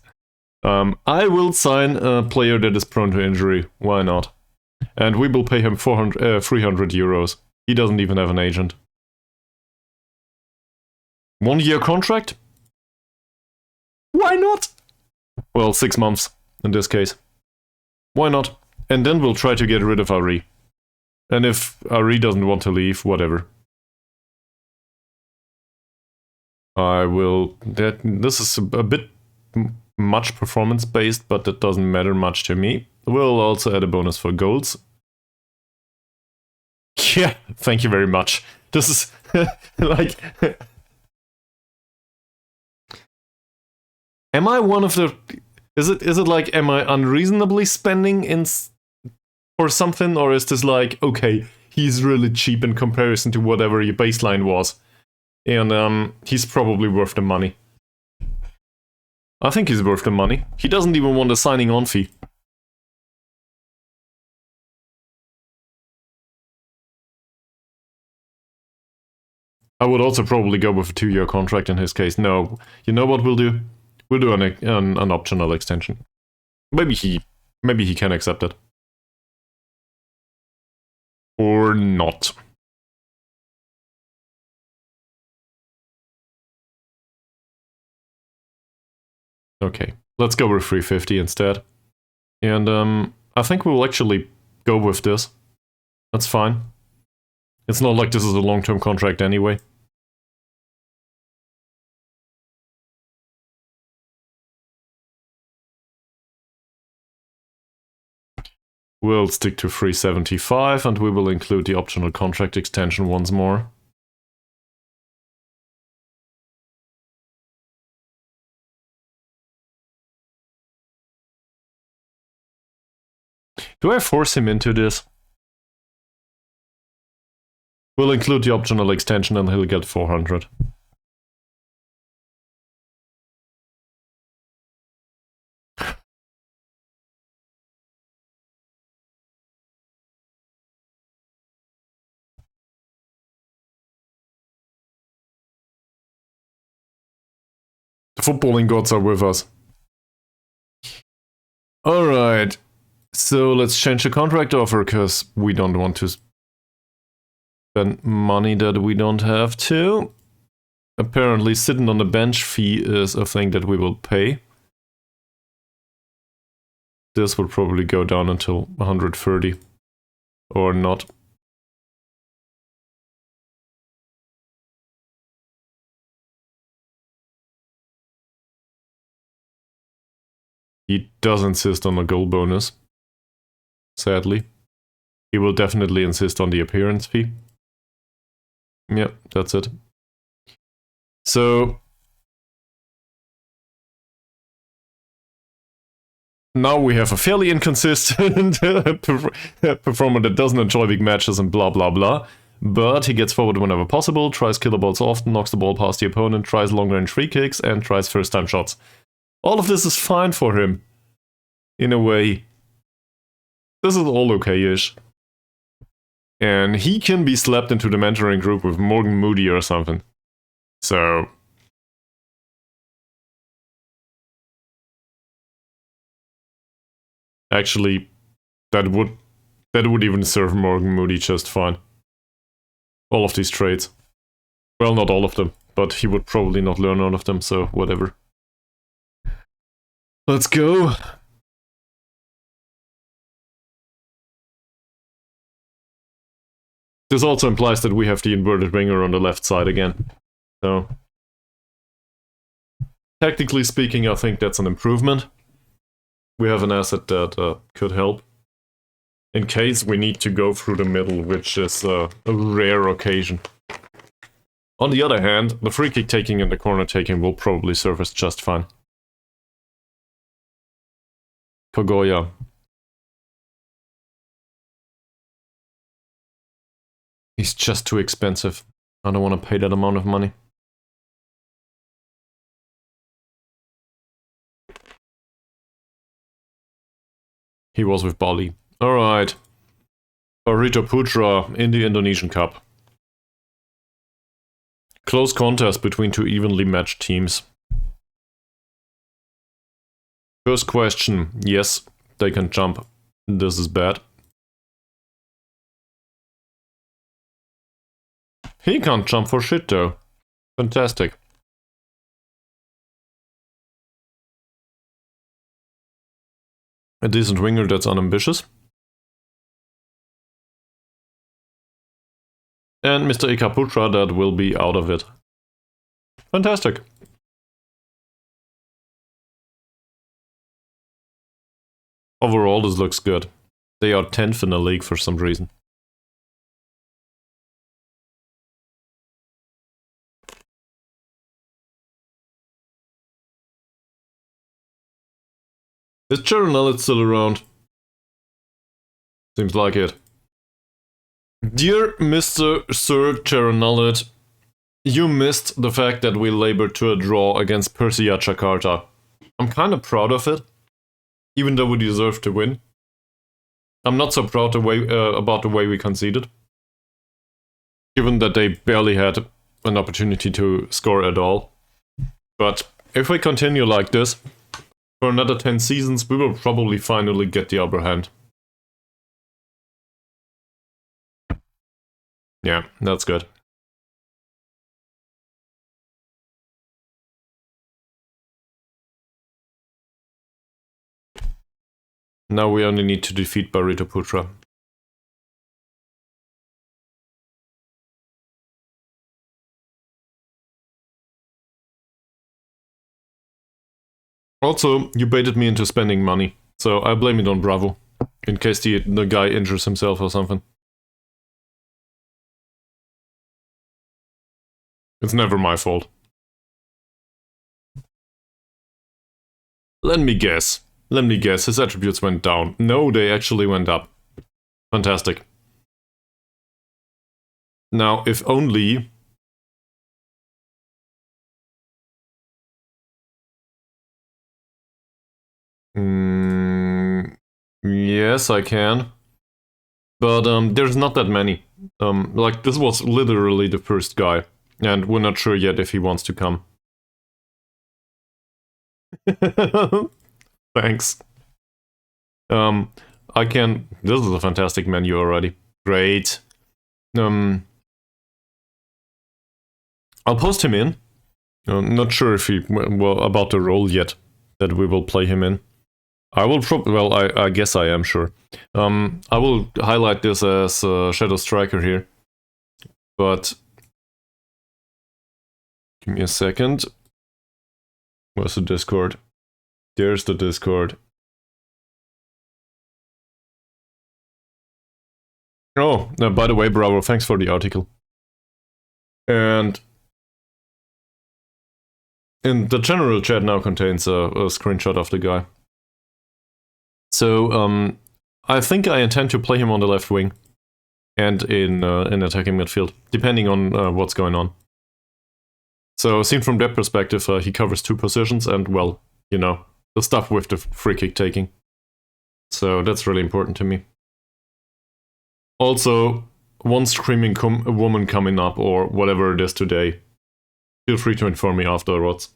I will sign a player that is prone to injury. Why not? And we will pay him 300 euros. He doesn't even have an agent. 1 year contract? Why not? Well, 6 months in this case. Why not? And then we'll try to get rid of Ari. And if Ari doesn't want to leave, whatever. I will... This is a bit much performance-based, but that doesn't matter much to me. We'll also add a bonus for goals. Yeah, thank you very much. This is... like... Am I one of the... Is it like, am I unreasonably spending for something? Or is this like, okay, he's really cheap in comparison to whatever your baseline was. And he's probably worth the money. I think he's worth the money. He doesn't even want a signing on fee. I would also probably go with a 2-year contract in his case. No, you know what we'll do? We'll do an optional extension. Maybe he can accept it. Or not. Okay, let's go with 350 instead. And I think we'll actually go with this. That's fine. It's not like this is a long-term contract anyway. We'll stick to 375 and we will include the optional contract extension once more. Do I force him into this? We'll include the optional extension and he'll get 400. The footballing gods are with us. Alright. So let's change the contract offer, because we don't want to spend money that we don't have to. Apparently sitting on the bench fee is a thing that we will pay. This will probably go down until 130. Or not. He does insist on a goal bonus. Sadly. He will definitely insist on the appearance fee. Yep, that's it. So now we have a fairly inconsistent performer that doesn't enjoy big matches and blah blah blah. But he gets forward whenever possible, tries killer balls often, knocks the ball past the opponent, tries long range free kicks, and tries first time shots. All of this is fine for him. In a way. This is all okay-ish. And he can be slapped into the mentoring group with Morgan Moody or something. So actually, that would even serve Morgan Moody just fine. All of these traits. Well, not all of them, but he would probably not learn all of them, so whatever. Let's go. This also implies that we have the inverted winger on the left side again. So, technically speaking, I think that's an improvement. We have an asset that could help. In case we need to go through the middle, which is a rare occasion. On the other hand, the free kick taking and the corner taking will probably serve us just fine. Kogoya. He's just too expensive. I don't want to pay that amount of money. He was with Bali. Alright. Barito Putra in the Indonesian Cup. Close contest between two evenly matched teams. First question. Yes, they can jump. This is bad. He can't jump for shit though. Fantastic. A decent winger that's unambitious. And Mr. Ikaputra that will be out of it. Fantastic. Overall, this looks good. They are 10th in the league for some reason. Is Charanellit still around? Seems like it. Dear Mr. Sir Charanellit, you missed the fact that we labored to a draw against Persija Jakarta. I'm kind of proud of it, even though we deserved to win. I'm not so proud about the way we conceded, given that they barely had an opportunity to score at all. But if we continue like this, for another 10 seasons, we will probably finally get the upper hand. Yeah, that's good. Now we only need to defeat Barito Putra. Also, you baited me into spending money, so I blame it on Bravo, in case the guy injures himself or something. It's never my fault. Let me guess. His attributes went down. No, they actually went up. Fantastic. Now, if only... yes, I can. But there's not that many. Like, this was literally the first guy. And we're not sure yet if he wants to come. Thanks. I can... This is a fantastic menu already. Great. I'll post him in. Not sure if he... well, about the role yet that we will play him in. I will well, I guess I am sure. I will highlight this as Shadow Striker here. But... give me a second. Where's the Discord? There's the Discord. Oh, by the way, Bravo, thanks for the article. And the general chat now contains a screenshot of the guy. So, I think I intend to play him on the left wing and in attacking midfield, depending on what's going on. So, seen from that perspective, he covers 2 positions and, well, you know, the stuff with the free kick taking. So, that's really important to me. Also, one screaming woman coming up or whatever it is today, feel free to inform me afterwards.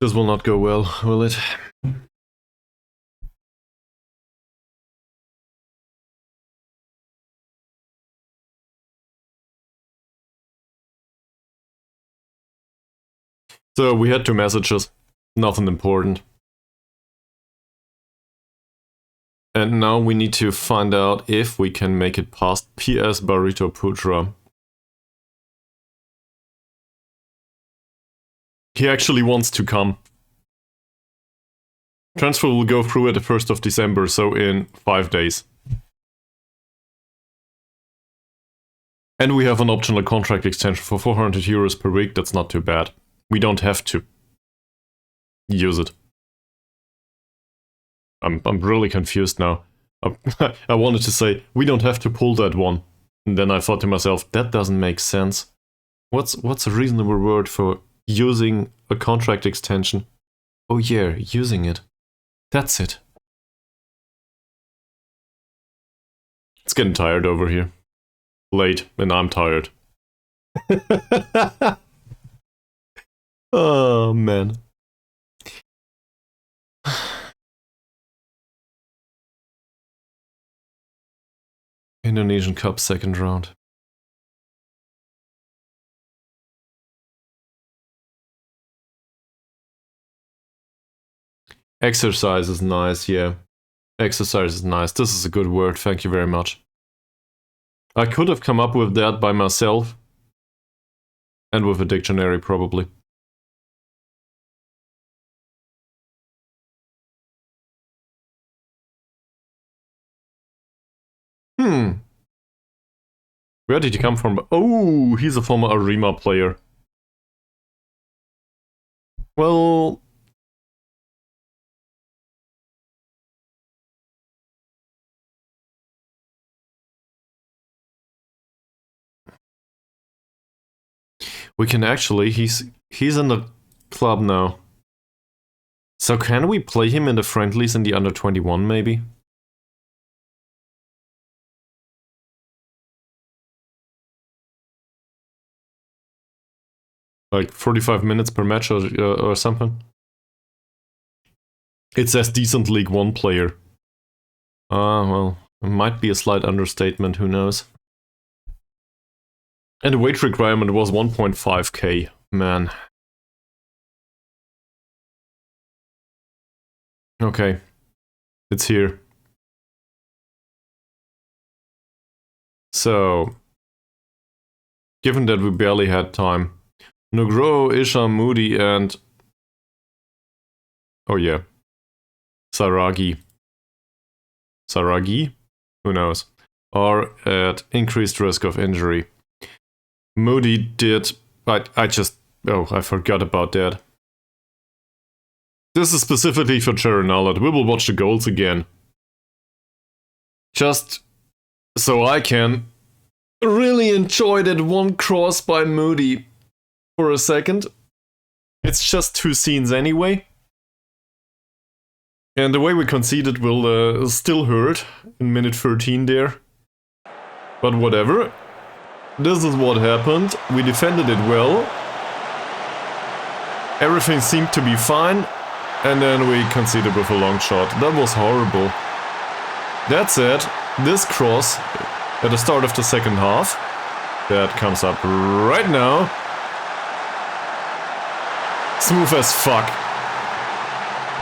This will not go well, will it? So we had 2 messages, nothing important. And now we need to find out if we can make it past PS Barito Putra. He actually wants to come. Transfer will go through at the 1st of December, so in 5 days. And we have an optional contract extension for 400 euros per week, that's not too bad. We don't have to use it. I'm really confused now. I wanted to say, we don't have to pull that one. And then I thought to myself, that doesn't make sense. What's a reasonable word for using a contract extension? Oh yeah, using it. That's it. It's getting tired over here. Late, and I'm tired. Oh, man. Indonesian Cup 2nd round. Exercise is nice, yeah. Exercise is nice. This is a good word, thank you very much. I could have come up with that by myself. And with a dictionary, probably. Where did he come from? Oh, he's a former Arima player. Well... We can actually... He's in the club now. So can we play him in the friendlies in the under 21 maybe? Like 45 minutes per match or something? It says decent League 1 player. Well, it might be a slight understatement, who knows. And the wage requirement was 1.5k, man. Okay, it's here. So, given that we barely had time, Nugro, Isha, Moody, and... oh yeah. Saragi. Who knows? Are at increased risk of injury. Moody did... I just... oh, I forgot about that. This is specifically for Cherry. We will watch the goals again. Just so I can really enjoy that one cross by Moody for a second. It's just 2 scenes anyway. And the way we conceded will still hurt in minute 13 there. But whatever. This is what happened. We defended it well. Everything seemed to be fine. And then we conceded with a long shot. That was horrible. That said, this cross at the start of the second half, that comes up right now. Smooth as fuck.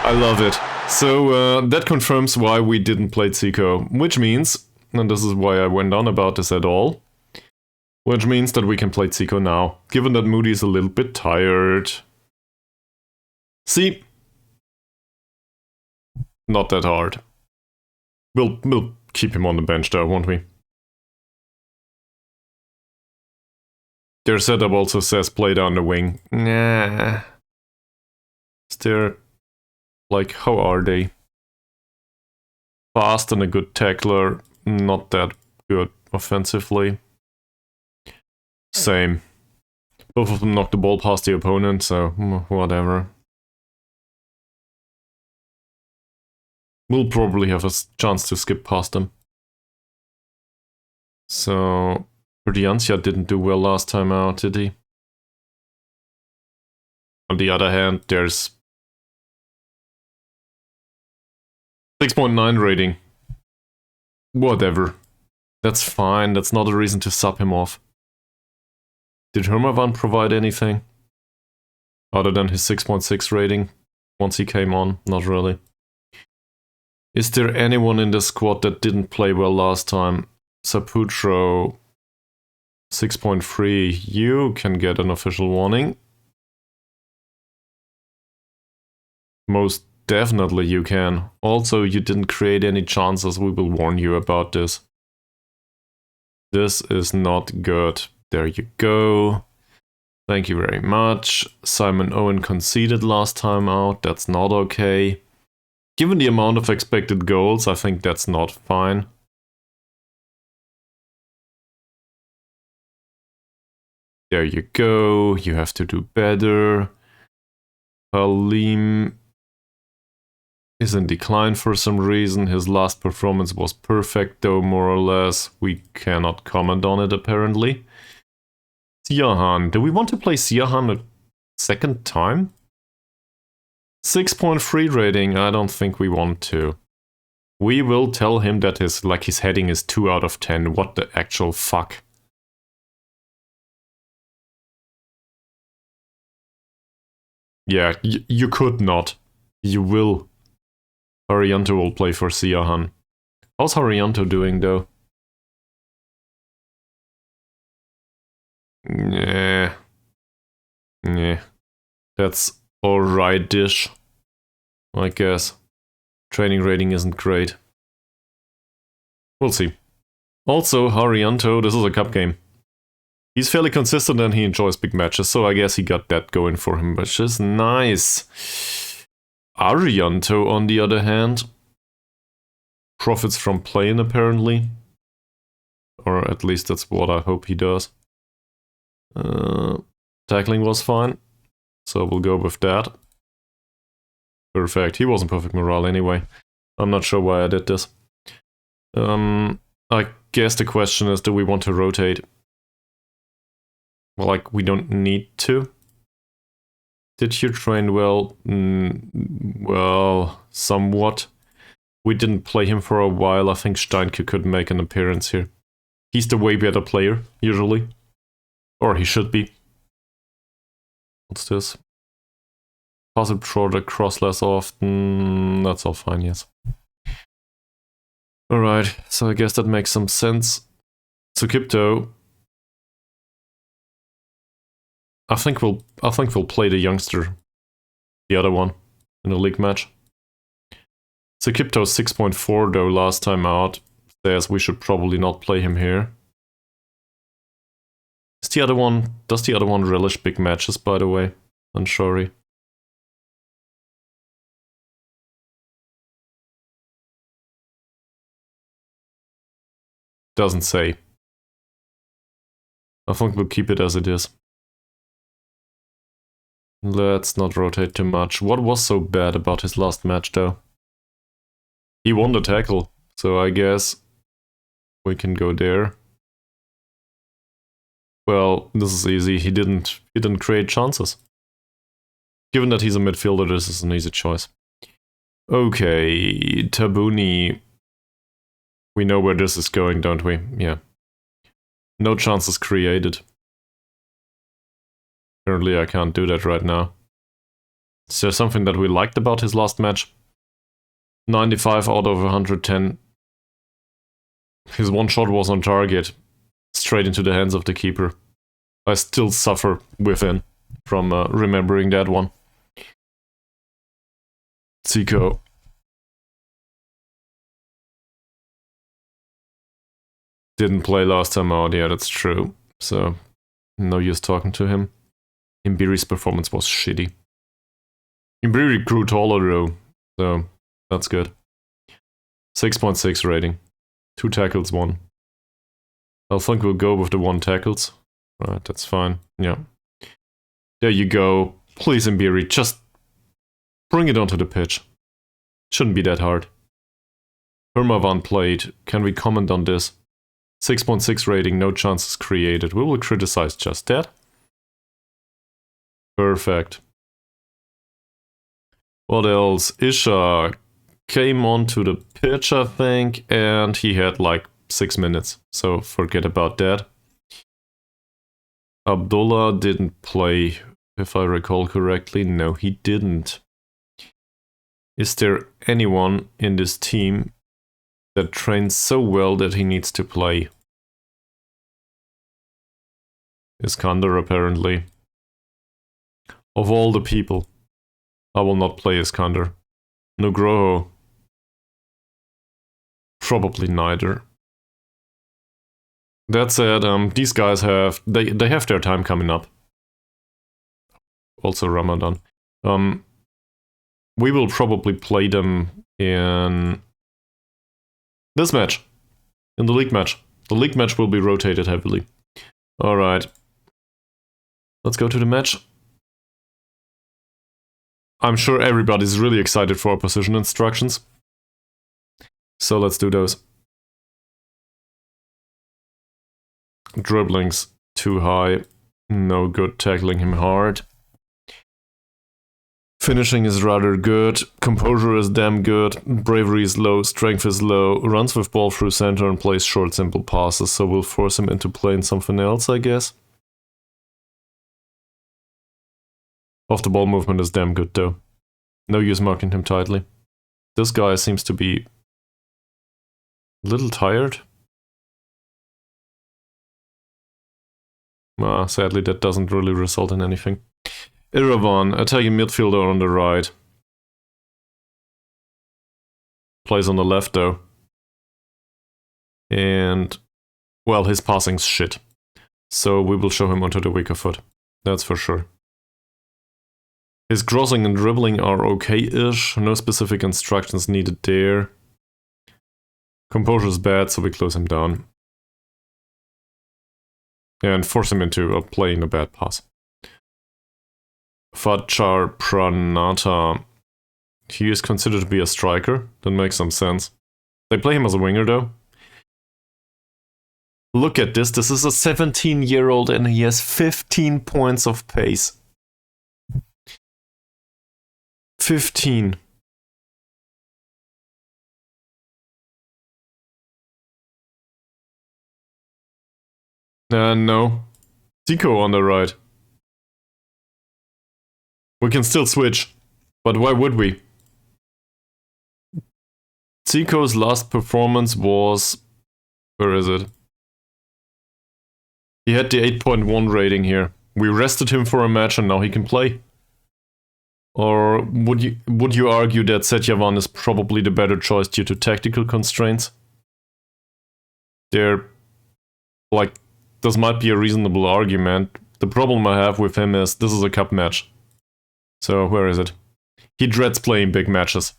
I love it. So that confirms why we didn't play Zico, which means, and this is why I went on about this at all, which means that we can play Zico now, given that Moody is a little bit tired. See? Not that hard. We'll keep him on the bench though, won't we? Their setup also says play down the wing. Nah. Still, like, how are they? Fast and a good tackler, not that good offensively. Same. Both of them knocked the ball past the opponent, so whatever. We'll probably have a chance to skip past them. So, Perdiancia didn't do well last time out, did he? On the other hand, there's 6.9 rating. Whatever. That's fine, that's not a reason to sub him off. Did Hermavan provide anything? Other than his 6.6 rating once he came on? Not really. Is there anyone in the squad that didn't play well last time? Saputro, 6.3. You can get an official warning. Most definitely you can. Also, you didn't create any chances. We will warn you about this. This is not good. There you go. Thank you very much. Simon Owen conceded last time out. That's not okay. Given the amount of expected goals, I think that's not fine. There you go. You have to do better. Halim is in decline for some reason. His last performance was perfect, though, more or less. We cannot comment on it, apparently. Siahan. Do we want to play Siahan a second time? 6.3 rating. I don't think we want to. We will tell him that his heading is 2 out of 10. What the actual fuck? Yeah, you could not. You will. Harianto will play for Siahan. How's Harianto doing, though? Yeah. Yeah. That's alright-ish, I guess. Training rating isn't great. We'll see. Also, Harianto, this is a cup game. He's fairly consistent and he enjoys big matches, so I guess he got that going for him, which is nice. Arianto, on the other hand, profits from playing apparently. Or at least that's what I hope he does. Tackling was fine, so we'll go with that. Perfect. He was in perfect morale anyway. I'm not sure why I did this. I guess the question is, do we want to rotate? Well, like, we don't need to. Did you train well? Well, somewhat. We didn't play him for a while. I think Steinke could make an appearance here. He's the way better player, usually. Or he should be. What's this? Puzzle product, cross less often. That's all fine, yes. Alright, so I guess that makes some sense. So Kipto. I think we'll play the youngster. The other one. In the league match. So Kipto 6.4 though last time out. Says we should probably not play him here. Does the other one relish big matches, by the way? Unsure. Doesn't say. I think we'll keep it as it is. Let's not rotate too much. What was so bad about his last match though? He won the tackle, so I guess we can go there. Well, this is easy. He didn't create chances. Given that he's a midfielder, this is an easy choice. Okay, Tabuni. We know where this is going, don't we? Yeah. No chances created. Apparently I can't do that right now. Is there something that we liked about his last match? 95 out of 110. His one shot was on target. Straight into the hands of the keeper. I still suffer within from remembering that one. Zico. Didn't play last time out, yeah, that's true. So, no use talking to him. Imbiri's performance was shitty. Imbiri grew taller though, so that's good. 6.6 rating. 2 tackles, 1. I think we'll go with the 1 tackles. Right, that's fine. Yeah. There you go. Please, Imbiri, just bring it onto the pitch. Shouldn't be that hard. Hermavan played. Can we comment on this? 6.6 rating, no chances created. We will criticize just that. Perfect. What else? Isha came onto the pitch, I think, and he had like 6 minutes, so forget about that. Abdullah didn't play, if I recall correctly. No, he didn't. Is there anyone in this team that trains so well that he needs to play? Iskander, apparently. Of all the people, I will not play Iskander. Nugroho. Probably neither. That said, these guys have they have their time coming up. Also Ramadan. We will probably play them in this match. In the league match. The league match will be rotated heavily. Alright. Let's go to the match. I'm sure everybody's really excited for our position instructions. So let's do those. Dribbling's too high. No good tackling him hard. Finishing is rather good. Composure is damn good. Bravery is low. Strength is low. Runs with ball through center and plays short, simple passes. So we'll force him into playing something else, I guess. Off the ball movement is damn good though. No use marking him tightly. This guy seems to be a little tired. Sadly, that doesn't really result in anything. Iravan, attacking midfielder on the right. Plays on the left though. And, well, his passing's shit. So we will show him onto the weaker foot. That's for sure. His crossing and dribbling are okay-ish. No specific instructions needed there. Composure is bad, so we close him down. And force him into playing a bad pass. Fachar Pranata. He is considered to be a striker. That makes some sense. They play him as a winger, though. Look at this. This is a 17-year-old and he has 15 points of pace. 15. No. Zico on the right. We can still switch. But why would we? Zico's last performance was... Where is it? He had the 8.1 rating here. We rested him for a match and now he can play. Or would you argue that Setyavan is probably the better choice due to tactical constraints? This might be a reasonable argument. The problem I have with him is this is a cup match. So where is it? He dreads playing big matches.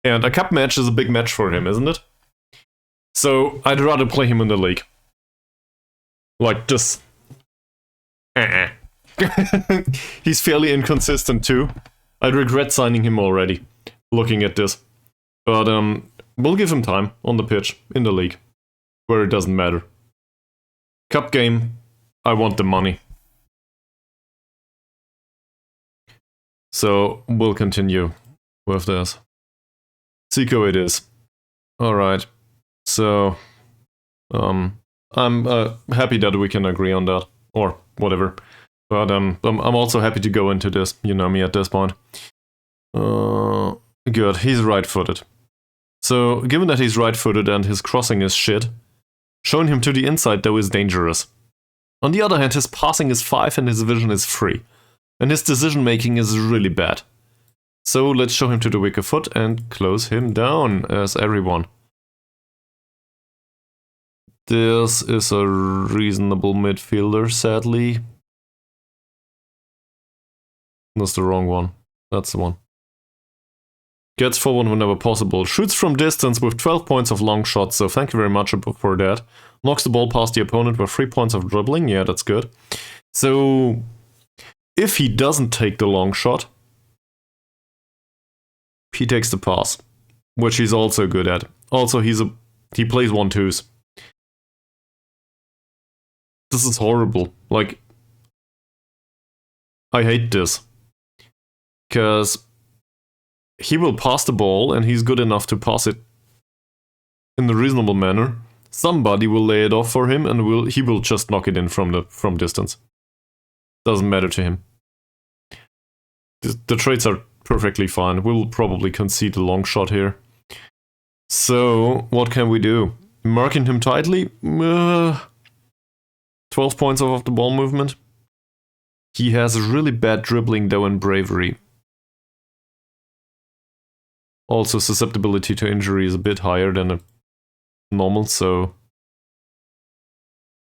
And a cup match is a big match for him, isn't it? So I'd rather play him in the league. Like this. He's fairly inconsistent too. I'd regret signing him already, looking at this. But we'll give him time on the pitch, in the league, where it doesn't matter. Cup game, I want the money. So we'll continue with this. Zico it is. Alright. So I'm happy that we can agree on that. Or whatever. But I'm also happy to go into this. You know me at this point. Good, he's right-footed. So, given that he's right-footed and his crossing is shit, showing him to the inside though is dangerous. On the other hand, his passing is 5 and his vision is 3. And his decision-making is really bad. So let's show him to the weaker foot and close him down, as everyone. This is a reasonable midfielder, sadly. That's the wrong one. That's the one. Gets forward whenever possible. Shoots from distance with 12 points of long shots, so thank you very much for that. Knocks the ball past the opponent with 3 points of dribbling. Yeah, that's good. So, if he doesn't take the long shot, he takes the pass, which he's also good at. Also, he plays 1-2s. This is horrible. Like, I hate this. Because he will pass the ball and he's good enough to pass it in a reasonable manner. Somebody will lay it off for him and he will just knock it in from distance. Doesn't matter to him. The trades are perfectly fine. We'll probably concede the long shot here. So, what can we do? Marking him tightly? 12 points off the ball movement. He has really bad dribbling though and bravery. Also, susceptibility to injury is a bit higher than a normal, so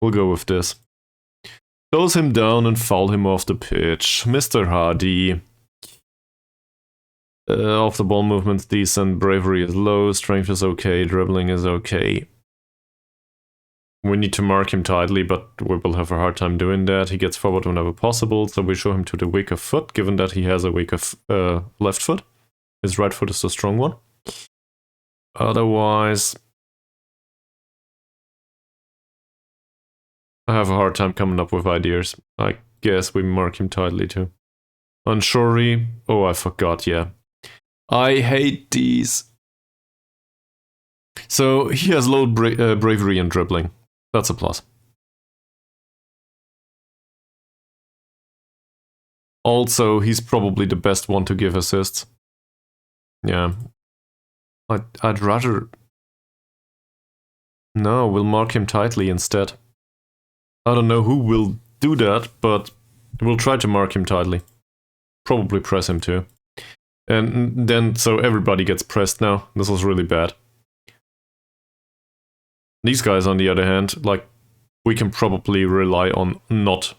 we'll go with this. Close him down and foul him off the pitch. Mr. Hardy. Off the ball movement's decent, bravery is low, strength is okay, dribbling is okay. We need to mark him tightly, but we will have a hard time doing that. He gets forward whenever possible, so we show him to the weaker foot, given that he has a weaker left foot. His right foot is the strong one. Otherwise, I have a hard time coming up with ideas. I guess we mark him tightly too. Unshori. Oh, I forgot, yeah. I hate these. So, he has low bravery and dribbling. That's a plus. Also, he's probably the best one to give assists. Yeah. I'd rather... No, we'll mark him tightly instead. I don't know who will do that, but we'll try to mark him tightly. Probably press him too. And then, so everybody gets pressed now. This was really bad. These guys, on the other hand, like, we can probably rely on not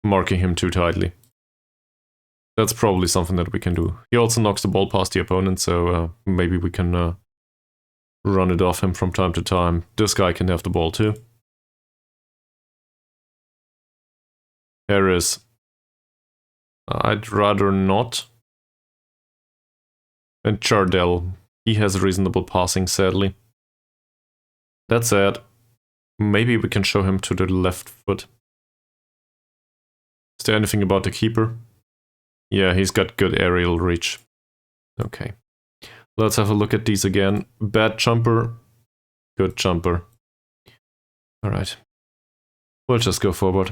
marking him too tightly. That's probably something that we can do. He also knocks the ball past the opponent, so maybe we can run it off him from time to time. This guy can have the ball too. Harris. I'd rather not. And Chardell. He has reasonable passing, sadly. That said, maybe we can show him to the left foot. Is there anything about the keeper? Yeah, he's got good aerial reach. Okay. Let's have a look at these again. Bad jumper. Good jumper. Alright. We'll just go forward.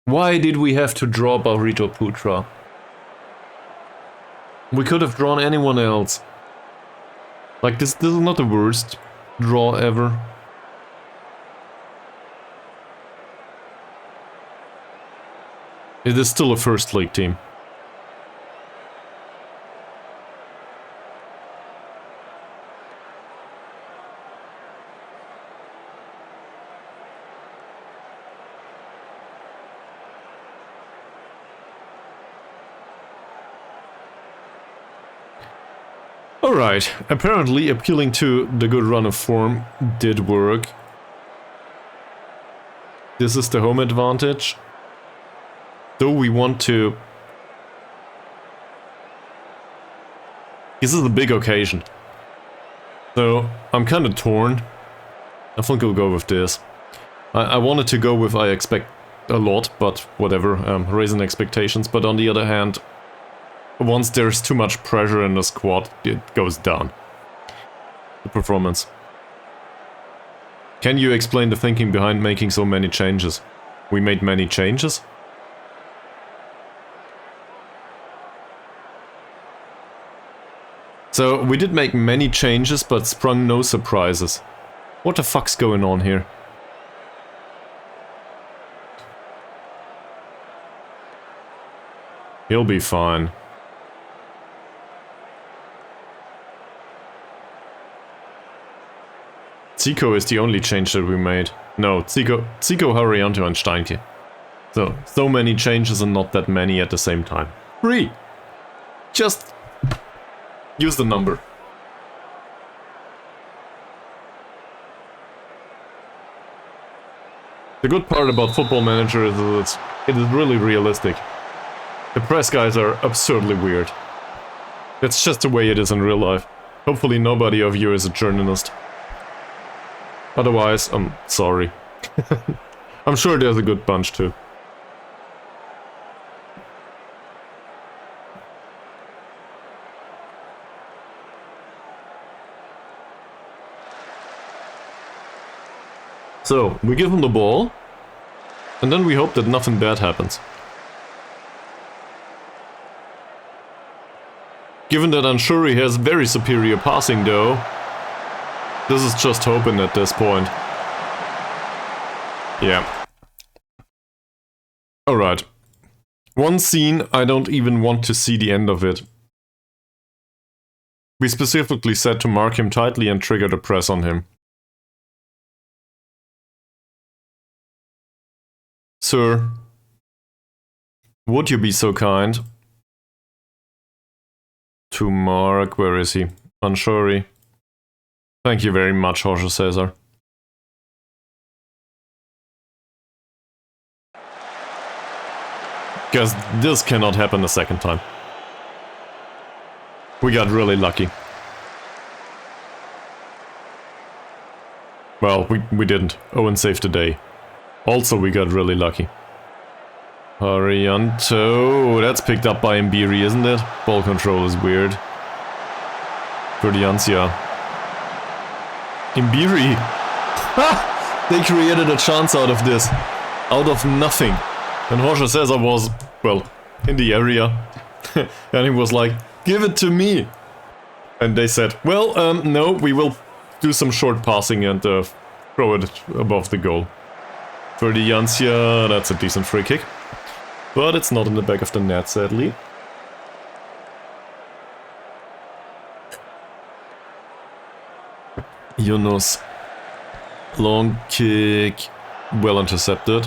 Why did we have to draw Barrito Putra? We could have drawn anyone else. Like, this is not the worst draw ever. It is still a first league team. Alright, apparently appealing to the good run of form did work. This is the home advantage. Though we want to... This is a big occasion. So, I'm kind of torn. I think I'll go with this. I wanted to go with I expect a lot, but whatever, raising expectations. But on the other hand, once there's too much pressure in the squad, it goes down. The performance. Can you explain the thinking behind making so many changes? We made many changes? So, we did make many changes, but sprung no surprises. What the fuck's going on here? He'll be fine. Zico is the only change that we made. No, Zico, Harianto and Steinke. So many changes and not that many at the same time. 3! Just... use the number. The good part about Football Manager is that it is really realistic. The press guys are absurdly weird. It's just the way it is in real life. Hopefully nobody of you is a journalist. Otherwise, I'm sorry. I'm sure there's a good bunch too. So, we give him the ball, and then we hope that nothing bad happens. Given that I'm sure he has very superior passing though, this is just hoping at this point. Yeah. Alright. One scene, I don't even want to see the end of it. We specifically said to mark him tightly and trigger the press on him. Sir, would you be so kind to mark, where is he? Anshori. Thank you very much, Jorge Cesar. Because this cannot happen a second time. We got really lucky. Well, we didn't. Owen saved the day. Also, we got really lucky. Harianto, that's picked up by Mbiri, isn't it? Ball control is weird. Verdiancia. Mbiri! Ha! They created a chance out of this. Out of nothing. And Jorge Cesar was, well, in the area. And he was like, give it to me! And they said, well, no, we will do some short passing and throw it above the goal. Verdiancia, that's a decent free kick. But it's not in the back of the net, sadly. Yunus. Long kick. Well intercepted.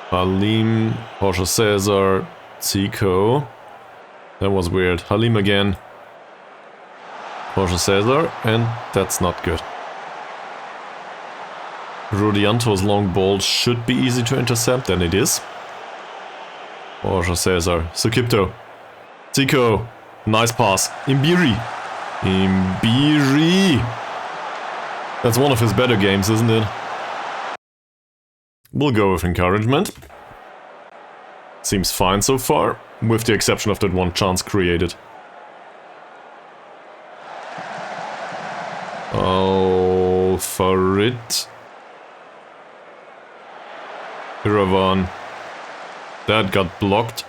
Halim. Jorge Cesar. Zico. That was weird. Halim again. Jorge Cesar. And that's not good. Rudianto's long ball should be easy to intercept, and it is. Jorge Cesar. Sukipto. Zico. Nice pass. Imbiri. Imbiri. That's one of his better games, isn't it? We'll go with encouragement. Seems fine so far, with the exception of that one chance created. Oh, Farid. Iravan. That got blocked.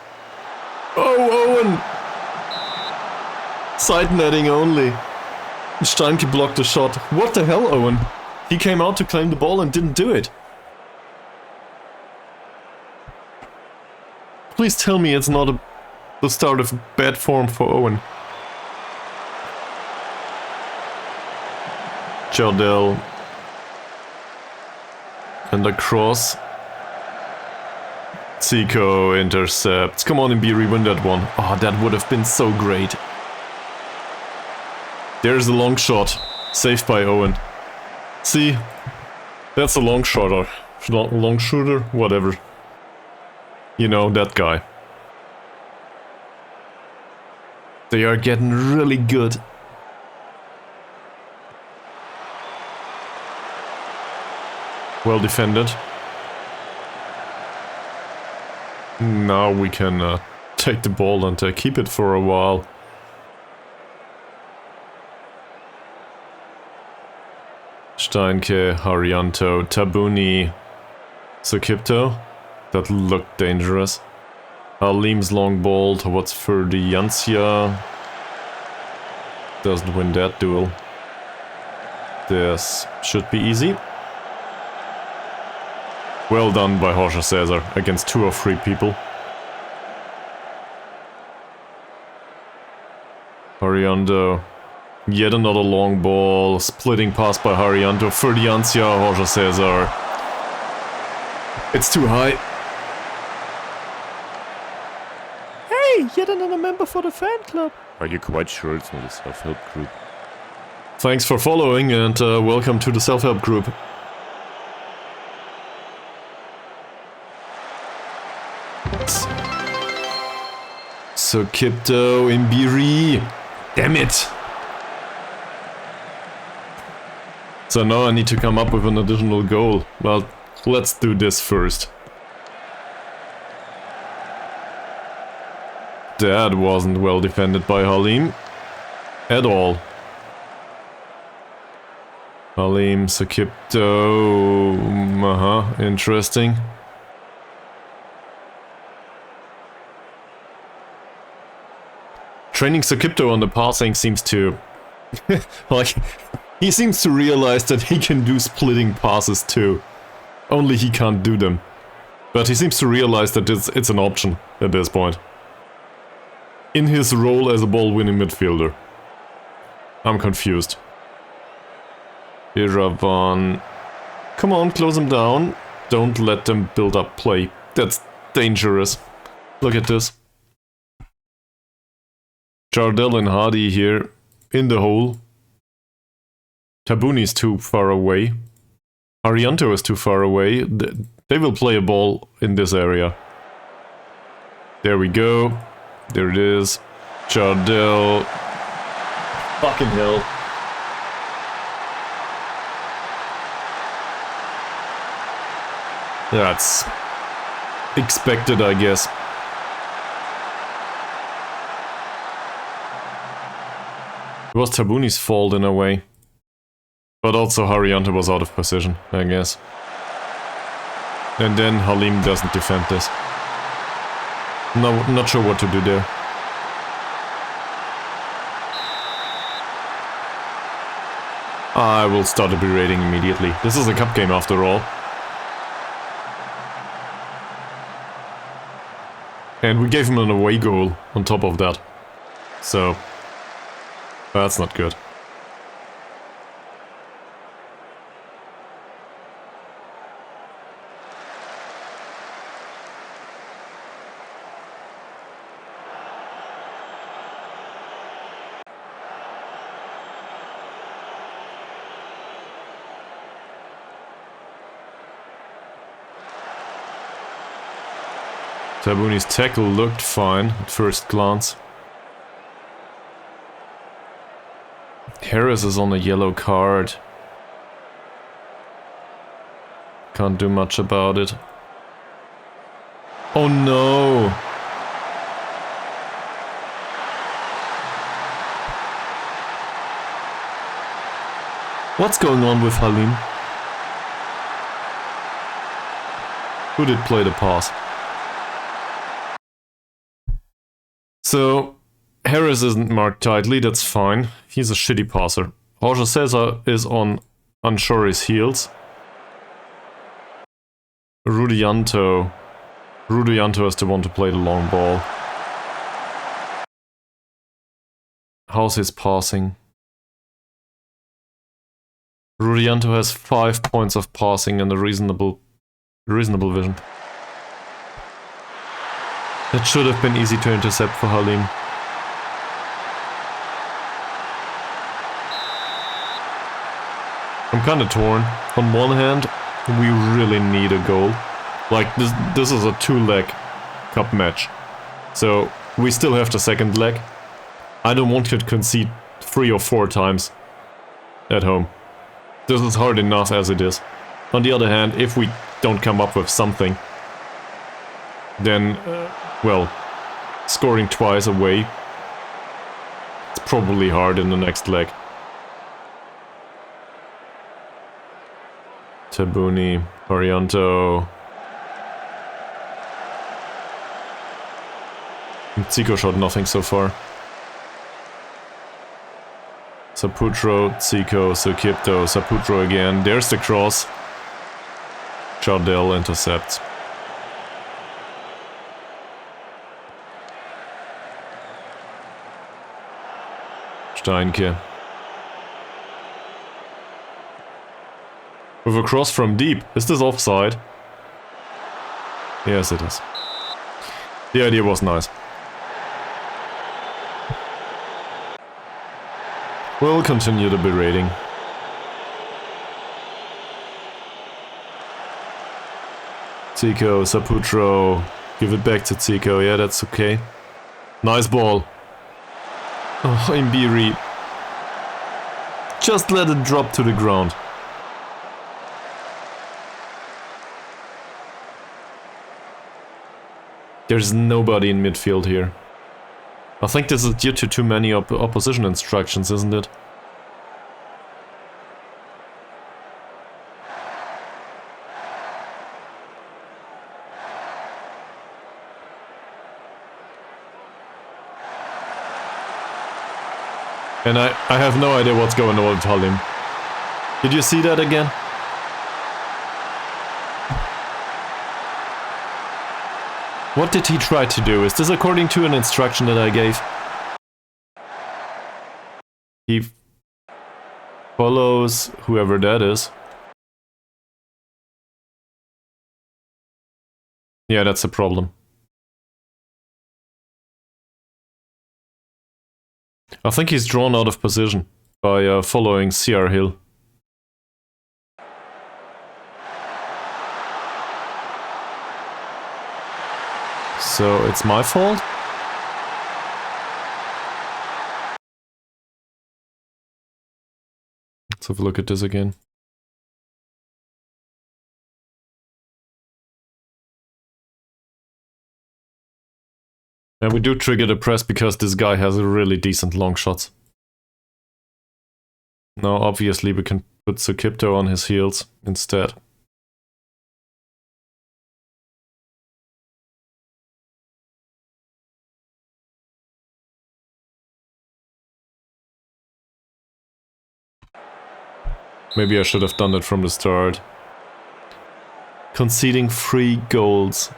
Oh, Owen! Side netting only. Steinke blocked the shot. What the hell, Owen? He came out to claim the ball and didn't do it. Please tell me it's not the start of bad form for Owen. Jardel. And the cross. Zico intercepts. Come on, Imbiri, win that one. Oh, that would have been so great. There's a long shot. Saved by Owen. See? That's a long shot or long shooter, whatever. You know, that guy. They are getting really good. Well defended. Now we can take the ball and keep it for a while. Steinke, Harianto, Tabuni, Sukipto. That looked dangerous. Halim's long ball towards Ferdiancia. Doesn't win that duel. This should be easy. Well done by Jorge Cesar against 2 or 3 people. Harianto. Yet another long ball. Splitting pass by Harianto. Ferdiancia, Jorge Cesar. It's too high. Hey, yet another member for the fan club. Are you quite sure it's not a self-help group? Thanks for following and welcome to the self-help group. Sukipto, Imbiri. Damn it! So now I need to come up with an additional goal. Well, let's do this first. That wasn't well defended by Halim. At all. Halim, Sukipto. Interesting. Training Sukipto on the passing seems to... like, he seems to realize that he can do splitting passes too. Only he can't do them. But he seems to realize that it's an option at this point. In his role as a ball-winning midfielder. I'm confused. Iravan. Come on, close him down. Don't let them build up play. That's dangerous. Look at this. Jardel and Hardy here, in the hole. Tabuni is too far away. Harianto is too far away. They will play a ball in this area. There we go. There it is. Jardel. Fucking hell. That's expected, I guess. It was Tabuni's fault in a way. But also Harianto was out of position, I guess. And then Halim doesn't defend this. No, not sure what to do there. I will start a berating immediately. This is a cup game after all. And we gave him an away goal on top of that. So... that's not good. Tabuni's tackle looked fine at first glance. Harris is on a yellow card. Can't do much about it. Oh no! What's going on with Halim? Who did play the pass? So, Harris isn't marked tightly, that's fine. He's a shitty passer. Jorge Cesar is on unsure his heels. Rudianto is the one to play the long ball. How's his passing? Rudianto has 5 points of passing and a reasonable vision. That should have been easy to intercept for Halim. I'm kinda torn. On one hand, we really need a goal. Like, this is a 2-leg cup match. So, we still have the second leg. I don't want to concede 3 or 4 times at home. This is hard enough as it is. On the other hand, if we don't come up with something, then, well, scoring twice away, it's probably hard in the next leg. Tabuni, Orianto. Zico shot nothing so far. Saputro, Zico, Sukipto, Saputro again. There's the cross. Chardell intercepts. Steinke. With a cross from deep. Is this offside? Yes, it is. The idea was nice. We'll continue the berating. Zico, Saputro. Give it back to Zico. Yeah, that's okay. Nice ball. Oh, Imbiri. Just let it drop to the ground. There's nobody in midfield here. I think this is due to too many opposition instructions, isn't it? And I have no idea what's going on with Halim. Did you see that again? What did he try to do? Is this according to an instruction that I gave? He follows whoever that is. Yeah, that's a problem. I think he's drawn out of position by following CR Hill. So it's my fault? Let's have a look at this again. And we do trigger the press because this guy has really decent long shots. Now obviously we can put Sukipto on his heels instead. Maybe I should have done that from the start. Conceding 3 goals.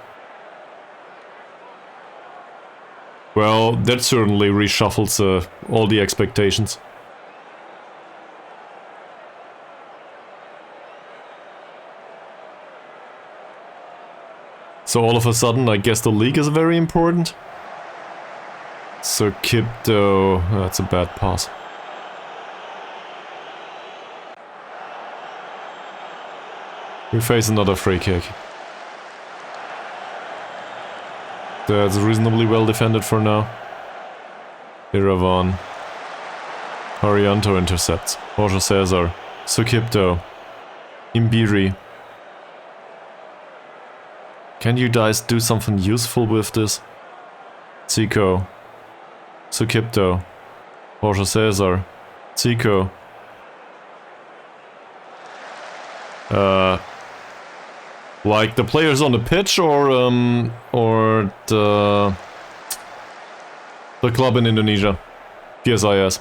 Well, that certainly reshuffles all the expectations. So all of a sudden, I guess the league is very important? So Kipto... that's a bad pass. We face another free kick. That's reasonably well defended for now. Iravan. Harianto intercepts. Jorge Cesar. Sukipto. Imbiri. Can you guys do something useful with this? Zico. Sukipto. Jorge Cesar. Zico. Like the players on the pitch or the club in Indonesia. PSIS.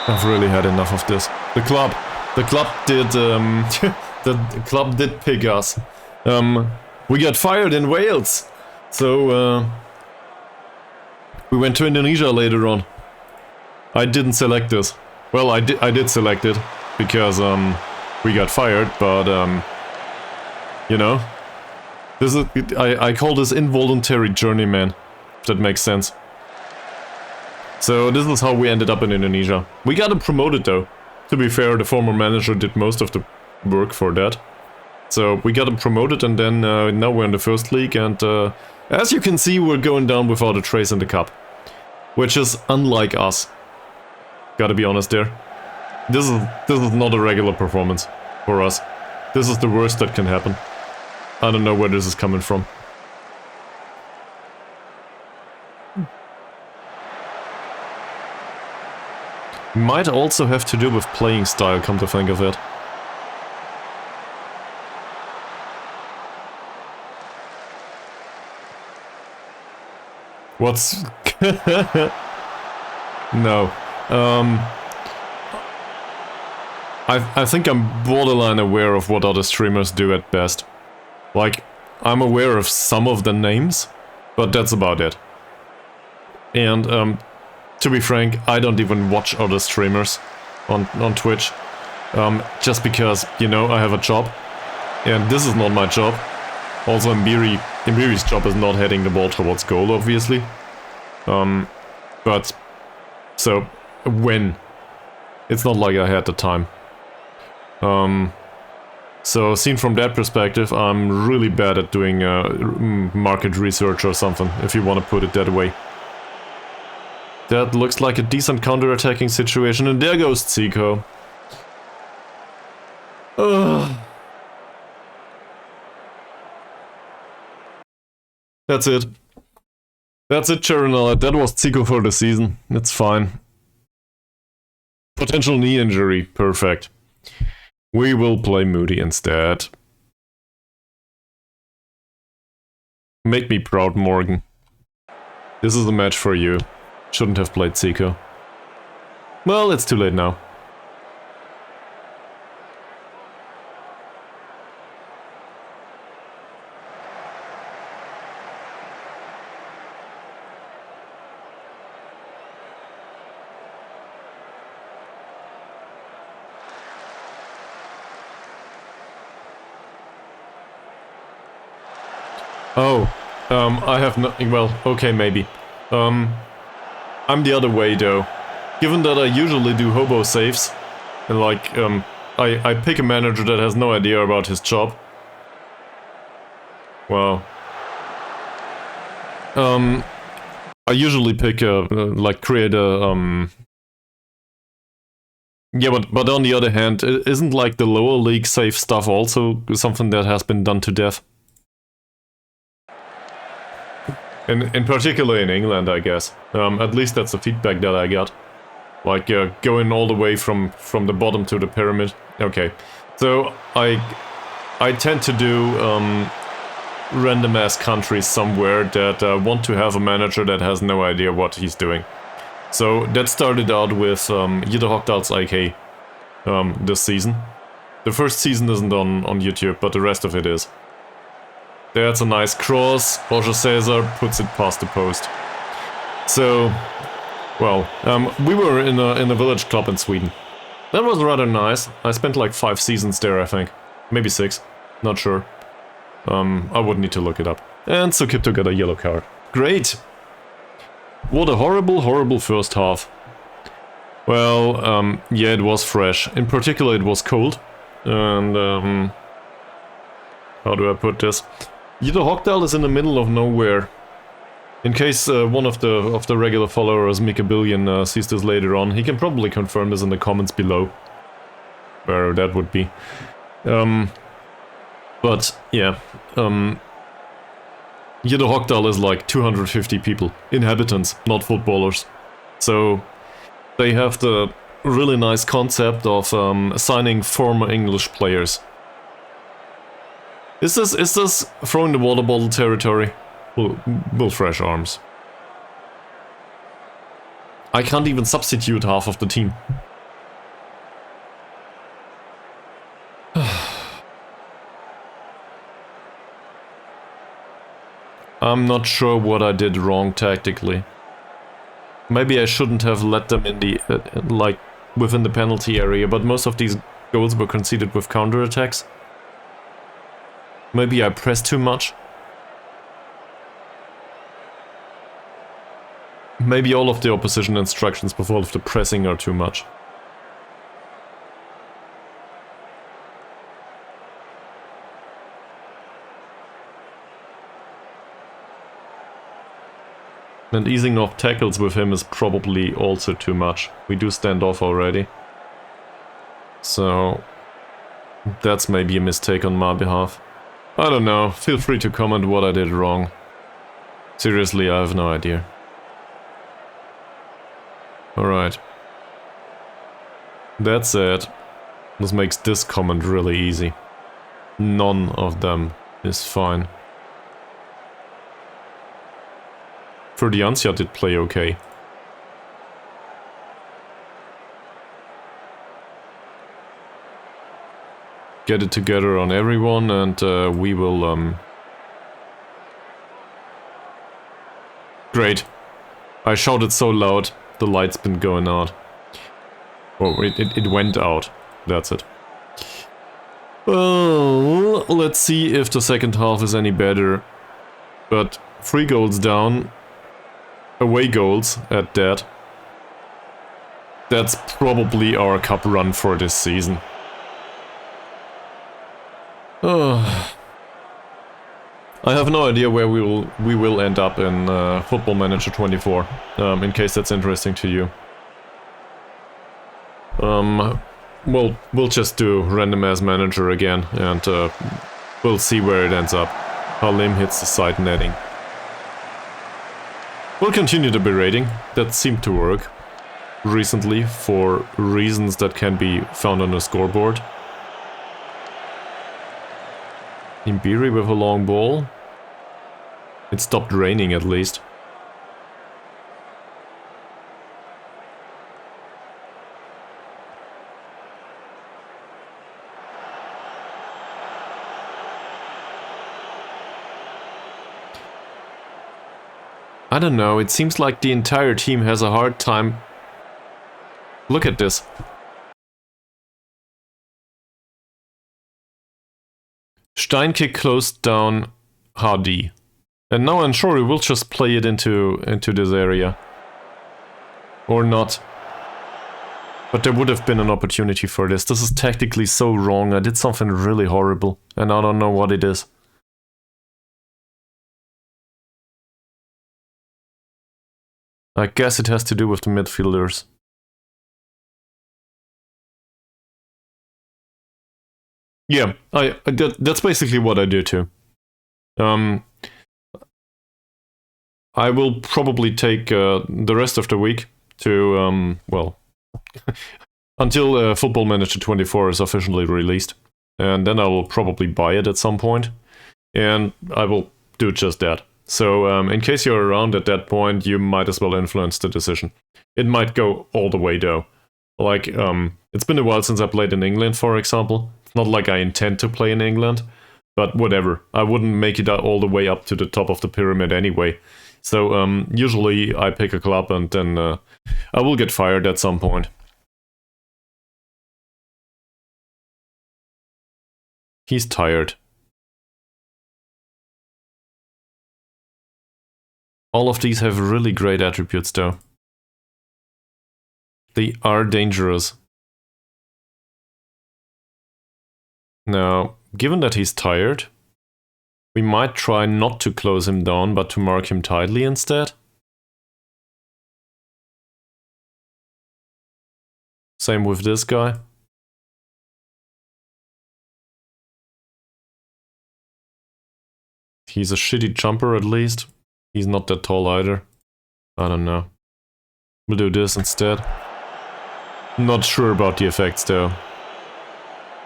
I've really had enough of this. The club did the club did pick us. We got fired in Wales, so we went to Indonesia later on. I didn't select this. Well, I did select it because we got fired, but you know, this is I call this involuntary journeyman, if that makes sense. So this is how we ended up in Indonesia. We got promoted though. To be fair, the former manager did most of the work for that. So we got promoted, and then now we're in the first league, and as you can see, we're going down without a trace in the cup, which is unlike us. Gotta be honest there. This is not a regular performance for us. This is the worst that can happen. I don't know where this is coming from. Might also have to do with playing style, come to think of it. What's... No. I think I'm borderline aware of what other streamers do at best. Like, I'm aware of some of the names, but that's about it. And, to be frank, I don't even watch other streamers on Twitch. Just because, you know, I have a job. And this is not my job. Also, Mbiri's job is not heading the ball towards goal, obviously. But... So, when? It's not like I had the time. So, seen from that perspective, I'm really bad at doing market research or something, if you want to put it that way. That looks like a decent counter-attacking situation, and there goes Zico. That's it. That's it, Charonella. That was Zico for the season. It's fine. Potential knee injury. Perfect. We will play Moody instead. Make me proud, Morgan. This is a match for you. Shouldn't have played Zico. Well, it's too late now. Oh, I have no... Well, okay, maybe. I'm the other way, though. Given that I usually do hobo saves, and like, I pick a manager that has no idea about his job. Wow. I usually pick a, like, create a, Yeah, but on the other hand, isn't like the lower league save stuff also something that has been done to death? In particular in England, I guess. At least that's the feedback that I got. Like, going all the way from the bottom to the pyramid. Okay. So, I tend to do random-ass countries somewhere that want to have a manager that has no idea what he's doing. So, that started out with Jide Hogdal's IK this season. The first season isn't on YouTube, but the rest of it is. That's a nice cross. Jorge Cesar puts it past the post. So, well, we were in a village club in Sweden. That was rather nice. I spent like 5 seasons there, I think. Maybe 6. Not sure. I would need to look it up. And Sukipto got a yellow card. Great! What a horrible, horrible first half. Well, yeah, it was fresh. In particular, it was cold. And, how do I put this? Jito Hogdal is in the middle of nowhere. In case one of the regular followers, Mika Billion, sees this later on, he can probably confirm this in the comments below. Where that would be. But, yeah. Jito Hogdal is like 250 people. Inhabitants, not footballers. So, they have the really nice concept of assigning former English players. Is this throwing the water bottle territory? Bull fresh arms. I can't even substitute half of the team. I'm not sure what I did wrong tactically. Maybe I shouldn't have let them in the, like, within the penalty area, but most of these goals were conceded with counterattacks. Maybe I pressed too much. Maybe all of the opposition instructions with all of the pressing are too much. And easing off tackles with him is probably also too much. We do stand off already. So that's maybe a mistake on my behalf. I don't know, feel free to comment what I did wrong. Seriously, I have no idea. Alright. That said, this makes this comment really easy. None of them is fine. Ferdiancia did play okay. Get it together on everyone and we will... Great. I shouted so loud, the light's been going out. Oh, it went out. That's it. Well, let's see if the second half is any better. But 3 goals down. Away goals at that. That's probably our cup run for this season. I have no idea where we will end up in Football Manager 24, in case that's interesting to you. We'll just do random as manager again, and we'll see where it ends up. How Lim hits the side netting. We'll continue the berating. That seemed to work recently for reasons that can be found on the scoreboard. Imbiri with a long ball. It stopped raining at least. I don't know, it seems like the entire team has a hard time. Look at this. Steinkick closed down Hardy. And now I'm sure we will just play it into this area. Or not. But there would have been an opportunity for this. This is tactically so wrong. I did something really horrible. And I don't know what it is. I guess it has to do with the midfielders. Yeah, that's basically what I do too. I will probably take the rest of the week to, well, until Football Manager 24 is officially released. And then I will probably buy it at some point. And I will do just that. So, in case you're around at that point, you might as well influence the decision. It might go all the way though. Like, it's been a while since I played in England, for example. It's not like I intend to play in England, but whatever. I wouldn't make it all the way up to the top of the pyramid anyway. So, usually I pick a club and then I will get fired at some point. He's tired. All of these have really great attributes though. They are dangerous. Now, given that he's tired, We might try not to close him down, but to mark him tightly instead. Same with this guy. He's a shitty jumper at least. He's not that tall either. I don't know. We'll do this instead. Not sure about the effects though.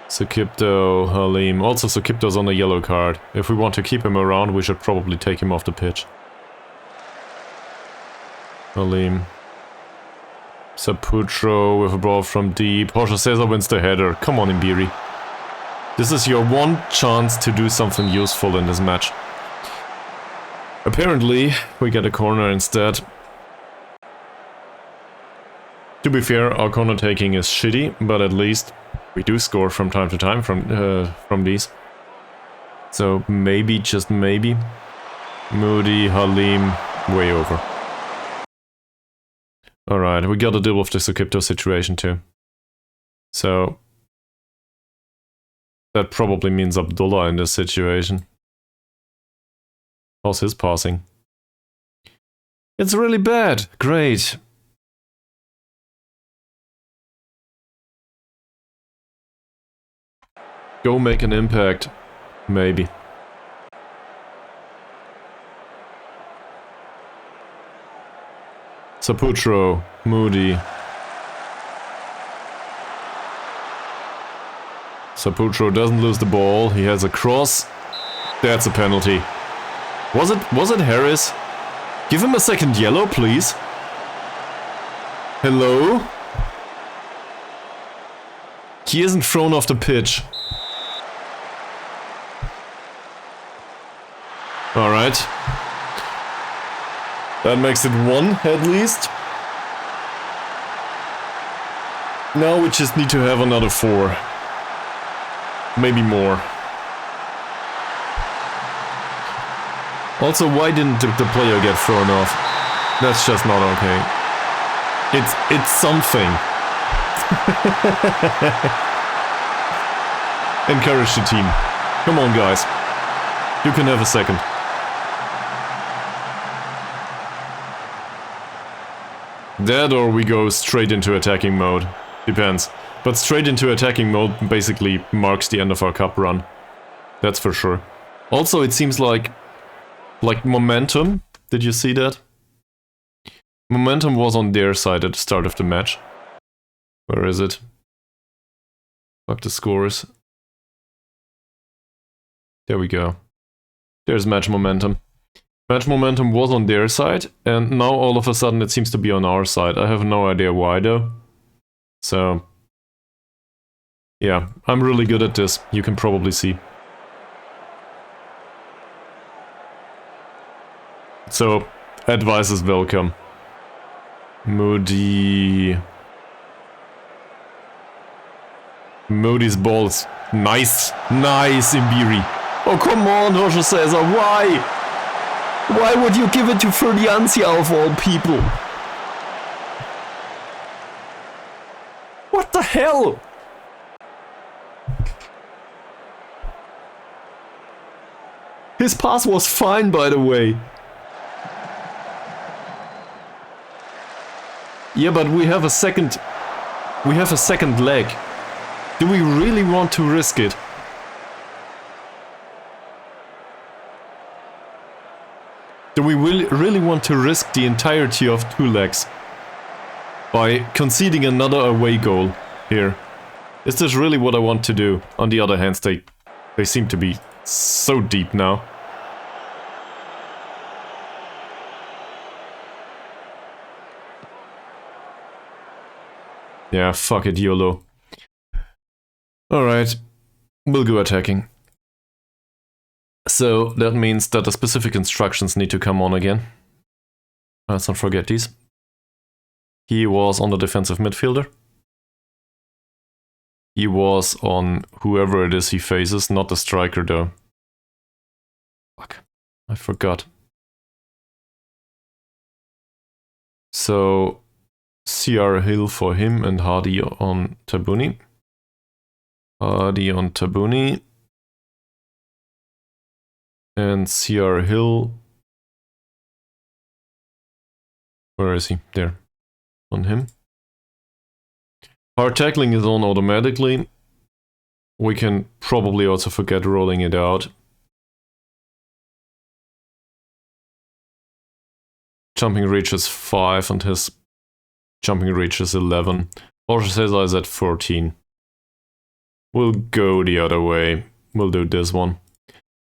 Sukipto, Halim. Also Sukipto's on a yellow card. If we want to keep him around, we should probably take him off the pitch. Halim. Saputro with a ball from deep. Jorge Cesar wins the header. Come on, Imbiri. This is your one chance to do something useful in this match. Apparently, we get a corner instead. To be fair, our corner taking is shitty, but at least we do score from time to time from these. So maybe, just maybe, Moody, Halim, way over. Alright, we gotta deal with the Sukipto situation too. So that probably means Abdullah in this situation. How's his passing? It's really bad. Great. Go make an impact. Maybe. Saputro, Moody. Saputro doesn't lose the ball. He has a cross. That's a penalty. Was it Harris? Give him a second yellow, please. Hello? He isn't thrown off the pitch. Alright. That makes it 1 at least. Now we just need to have another 4. Maybe more. Also, why didn't the player get thrown off? That's just not okay. It's something. Encourage the team. Come on, guys. You can have a second. That or we go straight into attacking mode. Depends. But straight into attacking mode basically marks the end of our cup run. That's for sure. Also, it seems like momentum. Did you see that? Momentum was on their side at the start of the match. Where is it? Fuck the scores. There we go. There's match momentum. Match momentum was on their side, and now all of a sudden it seems to be on our side. I have no idea why though. So, yeah, I'm really good at this, you can probably see. So, advice is welcome. Moody's balls. Nice, nice, Imbiri. Oh, come on, Jorge Cesar, why? Why would you give it to Ferdiancia of all people? What the hell? His pass was fine, by the way. Yeah, but we have a second leg. Do we really want to risk it? Do we really want to risk the entirety of 2 legs by conceding another away goal here? Is this really what I want to do? On the other hand, they seem to be so deep now. Yeah, fuck it, YOLO. Alright, we'll go attacking. So, that means that the specific instructions need to come on again. Let's not forget these. He was on the defensive midfielder. He was on whoever it is he faces, not the striker though. Fuck, I forgot. So, CR Hill for him and Hardy on Tabuni. Hardy on Tabuni. And CR Hill. Where is he? There. On him. Hard tackling is on automatically. We can probably also forget rolling it out. Jumping reach is 5 and his jumping reach is 11. Jorge Cesar is at 14. We'll go the other way. We'll do this one.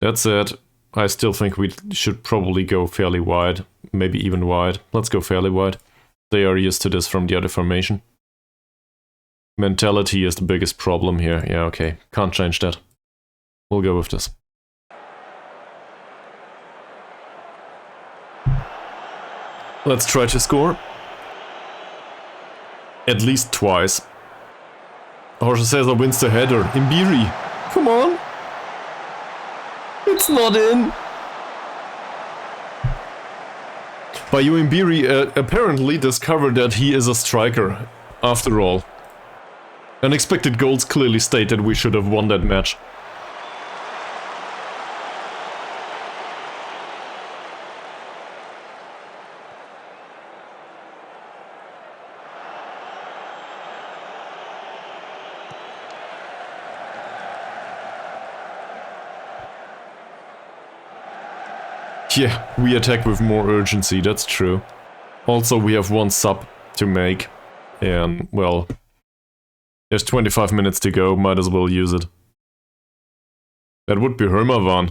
That's it. I still think we should probably go fairly wide. Maybe even wide. Let's go fairly wide. They are used to this from the other formation. Mentality is the biggest problem here. Yeah, okay. Can't change that. We'll go with this. Let's try to score. At least twice. Jorge Cesar wins the header. Imbiri. Come on. It's not in. Bayu Imbiri apparently discovered that he is a striker. After all. Unexpected goals clearly state that we should have won that match. Yeah, we attack with more urgency, that's true. Also, we have one sub to make. And, well, there's 25 minutes to go, might as well use it. That would be Hermavan.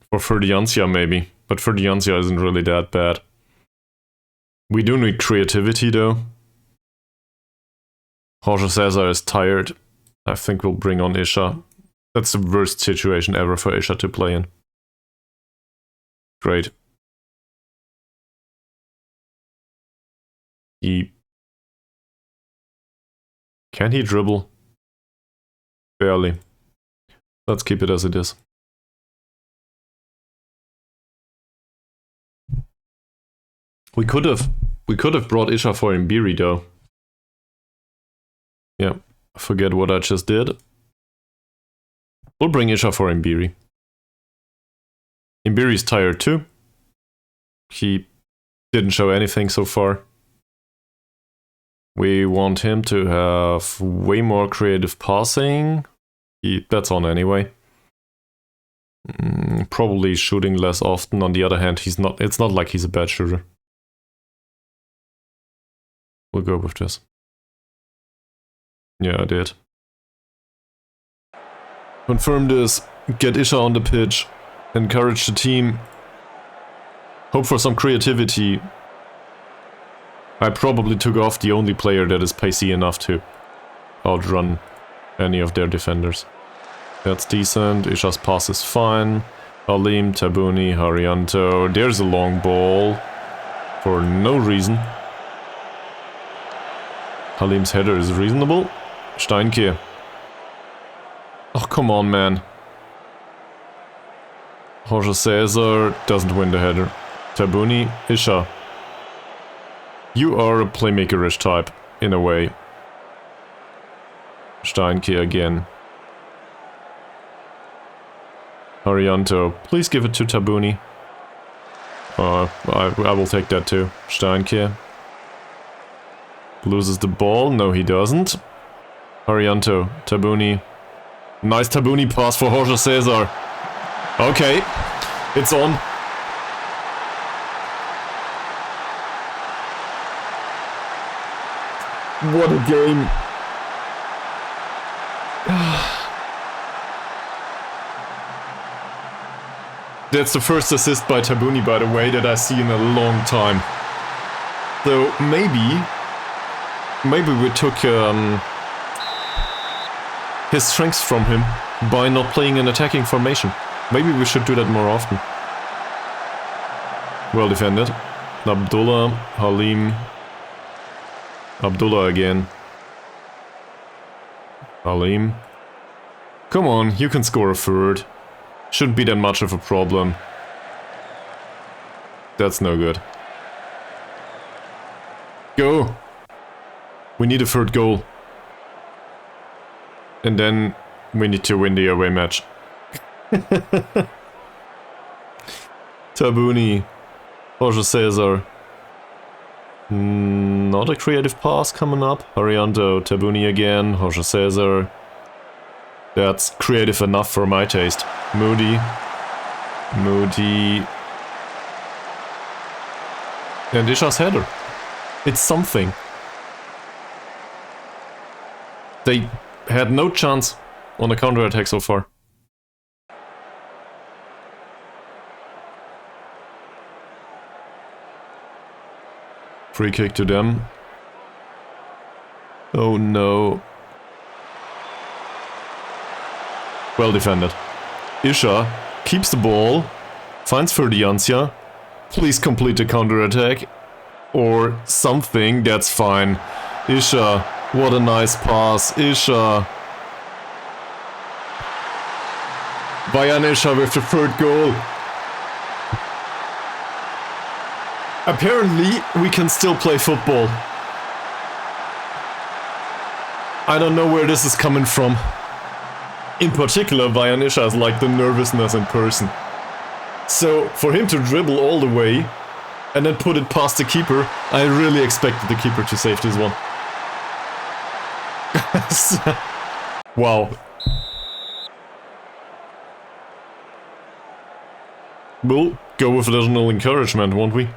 For Ferdiancia, maybe. But Ferdiancia isn't really that bad. We do need creativity, though. Jorge Cesar is tired. I think we'll bring on Isha. That's the worst situation ever for Isha to play in. Great. Can he dribble? Barely. Let's keep it as it is. We could have brought Isha for Imbiri though. Yeah, forget what I just did. We'll bring Isha for Imbiri. Imbiri's tired too. He didn't show anything so far. We want him to have way more creative passing. That's on anyway. Probably shooting less often. On the other hand, it's not like he's a bad shooter. We'll go with this. Yeah, I did. Confirm this. Get Isha on the pitch. Encourage the team. Hope for some creativity. I probably took off the only player that is pacey enough to outrun any of their defenders. That's decent. Isha's pass is fine. Halim, Tabuni, Haryanto. There's a long ball. For no reason. Halim's header is reasonable. Steinke. Oh, come on, man. Jorge Cesar doesn't win the header. Tabuni, Isha. You are a playmaker-ish type, in a way. Steinke again. Haryanto, please give it to Tabuni. I will take that too. Steinke. Loses the ball. No, he doesn't. Haryanto, Tabuni. Nice Tabuni pass for Jorge Cesar. Okay, it's on. What a game. That's the first assist by Tabuni, by the way, that I see in a long time. So maybe we took his strengths from him by not playing an attacking formation. Maybe we should do that more often. Well defended. Abdullah, Halim. Abdullah again. Halim. Come on, you can score a third. Shouldn't be that much of a problem. That's no good. Go! We need a third goal. And then we need to win the away match. Tabuni. Jorge Cesar. Not a creative pass coming up. Arianto, Tabuni again, Jorge Cesar. That's creative enough for my taste. Moody. And Isha's header. It's something. They had no chance on the counter-attack so far. Free kick to them. Oh no. Well defended. Isha keeps the ball, finds Ferdiancia. Please complete the counter-attack. Or something, that's fine. Isha, what a nice pass. Isha. Bayern Isha with the third goal. Apparently, we can still play football. I don't know where this is coming from. In particular, Bayern Isha is like the nervousness in person. So, for him to dribble all the way and then put it past the keeper, I really expected the keeper to save this one. Wow. We'll go with additional encouragement, won't we?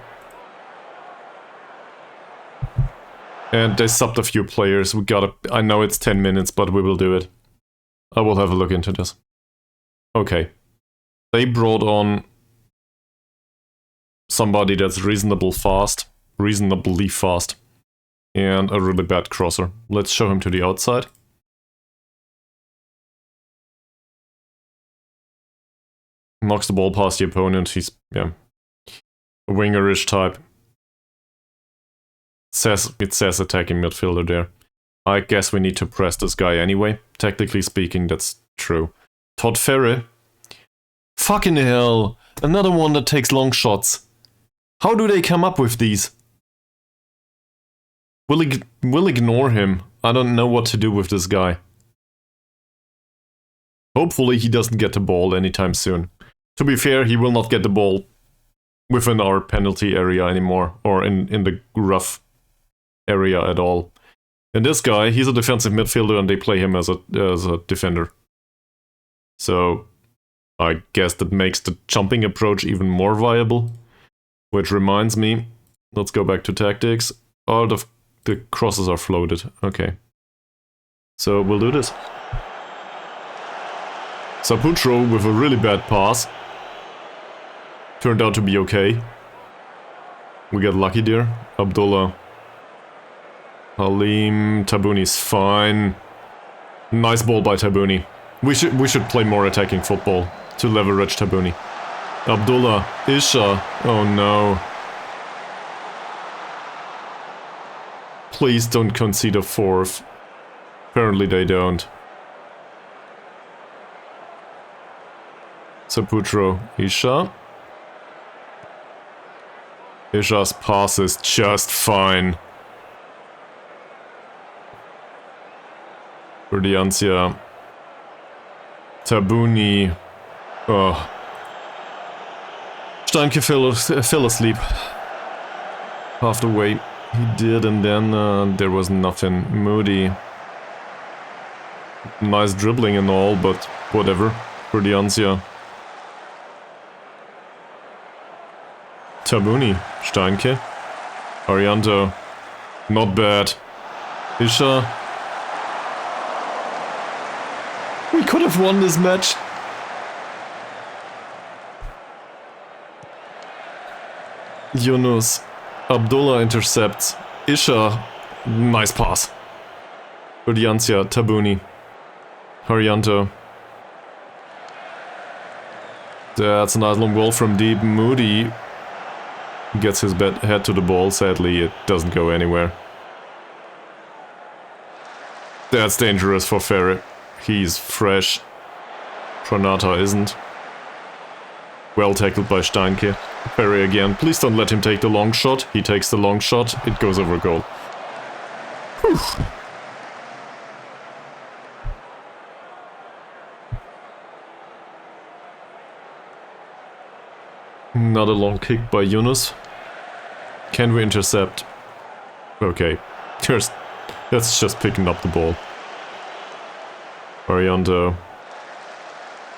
And they subbed a few players. We gotta... I know it's 10 minutes, but we will do it. I will have a look into this. Okay. They brought on somebody that's reasonably fast, and a really bad crosser. Let's show him to the outside. Knocks the ball past the opponent. He's, yeah, a wingerish type. It says attacking midfielder there. I guess we need to press this guy anyway. Technically speaking, that's true. Todd Ferre. Fucking hell. Another one that takes long shots. How do they come up with these? We'll ignore him. I don't know what to do with this guy. Hopefully he doesn't get the ball anytime soon. To be fair, he will not get the ball within our penalty area anymore. Or in the rough area at all. And this guy, he's a defensive midfielder and they play him as a defender. So I guess that makes the jumping approach even more viable. Which reminds me, let's go back to tactics. All of the crosses are floated. Okay. So we'll do this. Saputro with a really bad pass. Turned out to be okay. We got lucky there. Abdullah. Halim. Tabuni's fine. Nice ball by Tabuni. We should play more attacking football to leverage Tabuni. Abdullah. Isha. Oh no. Please don't concede a fourth. Apparently they don't. Saputro. Isha. Isha's pass is just fine. Ferdiancia. Tabuni. Oh. Steinke fell asleep. Half the way he did, and then there was nothing. Moody. Nice dribbling and all, but whatever. Ferdiancia. Tabuni. Steinke. Arianto. Not bad. Isha. We could have won this match. Yunus. Abdullah intercepts. Isha. Nice pass. Ferdiancia. Tabuni. Harianto. That's a nice long ball from deep. Moody gets his head to the ball. Sadly, it doesn't go anywhere. That's dangerous for Ferre. He's fresh. Pranata isn't. Well tackled by Steinke. Ferre again. Please don't let him take the long shot. He takes the long shot. It goes over goal. Whew. Not a long kick by Yunus. Can we intercept? Okay. That's just picking up the ball. Arianto.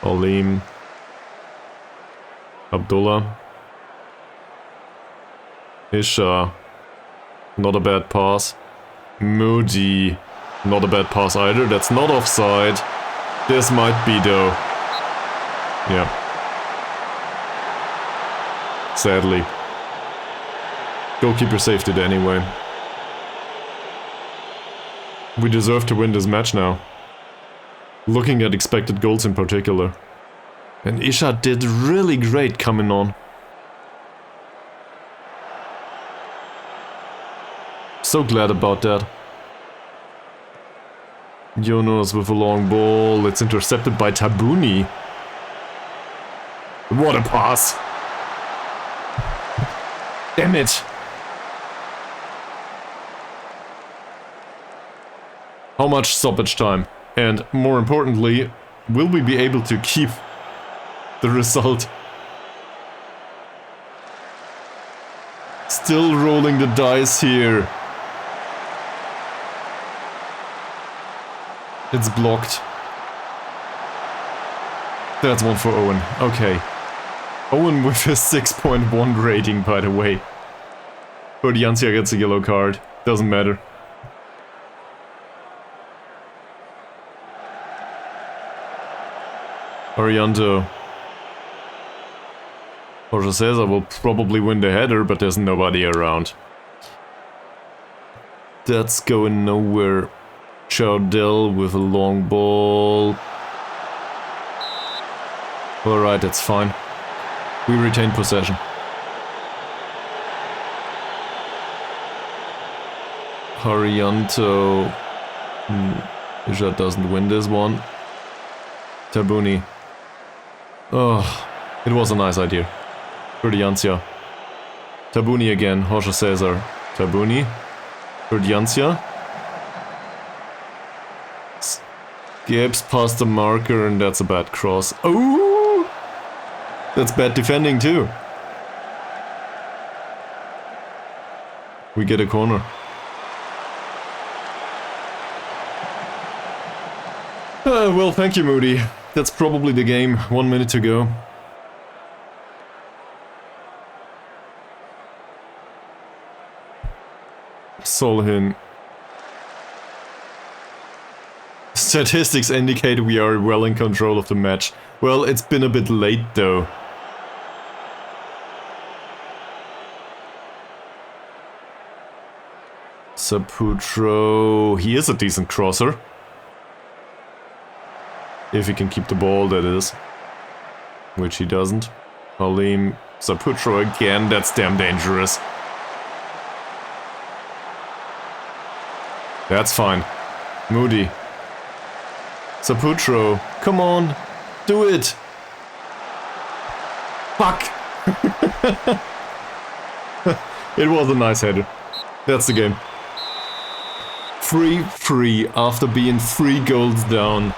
Alim. Abdullah. Isha. Not a bad pass. Moody. Not a bad pass either. That's not offside. This might be though. Yeah. Sadly. Goalkeeper saved it anyway. We deserve to win this match now. Looking at expected goals in particular. And Isha did really great coming on. So glad about that. Jonas with a long ball. It's intercepted by Tabuni. What a pass! Damn it! How much stoppage time? And more importantly, will we be able to keep the result? Still rolling the dice here. It's blocked. That's one for Owen. Okay. Owen with a 6.1 rating, by the way. But Jancia gets a yellow card. Doesn't matter. Arianto. Jorge Cesar will probably win the header, but there's nobody around. That's going nowhere. Chardell with a long ball. Alright, that's fine. We retain possession. Harianto. Isha doesn't win this one. Tabuni. Oh, it was a nice idea. Kurdiancia. Tabuni again. Jorge Cesar. Tabuni. Kurdiancia. Gibbs past the marker, and that's a bad cross. Oh! That's bad defending too. We get a corner. Well, thank you, Moody. That's probably the game. 1 minute to go. Solhin. Statistics indicate we are well in control of the match. Well, it's been a bit late though. Saputro. He is a decent crosser. If he can keep the ball, that is. Which he doesn't. Halim. Saputro again. That's damn dangerous. That's fine. Moody. Saputro, come on, do it! Fuck! It was a nice header. That's the game. 3-3 after being 3 goals down.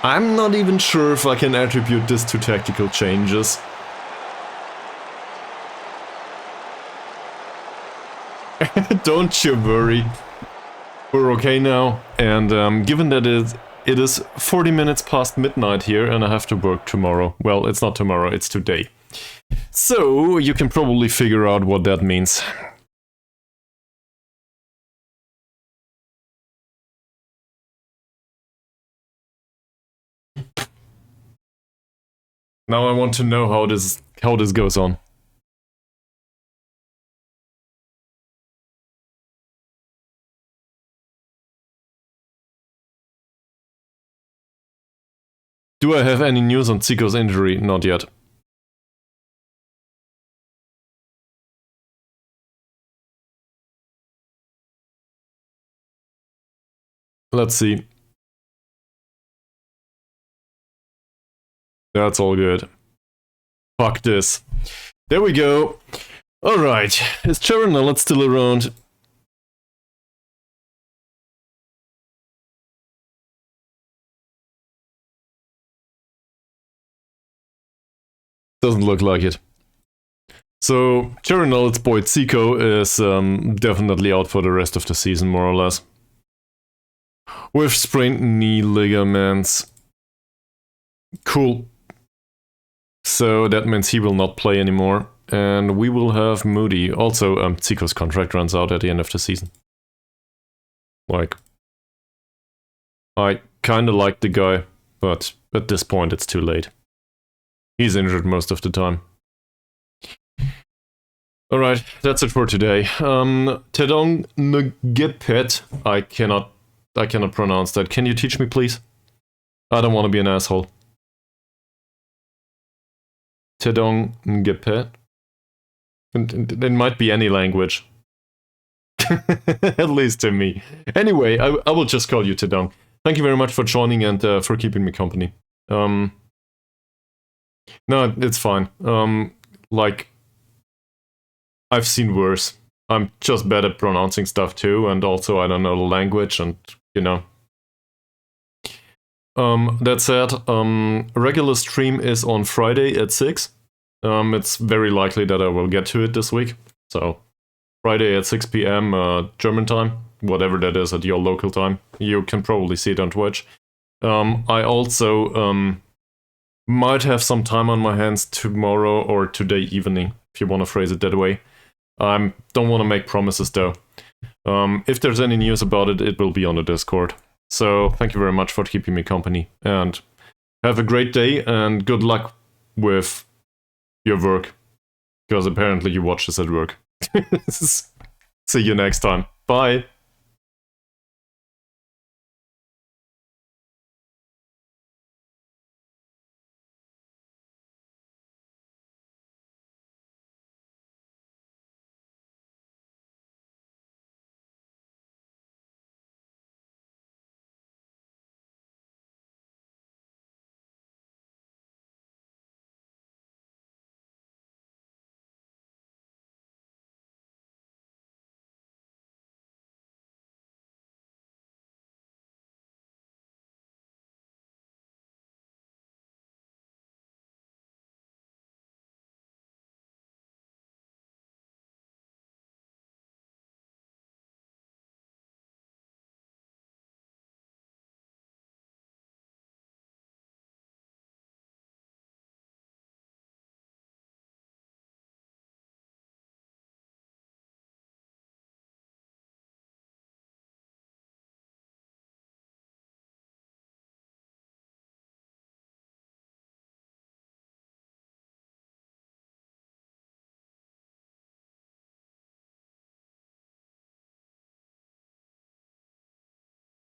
I'm not even sure if I can attribute this to tactical changes. Don't you worry. We're okay now, and given that it is 40 minutes past midnight here and I have to work tomorrow. Well, it's not tomorrow, it's today. So, you can probably figure out what that means. Now I want to know how this goes on. Do I have any news on Zico's injury? Not yet. Let's see. That's all good. Fuck this. There we go. Alright. Is Charonella still around? Doesn't look like it. So, Chirinal's boy Zico is definitely out for the rest of the season, more or less. With sprained knee ligaments. Cool. So that means he will not play anymore. And we will have Moody. Also, Zico's contract runs out at the end of the season. Like, I kinda like the guy, but at this point it's too late. He's injured most of the time. Alright, that's it for today. Tedong Ngepet. I cannot pronounce that. Can you teach me, please? I don't want to be an asshole. Tedong Ngepet. It might be any language. At least to me. Anyway, I will just call you Tedong. Thank you very much for joining and for keeping me company. No, it's fine. Like, I've seen worse. I'm just bad at pronouncing stuff too, and also I don't know the language, and you know. That said, regular stream is on Friday at 6. It's very likely that I will get to it this week. So, Friday at 6 p.m. German time, whatever that is at your local time. You can probably see it on Twitch. I also might have some time on my hands tomorrow or today evening, if you want to phrase it that way. I don't want to make promises though. If there's any news about it, it will be on the Discord. So thank you very much for keeping me company, and have a great day and good luck with your work, because apparently you watch this at work. See you next time. Bye.